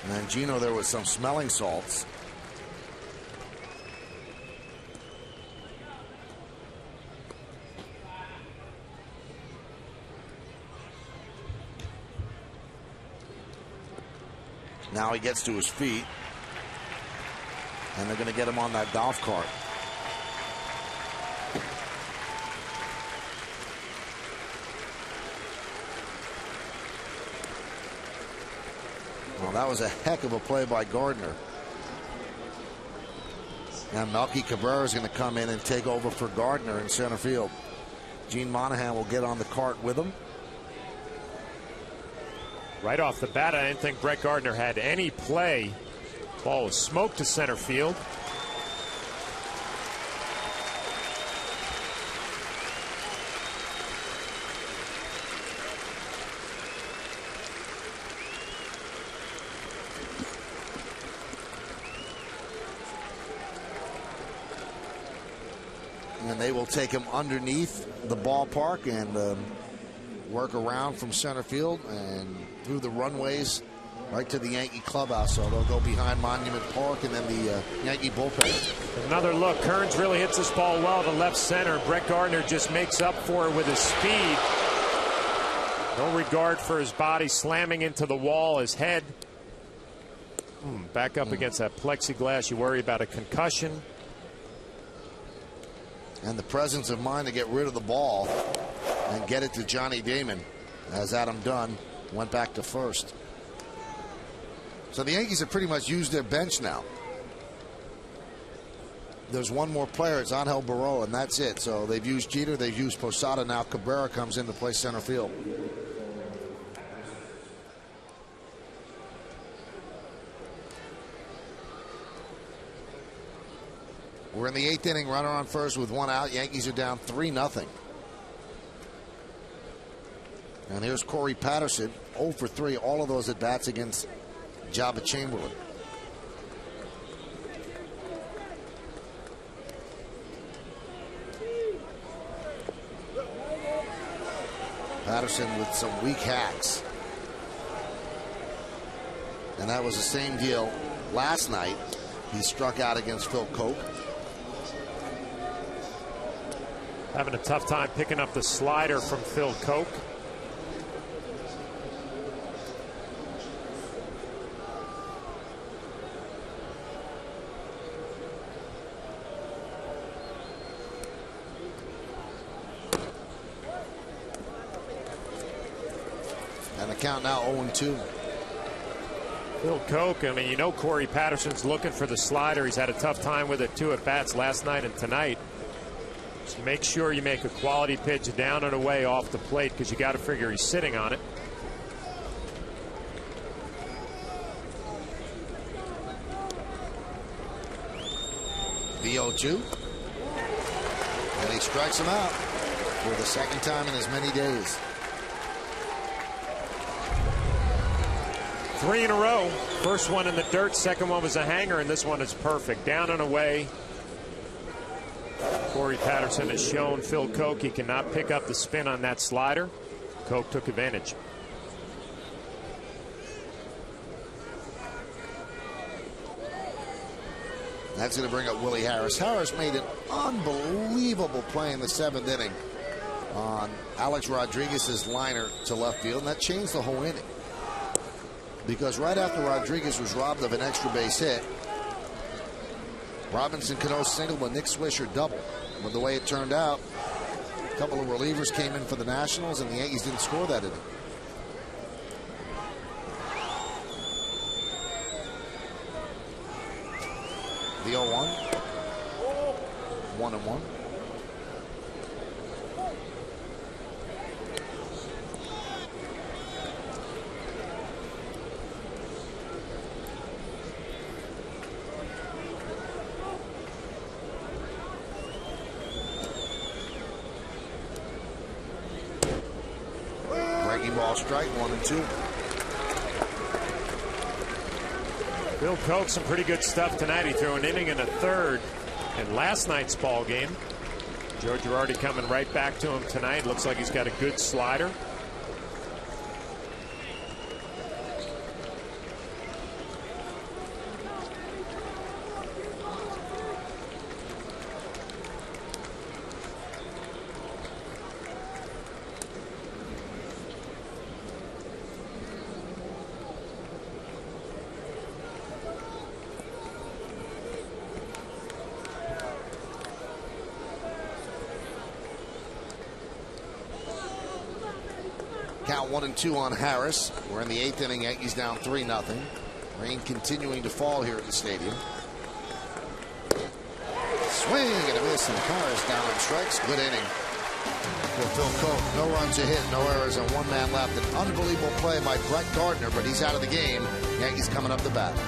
And then Gino there with some smelling salts. Now he gets to his feet, and they're going to get him on that golf cart. Well, that was a heck of a play by Gardner. And Melky Cabrera is going to come in and take over for Gardner in center field. Gene Monahan will get on the cart with him. Right off the bat, I didn't think Brett Gardner had any play. Ball was smoked to center field. And they will take him underneath the ballpark and work around from center field and through the runways right to the Yankee clubhouse. So they'll go behind Monument Park and then the Yankee bullpen. Another look. Kearns really hits this ball well to left center. Brett Gardner just makes up for it with his speed. No regard for his body, slamming into the wall, his head. Back up against that plexiglass. You worry about a concussion. And the presence of mind to get rid of the ball and get it to Johnny Damon as Adam Dunn went back to first. So the Yankees have pretty much used their bench now. There's one more player. It's Angel Barroa, and that's it. So they've used Jeter. They've used Posada. Now Cabrera comes in to play center field. We're in the 8th inning. Runner on first with 1 out. Yankees are down 3-0. And here's Corey Patterson, 0 for 3, all of those at bats against Jabba Chamberlain. Patterson with some weak hacks. And that was the same deal last night. He struck out against Phil Koch. Having a tough time picking up the slider from Phil Koch. And the count now 0-2. Phil Koch, I mean, you know Corey Patterson's looking for the slider. He's had a tough time with it, 2 at-bats last night and tonight. So make sure you make a quality pitch down and away off the plate, because you got to figure he's sitting on it. The 0-2. And he strikes him out for the second time in as many days. 3 in a row. First one in the dirt, second one was a hanger, and this one is perfect. Down and away. Corey Patterson has shown Phil Koch he cannot pick up the spin on that slider. Koch took advantage. That's going to bring up Willie Harris. Harris made an unbelievable play in the 7th inning on Alex Rodriguez's liner to left field, and that changed the whole inning. Because right after Rodriguez was robbed of an extra base hit, Robinson Cano singled, but Nick Swisher doubled. But the way it turned out, a couple of relievers came in for the Nationals, and the Yankees didn't score that inning. The 0-1. 1-1. ball strike, 1-2. Bill Koch, some pretty good stuff tonight. He threw an inning and a third in last night's ball game. Joe Girardi coming right back to him tonight. Looks like he's got a good slider. Count 1-2 on Harris. We're in the 8th inning. Yankees down 3-0. Rain continuing to fall here at the stadium. Swing and a miss, and Harris down on strikes. Good inning for Phil Koch. No runs, a hit, no errors, and 1 man left. An unbelievable play by Brett Gardner, but he's out of the game. Yankees coming up the bat.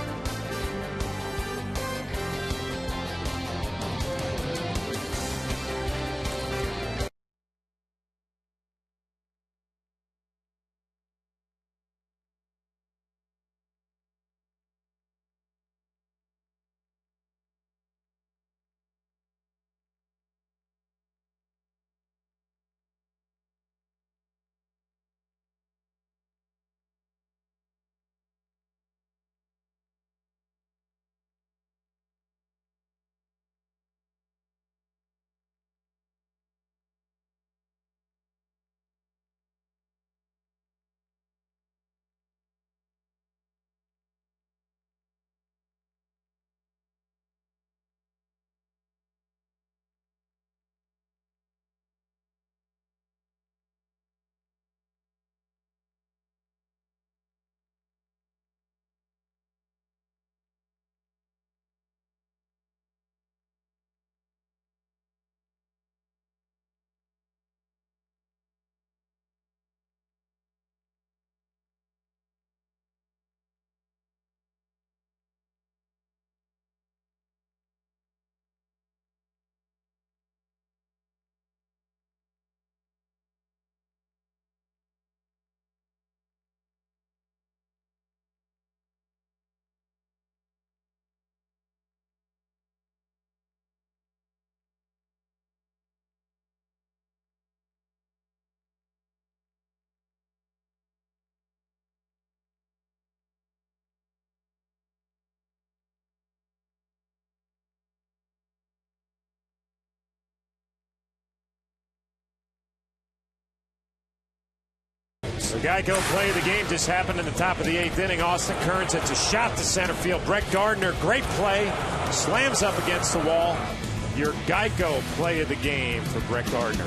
The Geico play of the game just happened in the top of the 8th inning. Austin Kearns hits a shot to center field. Brett Gardner, great play, slams up against the wall. Your Geico play of the game for Brett Gardner.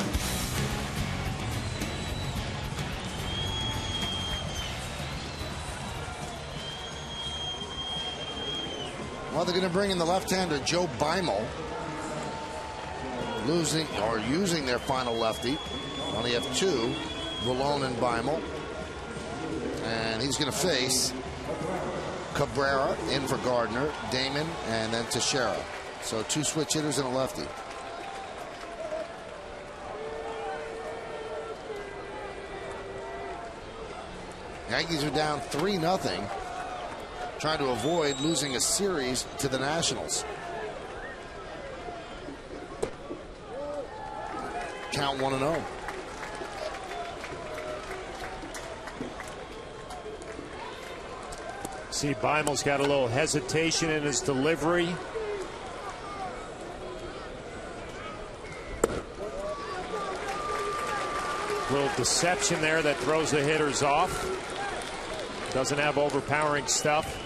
Well, they're going to bring in the left-hander Joe Beimel, using their final lefty. Only have 2, Rolone and Beimel. And he's going to face Cabrera in for Gardner, Damon, and then Teixeira. So 2 switch hitters and a lefty. Yankees are down 3-0, trying to avoid losing a series to the Nationals. Count 1-0. See, Beimel's got a little hesitation in his delivery. Little deception there that throws the hitters off. Doesn't have overpowering stuff.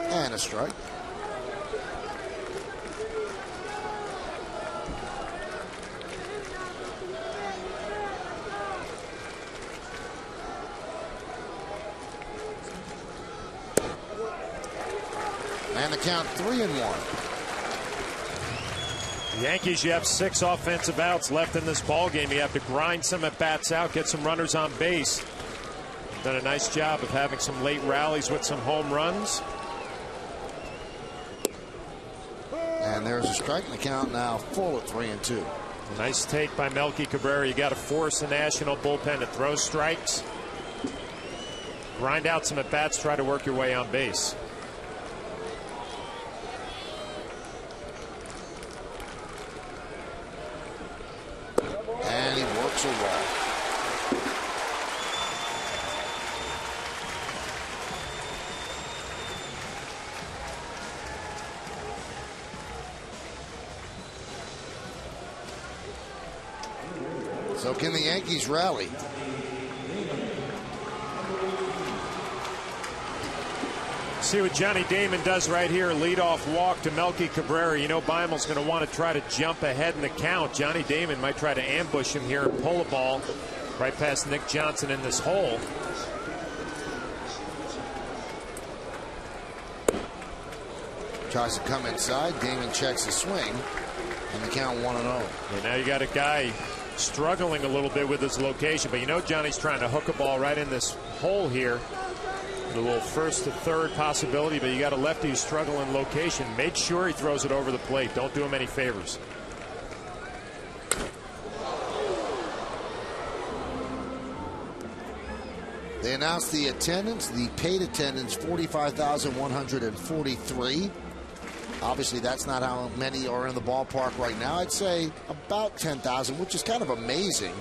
And a strike. And the count 3-1. The Yankees, you have 6 offensive outs left in this ball game. You have to grind some at bats out, get some runners on base. Done a nice job of having some late rallies with some home runs. And there's a strike in the count now, full at 3-2. Nice take by Melky Cabrera. You got to force the National bullpen to throw strikes. Grind out some at-bats, try to work your way on base. And he works a wall. So can the Yankees rally? See what Johnny Damon does right here. Leadoff walk to Melky Cabrera. You know Beimel's going to want to try to jump ahead in the count. Johnny Damon might try to ambush him here and pull a ball right past Nick Johnson in this hole. Tries to come inside. Damon checks the swing. And the count 1-0. And now you got a guy struggling a little bit with his location, but you know Johnny's trying to hook a ball right in this hole here. A little first to third possibility, but you got a lefty who's struggling location. Make sure he throws it over the plate. Don't do him any favors. They announced the attendance, the paid attendance, 45,143. Obviously, that's not how many are in the ballpark right now. I'd say about 10,000, which is kind of amazing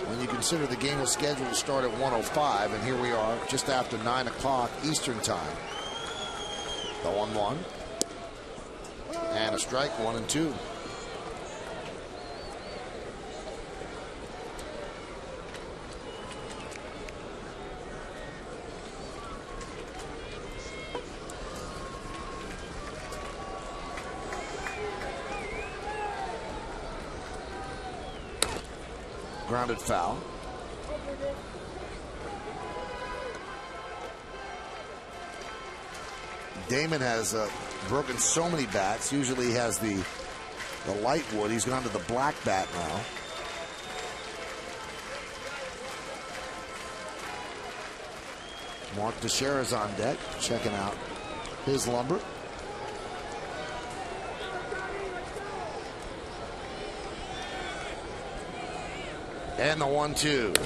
when you consider the game was scheduled to start at 1:05, and here we are just after 9 o'clock Eastern time. The 1-1. And a strike, 1-2. Grounded foul. Damon has broken so many bats. Usually he has the light wood. He's gone to the black bat now. Mark Teixeira's on deck, checking out his lumber. And the 1-2.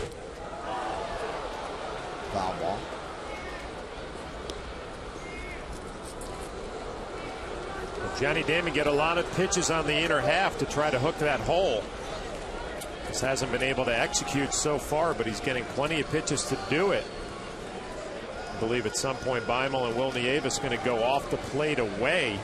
Foul ball. Johnny Damon get a lot of pitches on the inner half to try to hook that hole. Just hasn't been able to execute so far, but he's getting plenty of pitches to do it. I believe at some point Beimel and Will Nieves going to go off the plate away.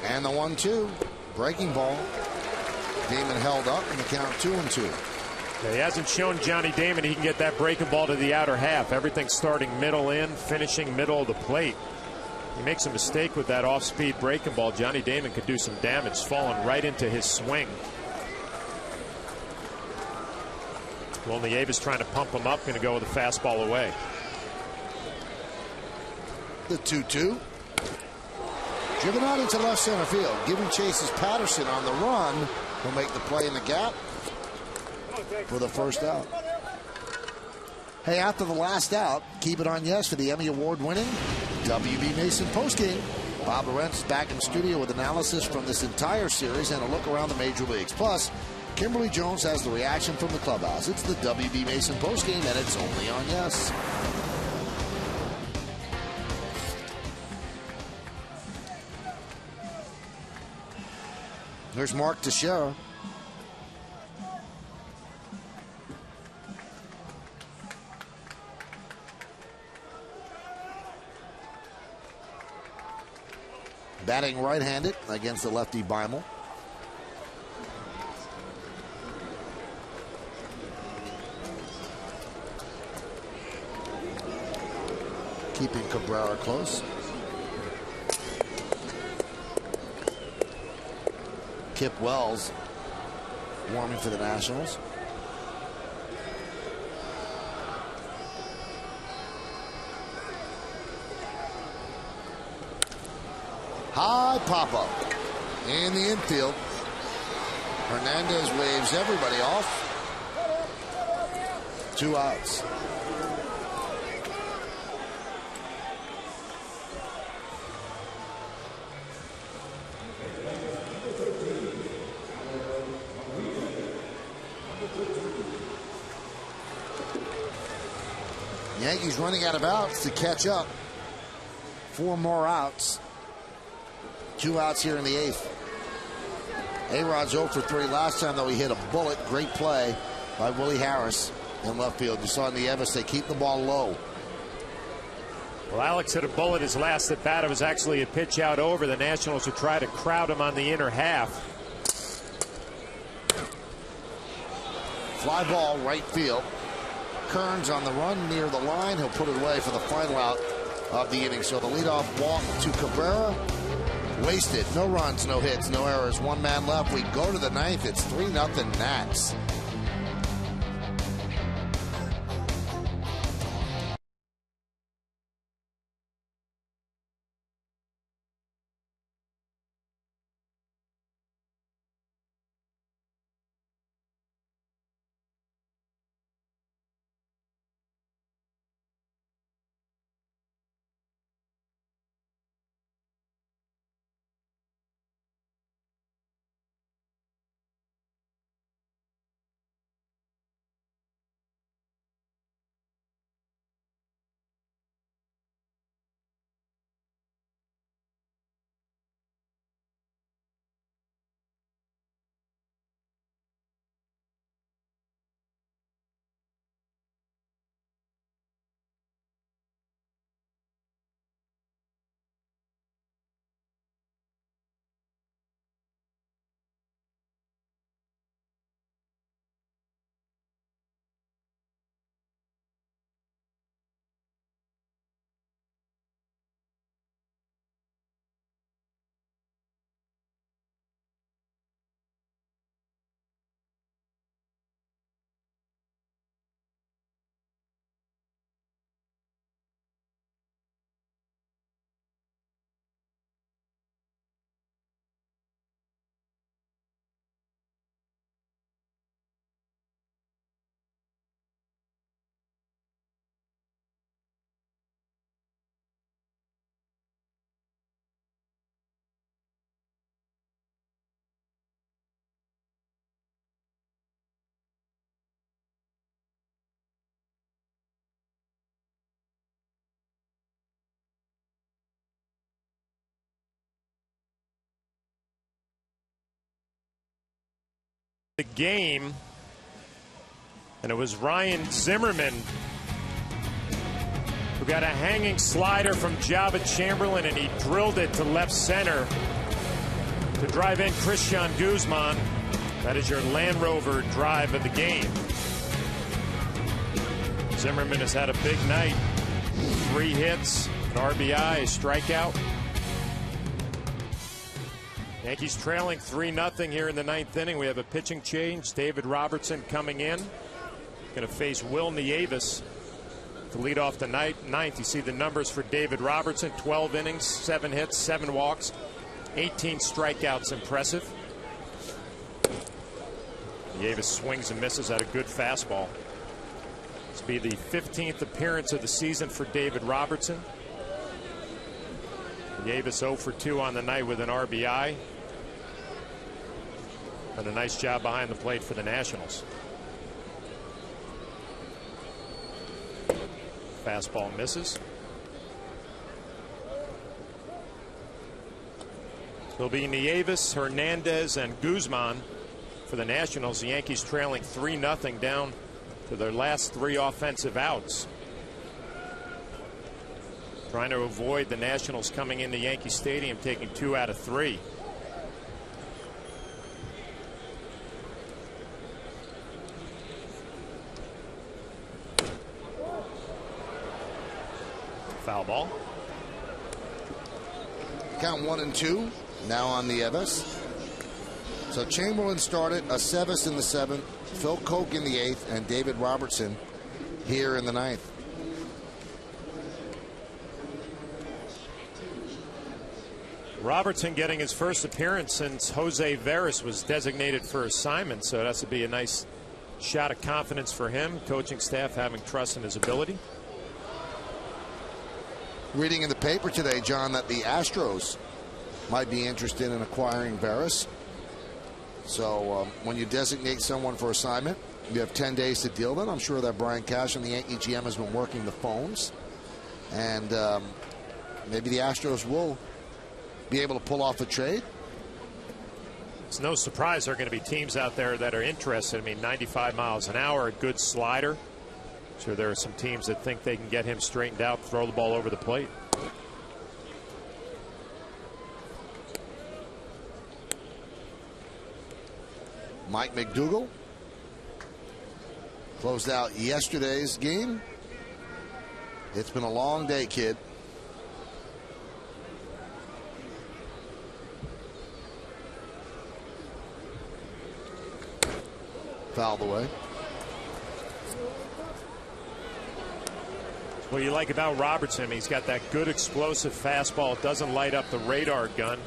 And the 1-2. Breaking ball. Damon held up in the count 2-2. He hasn't shown Johnny Damon he can get that breaking ball to the outer half. Everything's starting middle in, finishing middle of the plate. He makes a mistake with that off-speed breaking ball. Johnny Damon could do some damage, falling right into his swing. Will Nieves trying to pump him up, going to go with a fastball away. The 2-2. Driven out into left center field. Giving chases Patterson on the run. He'll make the play in the gap for the first out. Hey, after the last out, keep it on yes for the Emmy Award-winning WB Mason postgame. Bob Lorenz is back in the studio with analysis from this entire series and a look around the major leagues. Plus, Kimberly Jones has the reaction from the clubhouse. It's the WB Mason postgame, and it's only on yes. There's Mark Teixeira. Batting right-handed against the lefty Beimel. Keeping Cabrera close. Kip Wells warming for the Nationals. High pop-up in the infield. Hernandez waves everybody off. 2 outs. Yankees running out of outs to catch up. 4 more outs. 2 outs here in the 8th. A-Rod's 0 for 3 last time, though. He hit a bullet. Great play by Willie Harris in left field. You saw in the Evis, they keep the ball low. Well, Alex hit a bullet his last at bat. It was actually a pitch out over. The Nationals would try to crowd him on the inner half. Fly ball right field. Kearns on the run near the line. He'll put it away for the final out of the inning. So the leadoff walk to Cabrera. Wasted. No runs, no hits, no errors. 1 man left. We go to the 9th. It's 3-0 Nats. The game, and it was Ryan Zimmerman who got a hanging slider from Jabba Chamberlain, and he drilled it to left center to drive in Christian Guzman. That is your Land Rover drive of the game. Zimmerman has had a big night. 3 hits, an RBI, a strikeout. Yankees trailing 3-0 here in the 9th inning. We have a pitching change. David Robertson coming in. Going to face Will Nieves to lead off the 9th. You see the numbers for David Robertson. 12 innings, 7 hits, 7 walks, 18 strikeouts. Impressive. Nieves swings and misses at a good fastball. This will be the 15th appearance of the season for David Robertson. Nieves 0 for 2 on the night with an RBI. And a nice job behind the plate for the Nationals. Fastball misses. It'll be Nieves, Hernandez, and Guzman for the Nationals. The Yankees trailing 3-0 down to their last 3 offensive outs. Trying to avoid the Nationals coming into Yankee Stadium taking 2 out of 3. Foul ball. Count 1-2 now on the Evis. So Chamberlain started, Aceves in the 7th, Phil Koch in the 8th, and David Robertson here in the 9th. Robertson getting his first appearance since Jose Veras was designated for assignment, so that would be a nice shot of confidence for him. Coaching staff having trust in his ability. Reading in the paper today, John, that the Astros might be interested in acquiring Veras. So when you designate someone for assignment, you have 10 days to deal with it. I'm sure that Brian Cash and the Yankee GM has been working the phones. And maybe the Astros will be able to pull off a trade. It's no surprise there are going to be teams out there that are interested. I mean, 95 miles an hour, a good slider. So there are some teams that think they can get him straightened out, throw the ball over the plate. Mike McDougal closed out yesterday's game. It's been a long day, kid. Fouled away. What you like about Robertson, he's got that good explosive fastball. It doesn't light up the radar gun.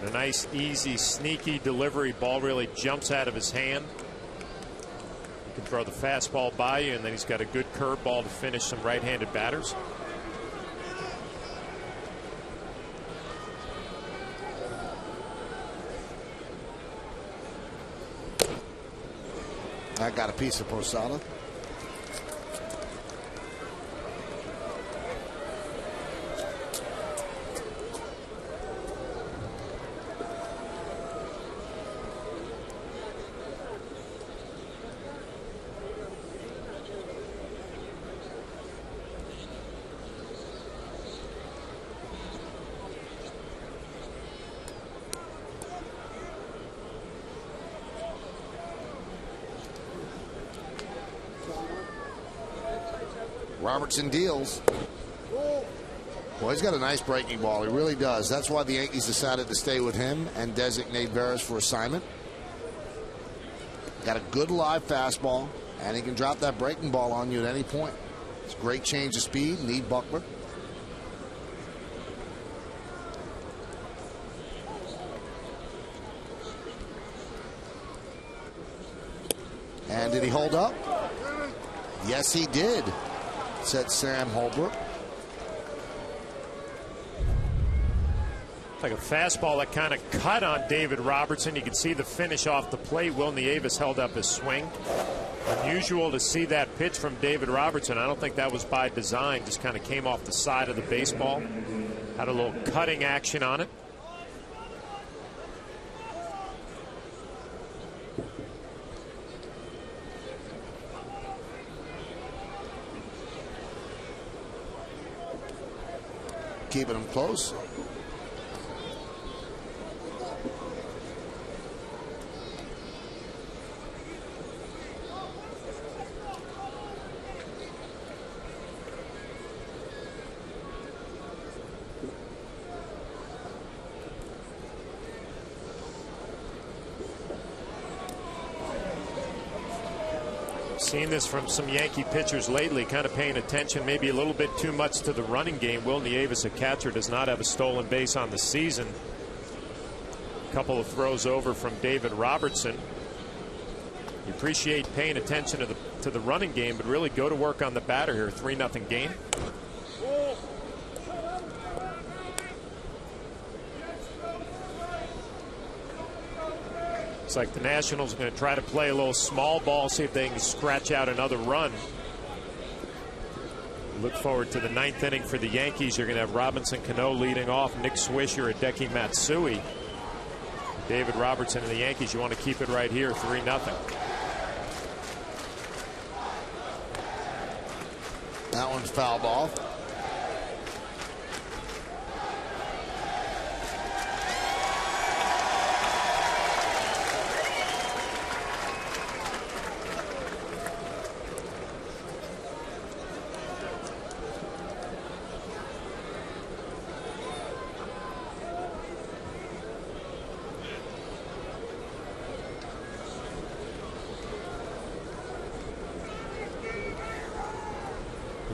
And a nice, easy, sneaky delivery. Ball really jumps out of his hand. You can throw the fastball by you, and then he's got a good curveball to finish some right-handed batters. I got a piece of Posada. Robertson deals. Well, he's got a nice breaking ball. He really does. That's why the Yankees decided to stay with him and designate Veras for assignment. Got a good live fastball, and he can drop that breaking ball on you at any point. It's a great change of speed. Need Buckler. And did he hold up? Yes, he did, said Sam Holbrook. Like a fastball that kind of cut on David Robertson. You can see the finish off the plate. Will Nieves held up his swing. Unusual to see that pitch from David Robertson. I don't think that was by design. Just kind of came off the side of the baseball. Had a little cutting action on it. Keeping him close. Seen this from some Yankee pitchers lately, kind of paying attention maybe a little bit too much to the running game. Will Nieves, a catcher, does not have a stolen base on the season. A couple of throws over from David Robertson. You appreciate paying attention to the running game, but really go to work on the batter here. 3-0 game. Looks like the Nationals are going to try to play a little small ball, see if they can scratch out another run. Look forward to the 9th inning for the Yankees. You're going to have Robinson Cano leading off, Nick Swisher, Hideki Matsui. David Robertson and the Yankees, you want to keep it right here, 3-0. That one's fouled off.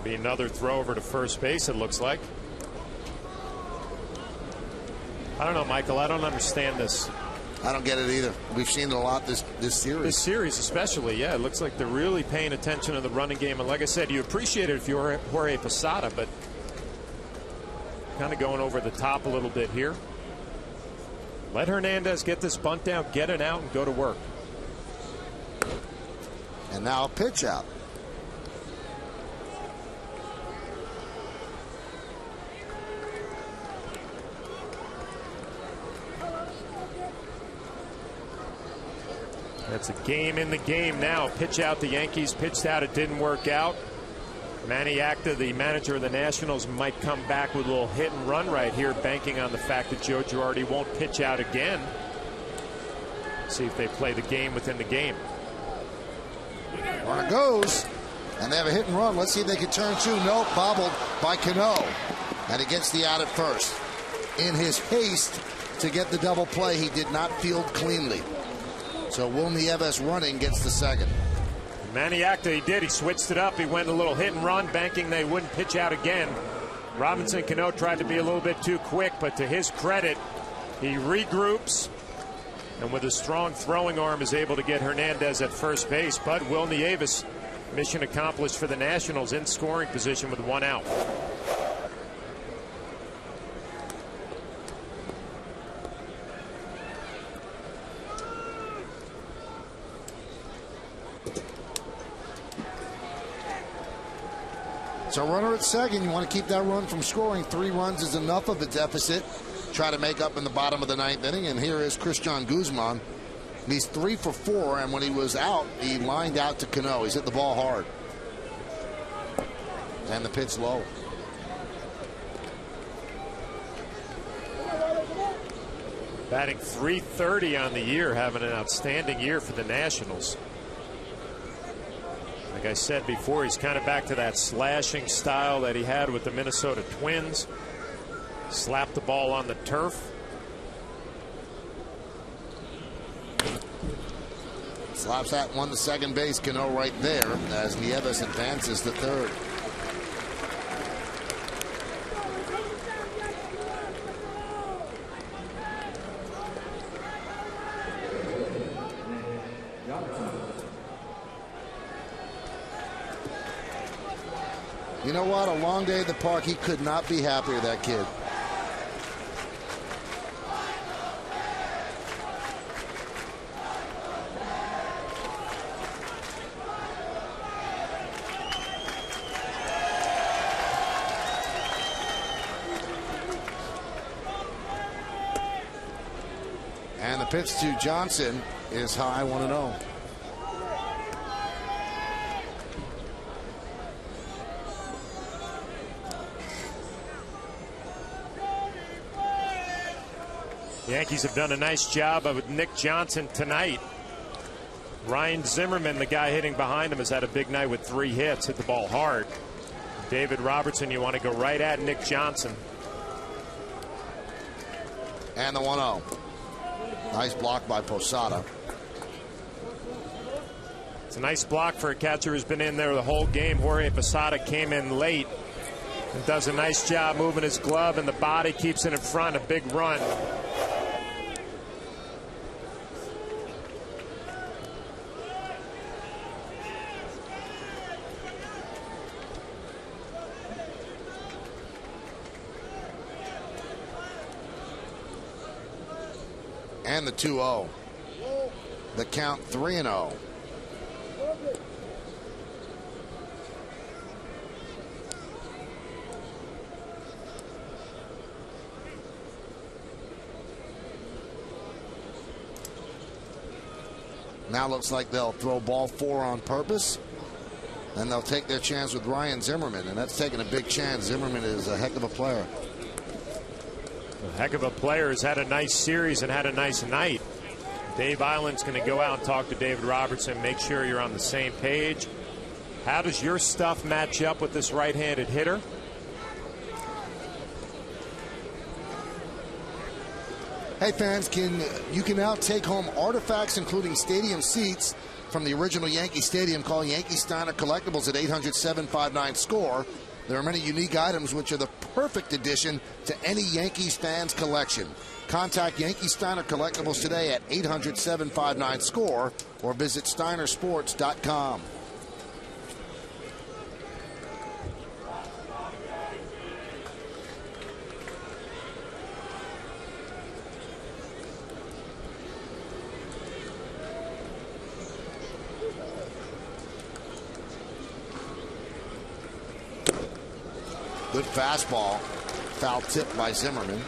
Be another throw over to first base, it looks like. I don't know, Michael. I don't understand this. I don't get it either. We've seen it a lot this series. This series especially, yeah. It looks like they're really paying attention to the running game. And like I said, you appreciate it if you're Jorge Posada, but kind of going over the top a little bit here. Let Hernandez get this bunt down, get it out, and go to work. And now a pitch out. That's a game in the game now. Pitch out, the Yankees pitched out. It didn't work out. Manny Acta, the manager of the Nationals, might come back with a little hit and run right here, banking on the fact that Joe Girardi won't pitch out again. See if they play the game within the game. Runner goes, and they have a hit and run. Let's see if they can turn two. Nope, bobbled by Cano. And he gets the out at first. In his haste to get the double play, he did not field cleanly. So Will Nieves running gets the second. Manny Acta, he did. He switched it up. He went a little hit and run, banking they wouldn't pitch out again. Robinson Cano tried to be a little bit too quick, but to his credit, he regroups, and with a strong throwing arm is able to get Hernandez at first base. But Will Nieves, mission accomplished for the Nationals, in scoring position with one out. So runner at second, you want to keep that run from scoring. 3 runs is enough of a deficit. Try to make up in the bottom of the 9th inning. And here is Christian Guzman. He's 3 for 4, and when he was out, he lined out to Cano. He's hit the ball hard. And the pitch low. Batting .330 on the year, having an outstanding year for the Nationals. Like I said before, he's kind of back to that slashing style that he had with the Minnesota Twins. Slapped the ball on the turf. Slaps that one to second base. Cano right there as Nieves advances to third. You know what? A long day at the park. He could not be happier, that kid. And the pitch to Johnson is high, 1-0. The Yankees have done a nice job with Nick Johnson tonight. Ryan Zimmerman, the guy hitting behind him, has had a big night with 3 hits, hit the ball hard. David Robertson, you want to go right at Nick Johnson. And the 1-0. Nice block by Posada. It's a nice block for a catcher who's been in there the whole game. Jorge Posada came in late and does a nice job moving his glove, and the body keeps it in front. A big run. And the 2-0. The count 3-0. Now looks like they'll throw ball 4 on purpose. And they'll take their chance with Ryan Zimmerman. And that's taking a big chance. Zimmerman is a heck of a player. A heck of a player. Has had a nice series and had a nice night. Dave Island's going to go out and talk to David Robertson. Make sure you're on the same page. How does your stuff match up with this right-handed hitter? Hey fans, you can now take home artifacts including stadium seats from the original Yankee Stadium. Call Yankee Steiner Collectibles at 800-759-SCORE. There are many unique items which are the perfect addition to any Yankees fans collection. Contact Yankee Steiner Collectibles today at 800-759-SCORE or visit steinersports.com. Good fastball. Foul tip by Zimmerman.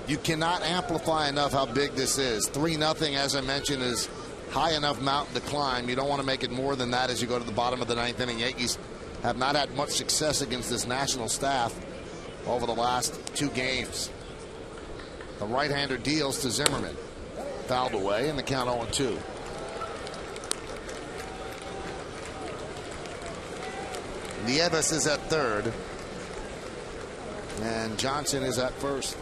You cannot amplify enough how big this is. 3-0, as I mentioned, is high enough mountain to climb. You don't want to make it more than that as you go to the bottom of the 9th inning. Yankees have not had much success against this national staff over the last 2 games. The right-hander deals to Zimmerman. Fouled away, and the count 0-2. Nieves is at third, and Johnson is at first.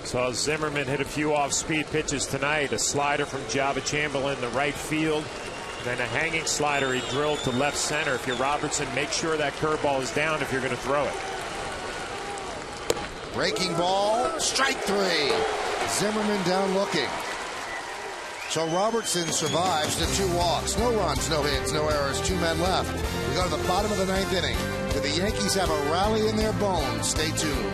Saw Zimmerman hit a few off-speed pitches tonight. A slider from Jabba Chamberlain to right field, then a hanging slider he drilled to left center. If you're Robertson, make sure that curveball is down if you're going to throw it. Breaking ball, strike 3. Zimmerman down looking. So Robertson survives to 2 walks. No runs, no hits, no errors, 2 men left. We go to the bottom of the 9th inning. Do the Yankees have a rally in their bones? Stay tuned.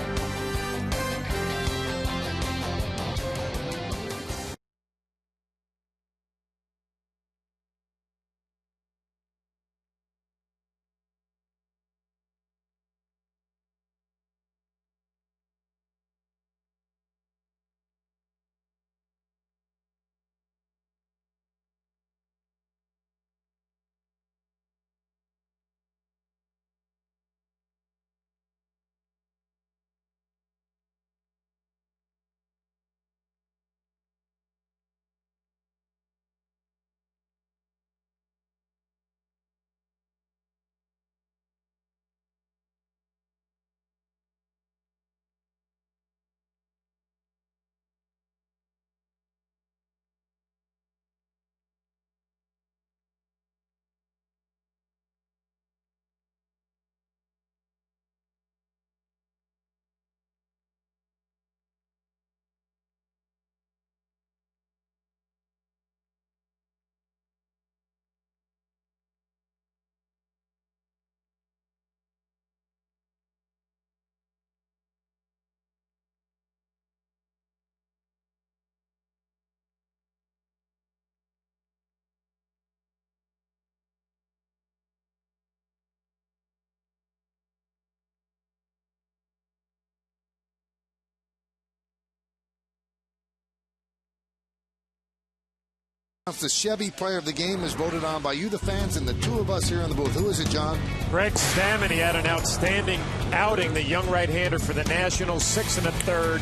The Chevy Player of the Game is voted on by you, the fans, and the 2 of us here in the booth. Who is it, John? Greg Stammen. He had an outstanding outing, the young right-hander for the Nationals. 6 1/3.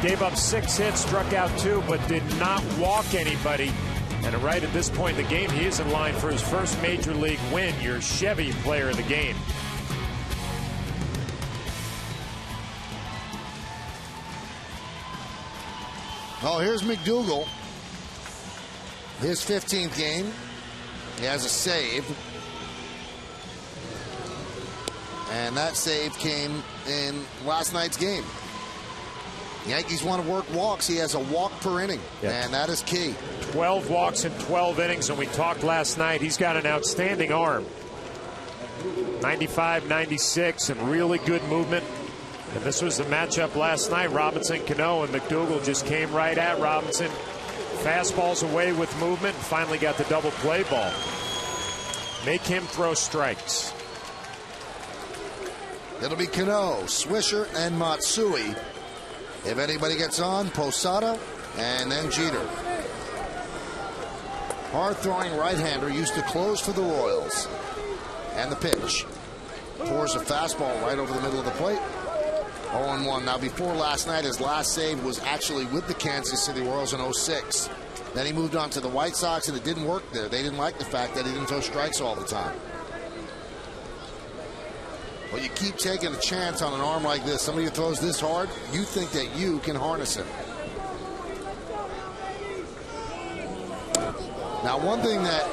Gave up 6 hits, struck out 2, but did not walk anybody. And right at this point in the game, he is in line for his first major league win. Your Chevy Player of the Game. Oh, here's McDougal. His 15th game. He has a save. And that save came in last night's game. Yankees want to work walks. He has a walk per inning, and that is key. 12 walks in 12 innings, and we talked last night. He's got an outstanding arm. 95, 96, and really good movement. And this was the matchup last night. Robinson, Cano, and McDougal just came right at Robinson. Fastballs away with movement, and finally got the double play ball. Make him throw strikes. It'll be Cano, Swisher, and Matsui. If anybody gets on, Posada, and then Jeter. Hard-throwing right-hander used to close for the Royals. And the pitch. Pours a fastball right over the middle of the plate. 0-1. Now, before last night, his last save was actually with the Kansas City Royals in 06. Then he moved on to the White Sox, and it didn't work there. They didn't like the fact that he didn't throw strikes all the time. Well, you keep taking a chance on an arm like this. Somebody who throws this hard, you think that you can harness him. Now, one thing that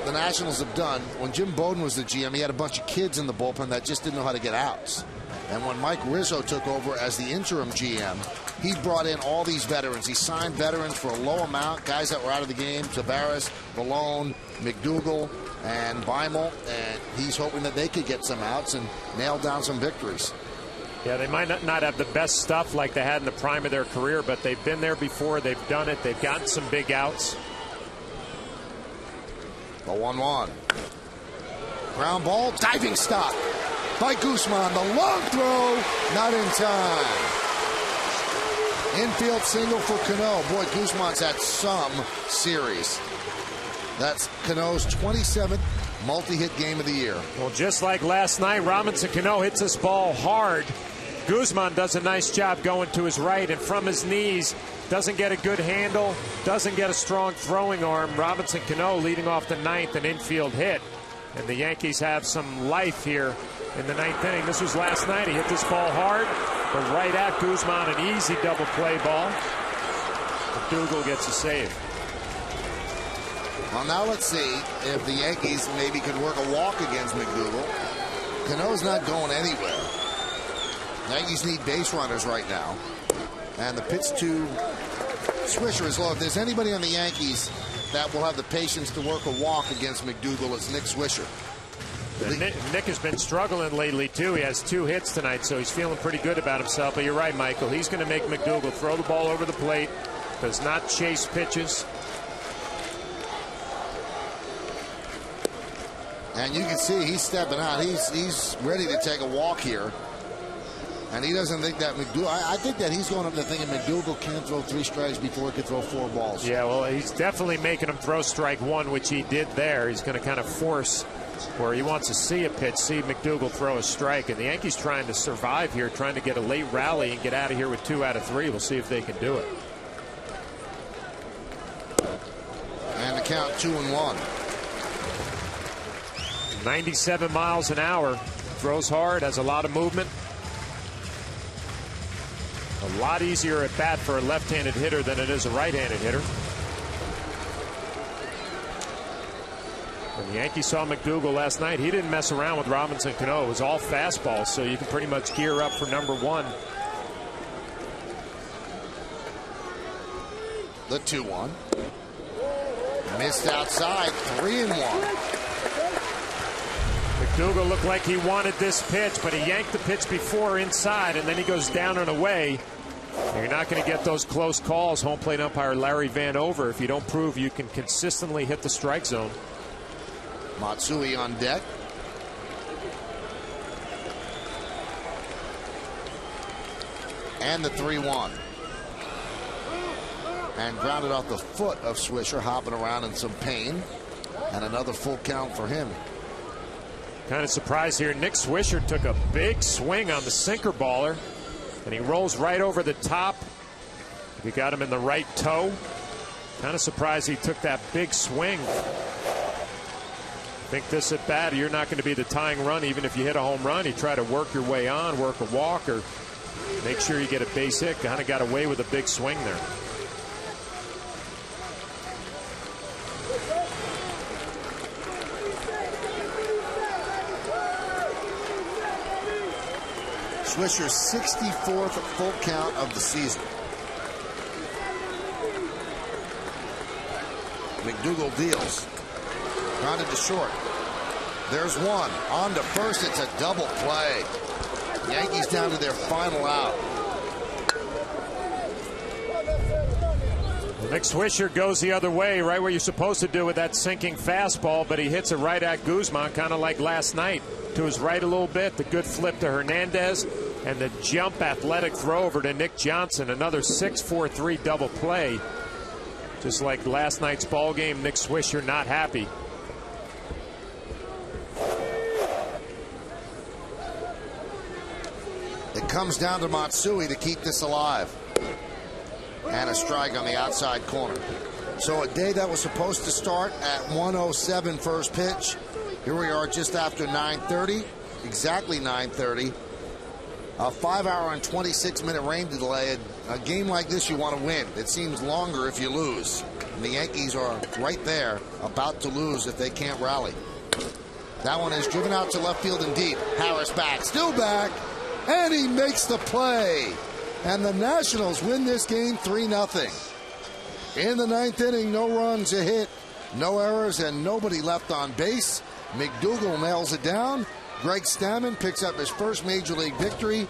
the Nationals have done, when Jim Bowden was the GM, he had a bunch of kids in the bullpen that just didn't know how to get outs. And when Mike Rizzo took over as the interim GM, he brought in all these veterans. He signed veterans for a low amount, guys that were out of the game, Tavares, Malone, McDougal, and Beimel, and he's hoping that they could get some outs and nail down some victories. Yeah, they might not have the best stuff like they had in the prime of their career, but they've been there before. They've done it. They've gotten some big outs. The 1-1. Ground ball, diving stop by Guzman. The long throw, not in time. Infield single for Cano. Boy, Guzman's had some series. That's Cano's 27th multi-hit game of the year. Well, just like last night, Robinson Cano hits this ball hard. Guzman does a nice job going to his right and from his knees. Doesn't get a good handle, doesn't get a strong throwing arm. Robinson Cano leading off the ninth, an infield hit. And the Yankees have some life here in the ninth inning. This was last night. He hit this ball hard, but right at Guzman, an easy double play ball. McDougal gets a save. Well, now let's see if the Yankees maybe could work a walk against McDougal. Cano's not going anywhere. Yankees need base runners right now. And the pitch to Swisher is low. If there's anybody on the Yankees that will have the patience to work a walk against McDougal, it's Nick Swisher. Nick has been struggling lately, too. He has 2 hits tonight, so he's feeling pretty good about himself. But you're right, Michael. He's going to make McDougal throw the ball over the plate, does not chase pitches. And you can see he's stepping out. He's ready to take a walk here. And he doesn't think that McDougal, I think that he's going up there thinking McDougal can't throw 3 strikes before he can throw 4 balls. Yeah, well, he's definitely making him throw strike 1, which he did there. He's going to kind of force where he wants to see a pitch, see McDougal throw a strike. And the Yankees trying to survive here, trying to get a late rally and get out of here with 2 out of 3. We'll see if they can do it. And the count 2-1. 97 miles an hour. Throws hard, has a lot of movement. A lot easier at bat for a left-handed hitter than it is a right-handed hitter. When the Yankees saw McDougal last night, he didn't mess around with Robinson Cano. It was all fastballs, so you can pretty much gear up for number 1. The 2-1. Missed outside, 3-1. McDougal looked like he wanted this pitch, but he yanked the pitch before inside, and then he goes down and away. And you're not going to get those close calls. Home plate umpire Larry Vanover, if you don't prove you can consistently hit the strike zone. Matsui on deck. And the 3-1. And grounded off the foot of Swisher, hopping around in some pain. And another full count for him. Kind of surprised here. Nick Swisher took a big swing on the sinker baller, and he rolls right over the top. He got him in the right toe. Kind of surprised he took that big swing. Think this at bat, you're not going to be the tying run even if you hit a home run. You try to work your way on, work a walk, or make sure you get a base hit. Kind of got away with a big swing there. Swisher's 64th full count of the season. McDougal deals. Grounded to short. There's one. On to first. It's a double play. Yankees down to their final out. Nick Swisher goes the other way, right where you're supposed to do with that sinking fastball, but he hits it right at Guzman, kind of like last night. To his right a little bit, the good flip to Hernandez, and the jump athletic throw over to Nick Johnson. Another 6-4-3 double play. Just like last night's ball game, Nick Swisher not happy. It comes down to Matsui to keep this alive. And a strike on the outside corner. So a day that was supposed to start at 1:07 first pitch. Here we are just after 9:30, exactly 9:30. A 5-hour and 26-minute rain delay. A game like this you want to win. It seems longer if you lose. And the Yankees are right there, about to lose if they can't rally. That one is driven out to left field and deep. Harris back, still back, and he makes the play. And the Nationals win this game 3-0. In the 9th inning, no runs, a hit, no errors, and nobody left on base. McDougal nails it down. Greg Stammen picks up his first Major League victory.